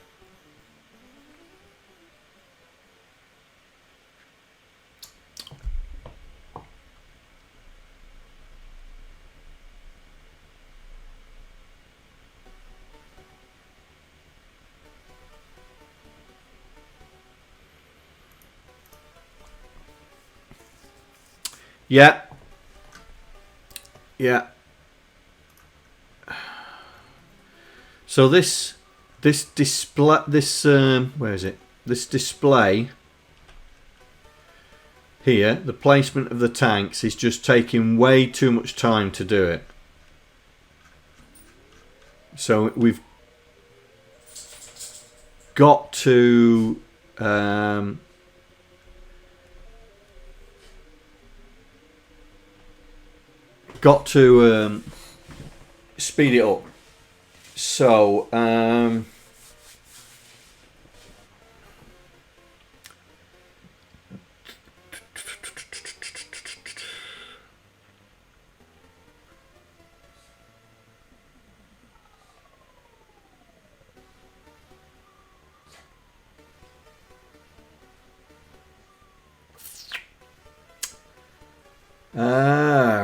Yeah. Yeah. So this display, where is it? This display here, the placement of the tanks is just taking way too much time to do it. So we've got to speed it up. So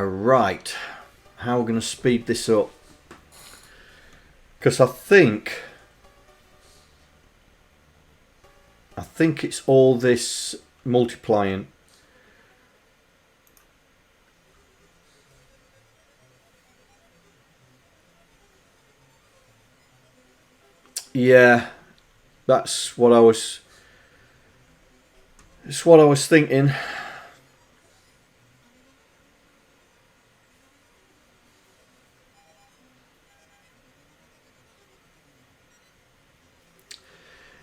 right. How we're going to speed this up. Because I think it's all this multiplying. Yeah, that's what I was thinking.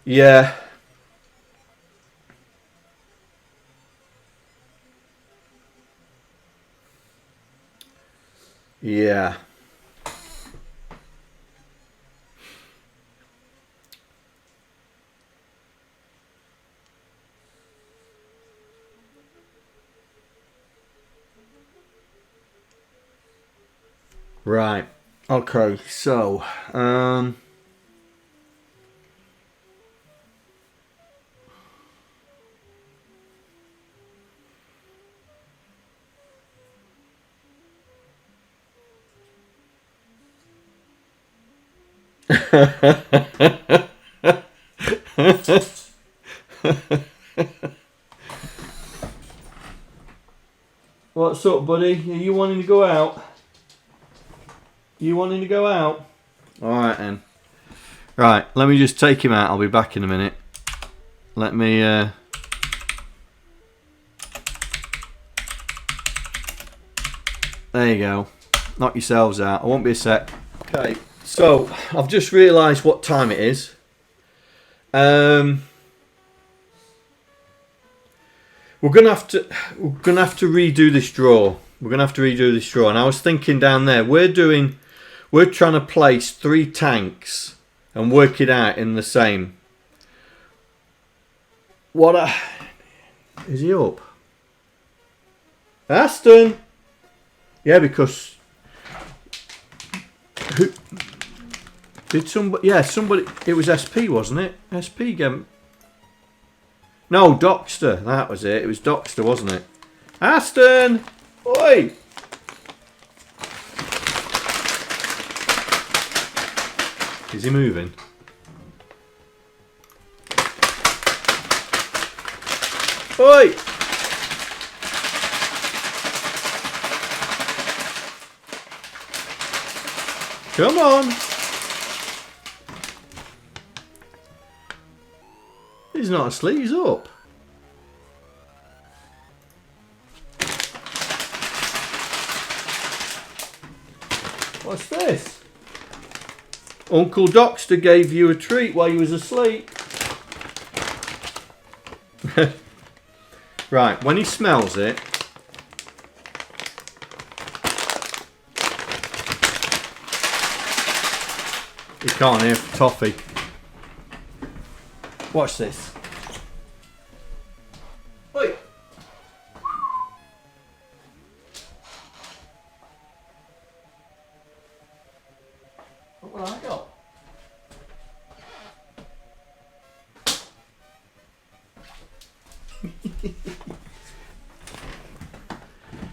Yeah. Yeah. Right. Okay, so what's up, buddy? Are you wanting to go out? You wanting to go out? Alright then. Right, let me just take him out. I'll be back in a minute. Let me there you go. Knock yourselves out. I won't be a sec. Okay, so I've just realised what time it is. We're gonna have to redo this draw. And I was thinking down there, we're trying to place 3 tanks and work it out in the same. Is he up? Aston. Yeah, because who did somebody? Yeah, somebody. It was SP, wasn't it? SP game. No, Docster. That was it. It was Docster, wasn't it? Aston! Oi! Is he moving? Oi! Come on! He's not asleep, he's up. What's this? Uncle Docster gave you a treat while you was asleep. Right, when he smells it, he can't hear toffee. Watch this. Oi. What will I got?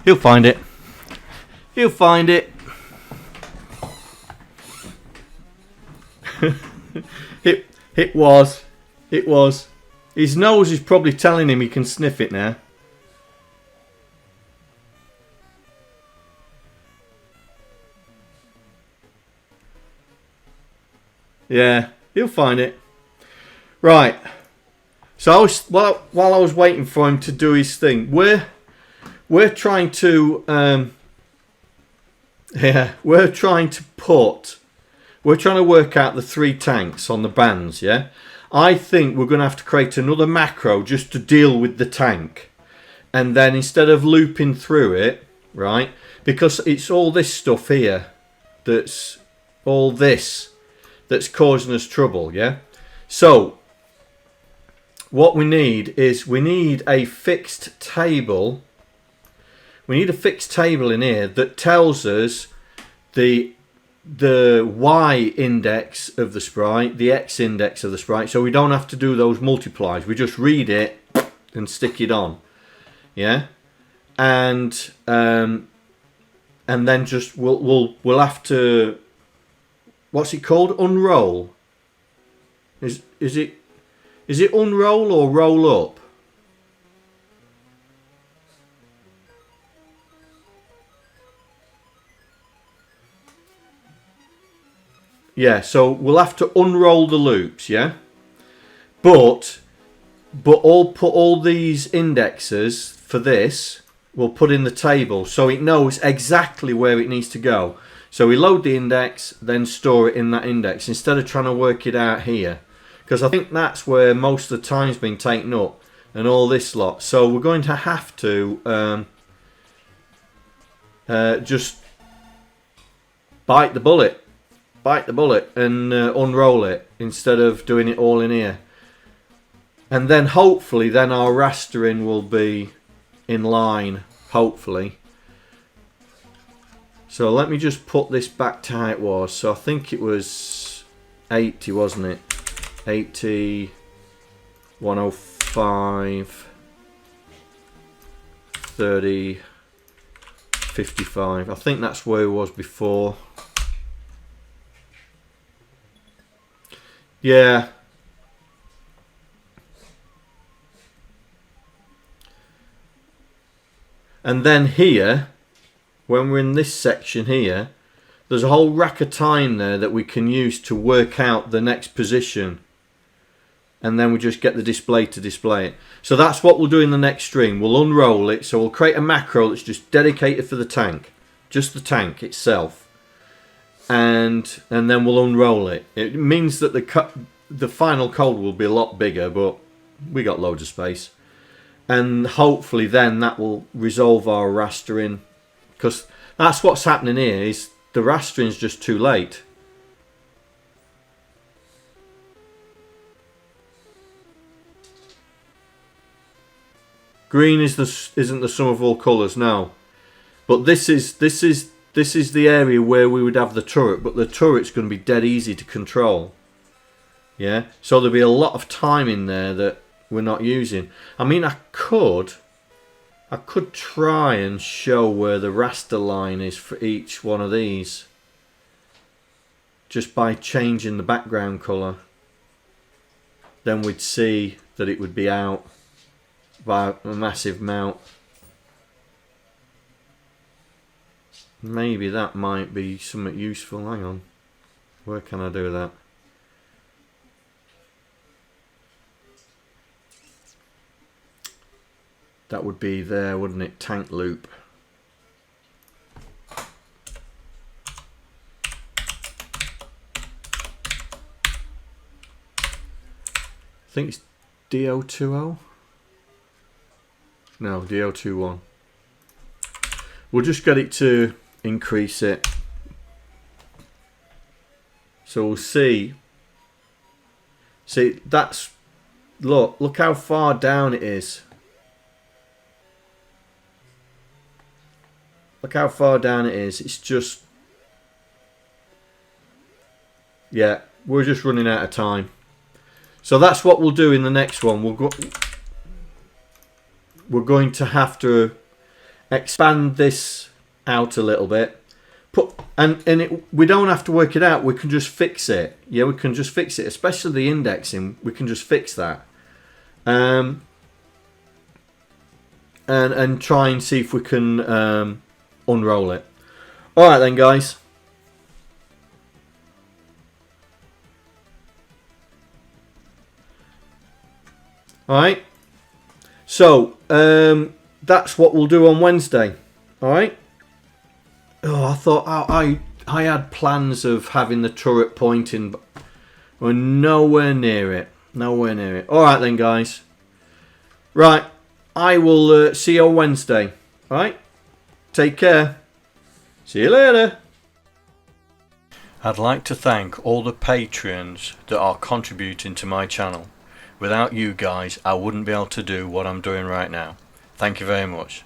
He'll find it. He'll find it. It was. His nose is probably telling him he can sniff it now. Yeah, he'll find it. Right. So while I was waiting for him to do his thing, we're trying to we're trying to work out the 3 tanks on the bands, yeah? I think we're going to have to create another macro just to deal with the tank. And then instead of looping through it, right? Because it's all this stuff here that's causing us trouble, yeah? So what we need is a fixed table. We need a fixed table in here that tells us the Y index of the sprite, the X index of the sprite, so we don't have to do those multiplies. We just read it and stick it on. Yeah? And and then just we'll have to, what's it called? Unroll. Is it unroll or roll up? Yeah, so we'll have to unroll the loops, yeah? But put all these indexes for this, we'll put in the table so it knows exactly where it needs to go. So we load the index, then store it in that index instead of trying to work it out here. Because I think that's where most of the time's been taken up and all this lot. So we're going to have to just bite the bullet and unroll it instead of doing it all in here. And then hopefully then our rastering will be in line, hopefully. So let me just put this back to how it was. So I think it was 80, wasn't it? 80, 105, 30, 55. I think that's where it was before. Yeah. And then here, when we're in this section here, there's a whole rack of time there that we can use to work out the next position. And then we just get the display to display it. So that's what we'll do in the next stream. We'll unroll it. So we'll create a macro that's just dedicated for the tank. Just the tank itself. And then we'll unroll it. It means that the final code will be a lot bigger, but we got loads of space. And hopefully then that will resolve our rastering, because that's what's happening here, is the rastering's just too late. Green isn't the sum of all colours, no. But this is the area where we would have the turret, but the turret's going to be dead easy to control. Yeah, so there'll be a lot of time in there that we're not using. I mean, I could try and show where the raster line is for each one of these, just by changing the background colour. Then we'd see that it would be out by a massive amount. Maybe that might be something useful. Hang on, where can I do that? That would be there, wouldn't it? Tank loop. I think it's DO20. No, DO21. We'll just get it to increase it. So we'll see. See, that's, look how far down it is. Look how far down it is. It's just, yeah, we're just running out of time. So that's what we'll do in the next one. We're going to have to expand this out a little bit. We don't have to work it out. We can just fix it. Yeah, we can just fix it. Especially the indexing, we can just fix that. And try and see if we can unroll it. Alright then, guys. Alright. So, that's what we'll do on Wednesday. Alright. Oh, I thought I had plans of having the turret pointing, but we're nowhere near it. Nowhere near it. Alright then, guys. Right. I will see you on Wednesday. Alright. Take care. See you later. I'd like to thank all the patrons that are contributing to my channel. Without you guys, I wouldn't be able to do what I'm doing right now. Thank you very much.